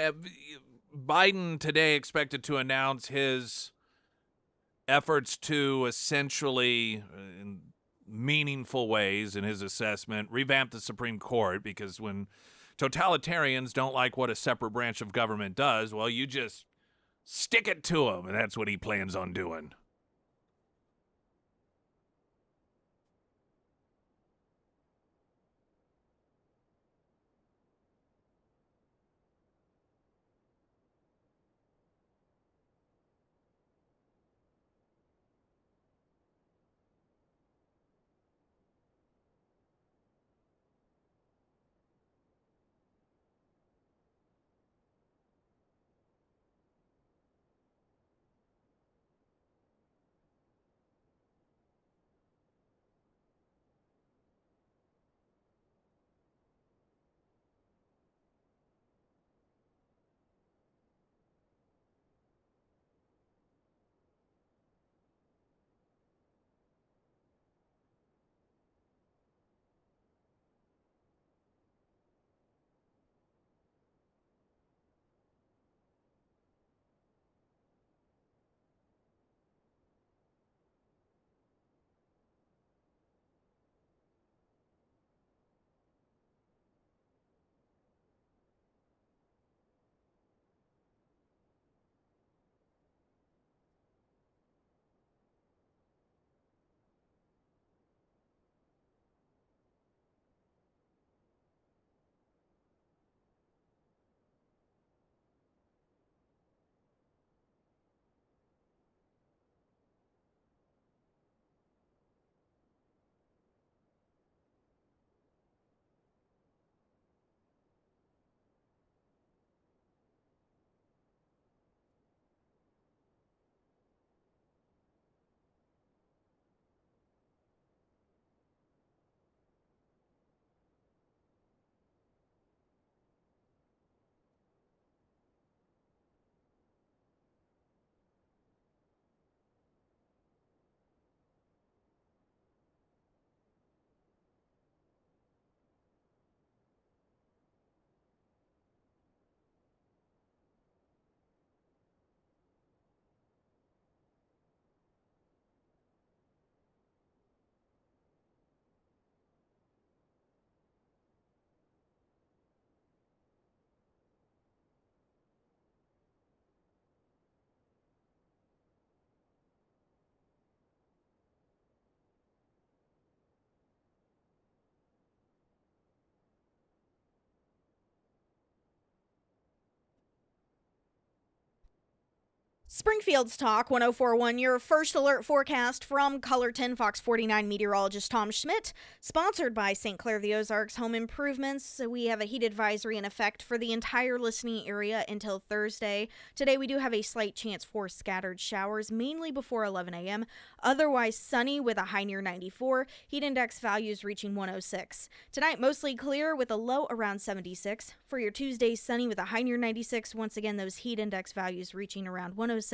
Biden today expected to announce his efforts to essentially, in meaningful ways in his assessment, revamp the Supreme Court, because when totalitarians don't like what a separate branch of government does, well, you just stick it to them, and that's what he plans on doing. Springfield's Talk 1041, your first alert forecast from Color 10 Fox 49 meteorologist Tom Schmidt, sponsored by St. Clair the Ozarks Home Improvements. So we have a heat advisory in effect for the entire listening area until Thursday. Today we do have a slight chance for scattered showers, mainly before 11 a.m. Otherwise sunny with a high near 94, heat index values reaching 106. Tonight mostly clear with a low around 76. For your Tuesday, sunny with a high near 96. Once again, those heat index values reaching around 106.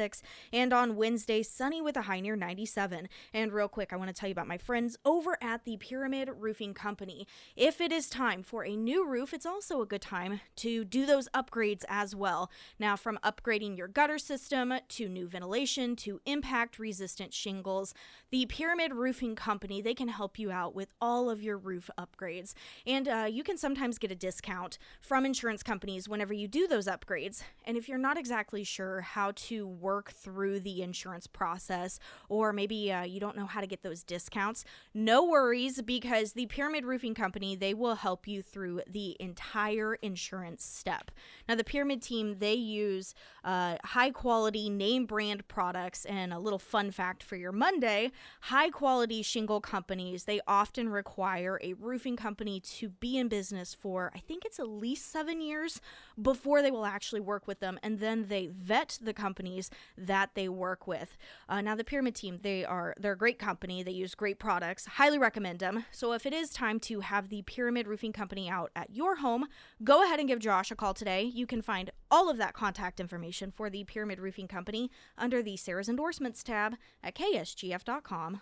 And on Wednesday, sunny with a high near 97. And real quick, I want to tell you about my friends over at the Pyramid Roofing Company. If it is time for a new roof, it's also a good time to do those upgrades as well. Now, from upgrading your gutter system to new ventilation to impact-resistant shingles, the Pyramid Roofing Company, they can help you out with all of your roof upgrades. And you can sometimes get a discount from insurance companies whenever you do those upgrades. And if you're not exactly sure how to work through the insurance process, or maybe you don't know how to get those discounts, no worries, because the Pyramid Roofing Company, they will help you through the entire insurance step. Now, the Pyramid team, they use high quality name brand products, and a little fun fact for your Monday, high quality shingle companies, they often require a roofing company to be in business for, I think it's at least 7 years before they will actually work with them, and then they vet the companies that they work with. Now, the Pyramid team, they're a great company. They use great products. Highly recommend them. So if it is time to have the Pyramid Roofing Company out at your home, go ahead and give Josh a call today. You can find all of that contact information for the Pyramid Roofing Company under the Sarah's Endorsements tab at ksgf.com.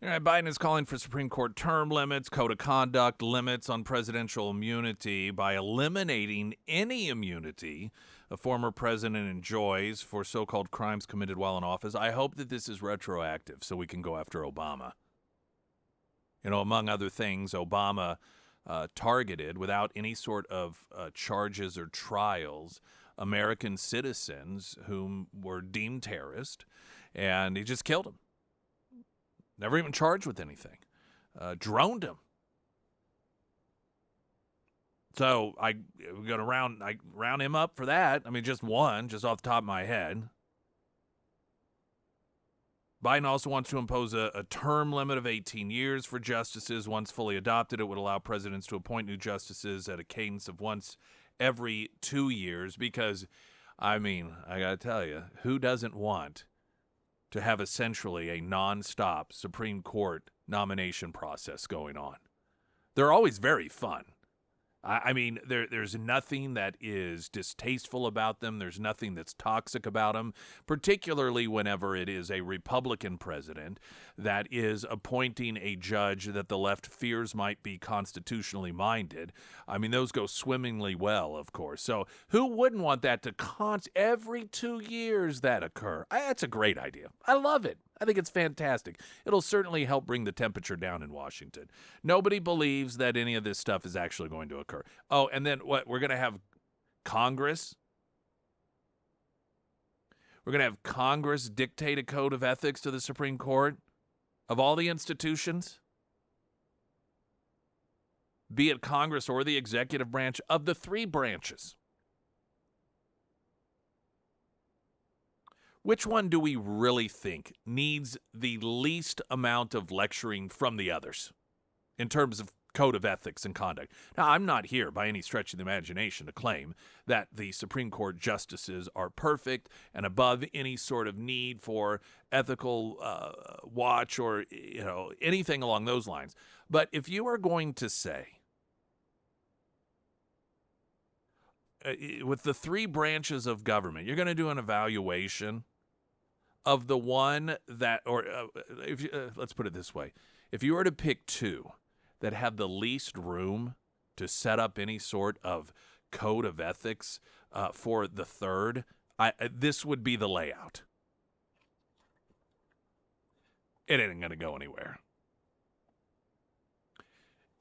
All right, Biden is calling for Supreme Court term limits, code of conduct, limits on presidential immunity by eliminating any immunity a former president enjoys for so-called crimes committed while in office. I hope that this is retroactive so we can go after Obama. You know, among other things, Obama targeted, without any sort of charges or trials, American citizens whom were deemed terrorists, and he just killed them. Never even charged with anything. Droned him. So I'm going to round him up for that. I mean, just one, just off the top of my head. Biden also wants to impose a term limit of 18 years for justices. Once fully adopted, it would allow presidents to appoint new justices at a cadence of once every 2 years because, I mean, I got to tell you, who doesn't want to have essentially a nonstop Supreme Court nomination process going on? They're always very fun. I mean, there's nothing that is distasteful about them. There's nothing that's toxic about them, particularly whenever it is a Republican president that is appointing a judge that the left fears might be constitutionally minded. I mean, those go swimmingly well, of course. So who wouldn't want that to every 2 years that occur? That's a great idea. I love it. I think it's fantastic. It'll certainly help bring the temperature down in Washington. Nobody believes that any of this stuff is actually going to occur. Oh, and then what? We're going to have Congress? We're going to have Congress dictate a code of ethics to the Supreme Court of all the institutions? Be it Congress or the executive branch, of the three branches. Which one do we really think needs the least amount of lecturing from the others in terms of code of ethics and conduct? Now, I'm not here by any stretch of the imagination to claim that the Supreme Court justices are perfect and above any sort of need for ethical watch or anything along those lines. But if you are going to say, with the three branches of government, you're going to do an evaluation of the one that, or let's put it this way. If you were to pick two that have the least room to set up any sort of code of ethics for the third, this would be the layout. It ain't going to go anywhere.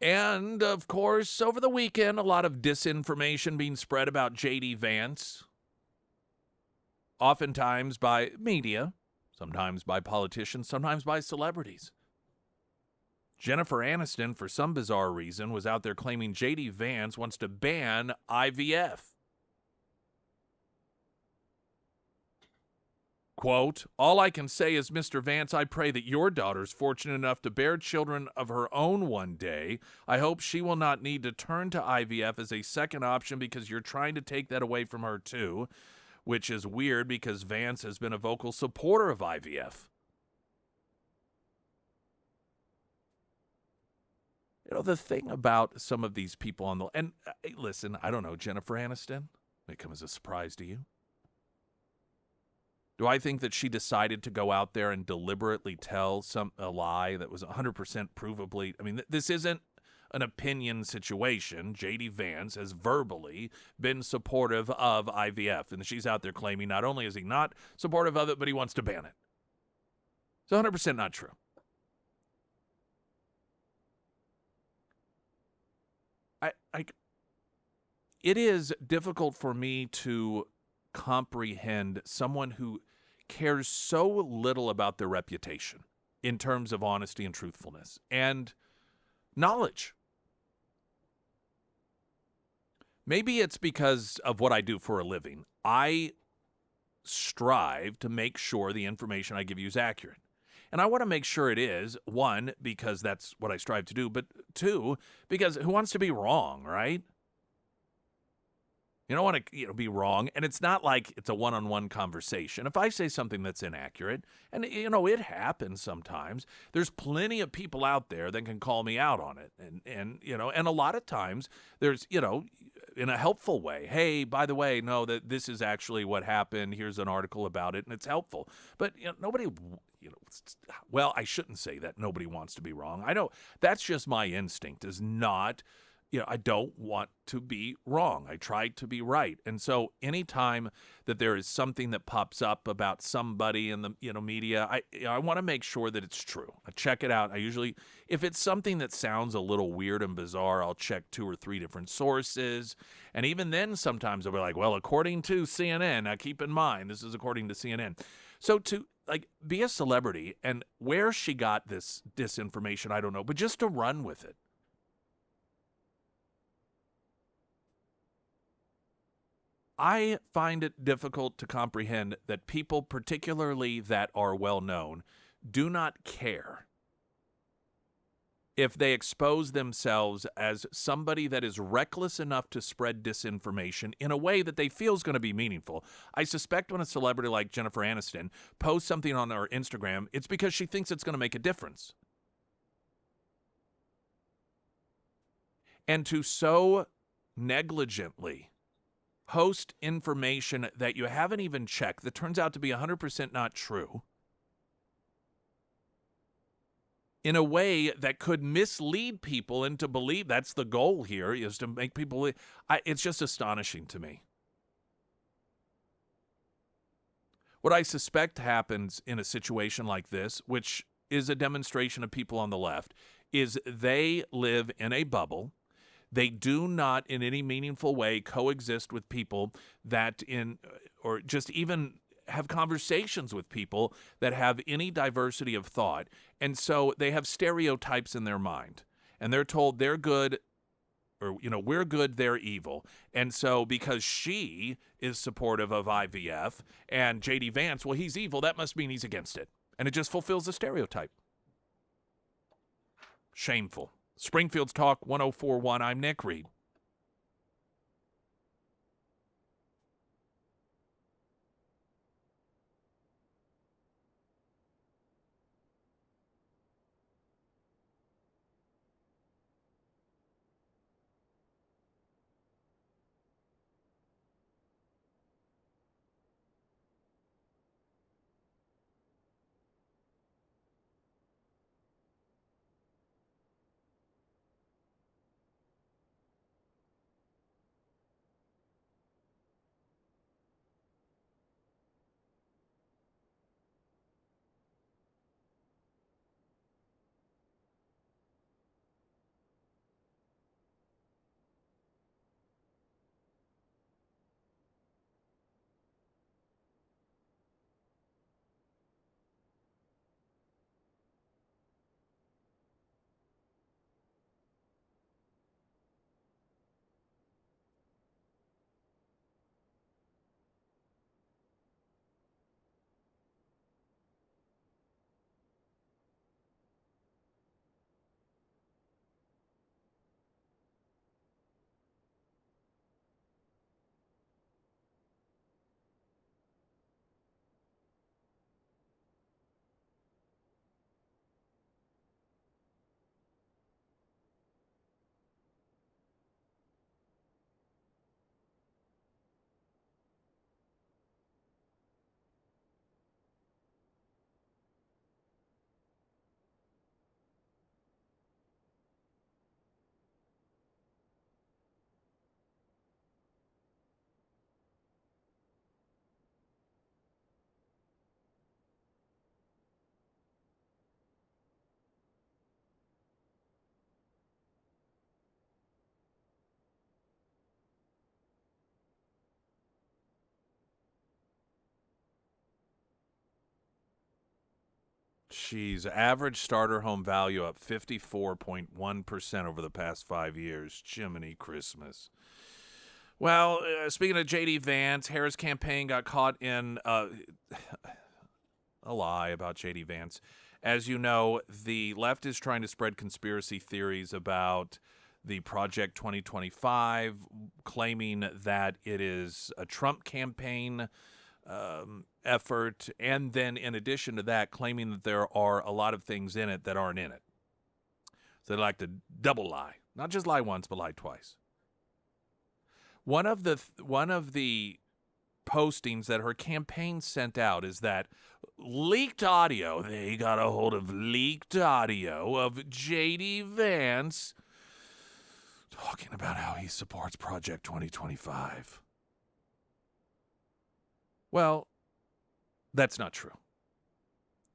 And, of course, over the weekend, a lot of disinformation being spread about J.D. Vance, oftentimes by media, sometimes by politicians, sometimes by celebrities. Jennifer Aniston, for some bizarre reason, was out there claiming J.D. Vance wants to ban IVF. Quote, all I can say is, Mr. Vance, I pray that your daughter's fortunate enough to bear children of her own one day. I hope she will not need to turn to IVF as a second option because you're trying to take that away from her too, which is weird because Vance has been a vocal supporter of IVF. You know, the thing about some of these people on the, and listen, I don't know, Jennifer Aniston, may come as a surprise to you. Do I think that she decided to go out there and deliberately tell a lie that was 100% provably? I mean, this isn't an opinion situation. J.D. Vance has verbally been supportive of IVF, and she's out there claiming not only is he not supportive of it, but he wants to ban it. It's 100% not true. It is difficult for me to comprehend someone who cares so little about their reputation in terms of honesty and truthfulness and knowledge. Maybe it's because of what I do for a living. I strive to make sure the information I give you is accurate. And I want to make sure it is, one, because that's what I strive to do, but two, because who wants to be wrong, right? You don't want to be wrong, and it's not like it's a one-on-one conversation. If I say something that's inaccurate, and it happens sometimes, there's plenty of people out there that can call me out on it, and a lot of times there's in a helpful way. Hey, by the way, no, that this is actually what happened. Here's an article about it, and it's helpful. But nobody, well, I shouldn't say that nobody wants to be wrong. I know that's just my instinct. Is not. I don't want to be wrong. I try to be right. And so anytime that there is something that pops up about somebody in the media, I want to make sure that it's true. I check it out. I usually, if it's something that sounds a little weird and bizarre, I'll check 2 or 3 different sources. And even then sometimes I'll be like, well, according to CNN, now keep in mind, this is according to CNN. So to be a celebrity, and where she got this disinformation, I don't know, but just to run with it. I find it difficult to comprehend that people, particularly that are well-known, do not care if they expose themselves as somebody that is reckless enough to spread disinformation in a way that they feel is going to be meaningful. I suspect when a celebrity like Jennifer Aniston posts something on her Instagram, it's because she thinks it's going to make a difference. And to so negligently post information that you haven't even checked that turns out to be 100% not true in a way that could mislead people into believe that's the goal here, is to make people it's just astonishing to me. What I suspect happens in a situation like this, which is a demonstration of people on the left, is they live in a bubble. They do not in any meaningful way coexist with people that or just even have conversations with people that have any diversity of thought. And so they have stereotypes in their mind. And they're told they're good, or, we're good, they're evil. And so because she is supportive of IVF and J.D. Vance, well, he's evil, that must mean he's against it. And it just fulfills the stereotype. Shameful. Springfield's Talk 104.1. I'm Nick Reed. Geez, average starter home value up 54.1% over the past 5 years. Jiminy Christmas. Well, speaking of J.D. Vance, Harris campaign got caught in a lie about J.D. Vance. As you know, the left is trying to spread conspiracy theories about the Project 2025, claiming that it is a Trump campaign effort, and then in addition to that, claiming that there are a lot of things in it that aren't in it. So they like to double lie, not just lie once, but lie twice. One of the postings that her campaign sent out is that leaked audio. They got a hold of leaked audio of J.D. Vance talking about how he supports Project 2025. Well, that's not true.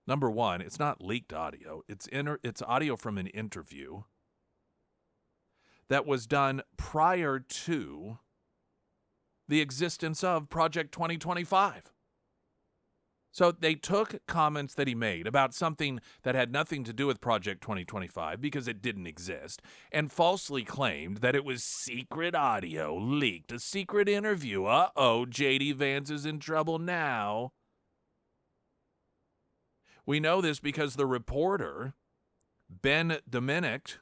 Number one, it's not leaked audio. It's audio from an interview that was done prior to the existence of Project 2025. So they took comments that he made about something that had nothing to do with Project 2025 because it didn't exist, and falsely claimed that it was secret audio leaked, a secret interview. Uh-oh, J.D. Vance is in trouble now. We know this because the reporter, Ben Dominic,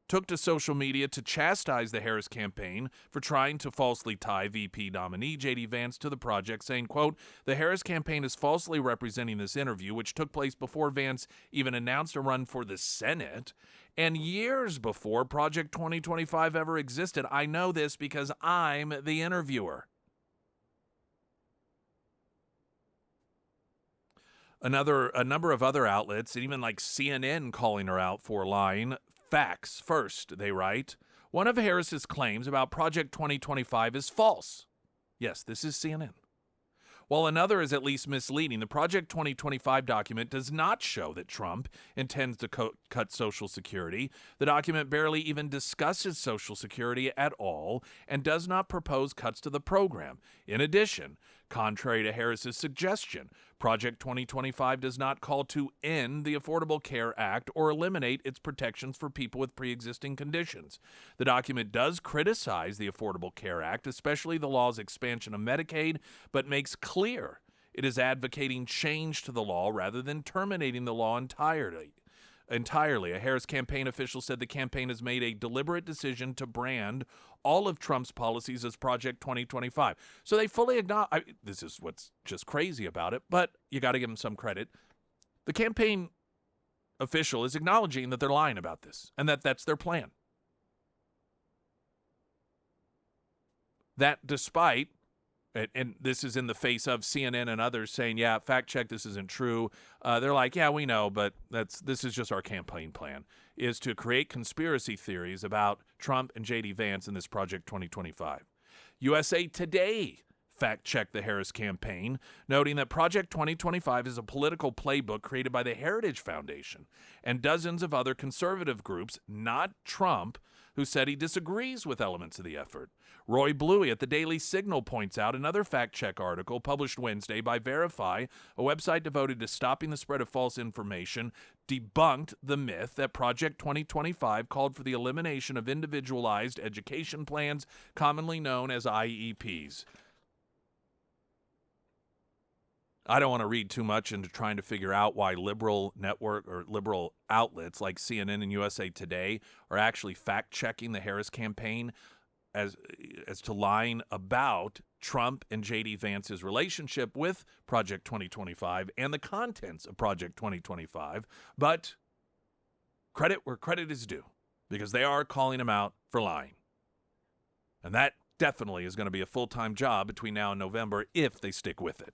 took to social media to chastise the Harris campaign for trying to falsely tie VP nominee J.D. Vance to the project, saying, quote, "The Harris campaign is falsely representing this interview, which took place before Vance even announced a run for the Senate and years before Project 2025 ever existed. I know this because I'm the interviewer." A number of other outlets, and even like CNN calling her out for lying. Facts first, they write. One of Harris's claims about Project 2025 is false. Yes, this is CNN. While another is at least misleading, the Project 2025 document does not show that Trump intends to cut Social Security. The document barely even discusses Social Security at all and does not propose cuts to the program. In addition, contrary to Harris's suggestion, Project 2025 does not call to end the Affordable Care Act or eliminate its protections for people with pre-existing conditions. The document does criticize the Affordable Care Act, especially the law's expansion of Medicaid, but makes clear it is advocating change to the law rather than terminating the law entirely. A Harris campaign official said the campaign has made a deliberate decision to brand all of Trump's policies as Project 2025. So they fully acknowledge, this is what's just crazy about it, but you got to give them some credit. The campaign official is acknowledging that they're lying about this and that that's their plan. That despite, and this is in the face of CNN and others saying, yeah, fact check, this isn't true. They're like, yeah, we know, but this is just our campaign plan, is to create conspiracy theories about Trump and J.D. Vance in this Project 2025. USA Today fact-checked the Harris campaign, noting that Project 2025 is a political playbook created by the Heritage Foundation and dozens of other conservative groups, not Trump, who said he disagrees with elements of the effort. Roy Bluey at the Daily Signal points out another fact-check article published Wednesday by Verify, a website devoted to stopping the spread of false information, debunked the myth that Project 2025 called for the elimination of individualized education plans, commonly known as IEPs. I don't want to read too much into trying to figure out why liberal network or liberal outlets like CNN and USA Today are actually fact-checking the Harris campaign as to lying about Trump and J.D. Vance's relationship with Project 2025 and the contents of Project 2025. But credit where credit is due, because they are calling him out for lying. And that definitely is going to be a full-time job between now and November if they stick with it.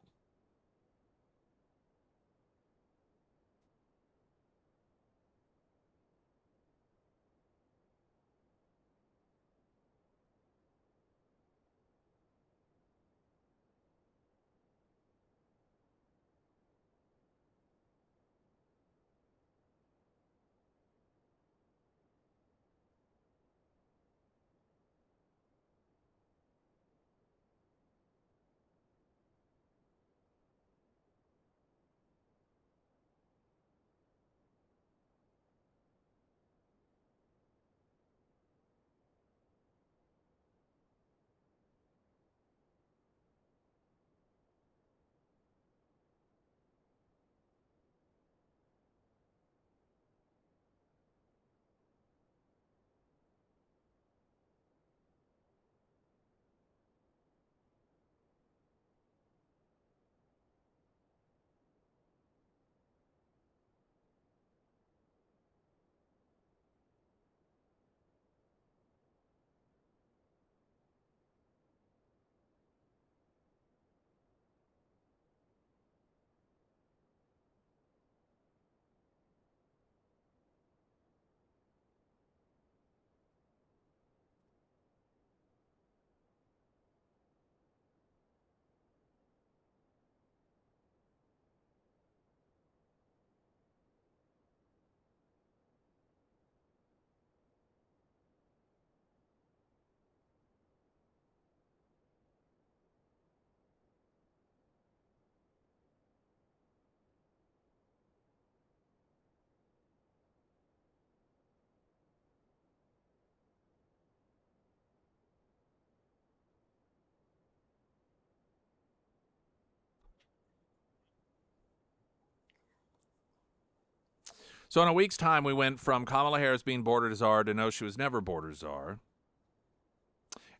So in a week's time, we went from Kamala Harris being border czar to no, she was never border czar.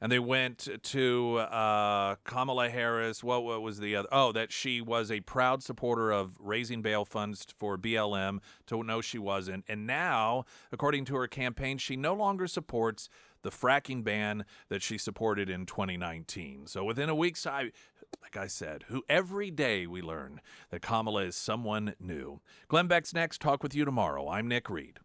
And they went to Kamala Harris. What was the other? Oh, that she was a proud supporter of raising bail funds for BLM. To no, she wasn't. And now, according to her campaign, she no longer supports the fracking ban that she supported in 2019. So within a week's time, like I said, every day we learn that Kamala is someone new. Glenn Beck's next. Talk with you tomorrow. I'm Nick Reed.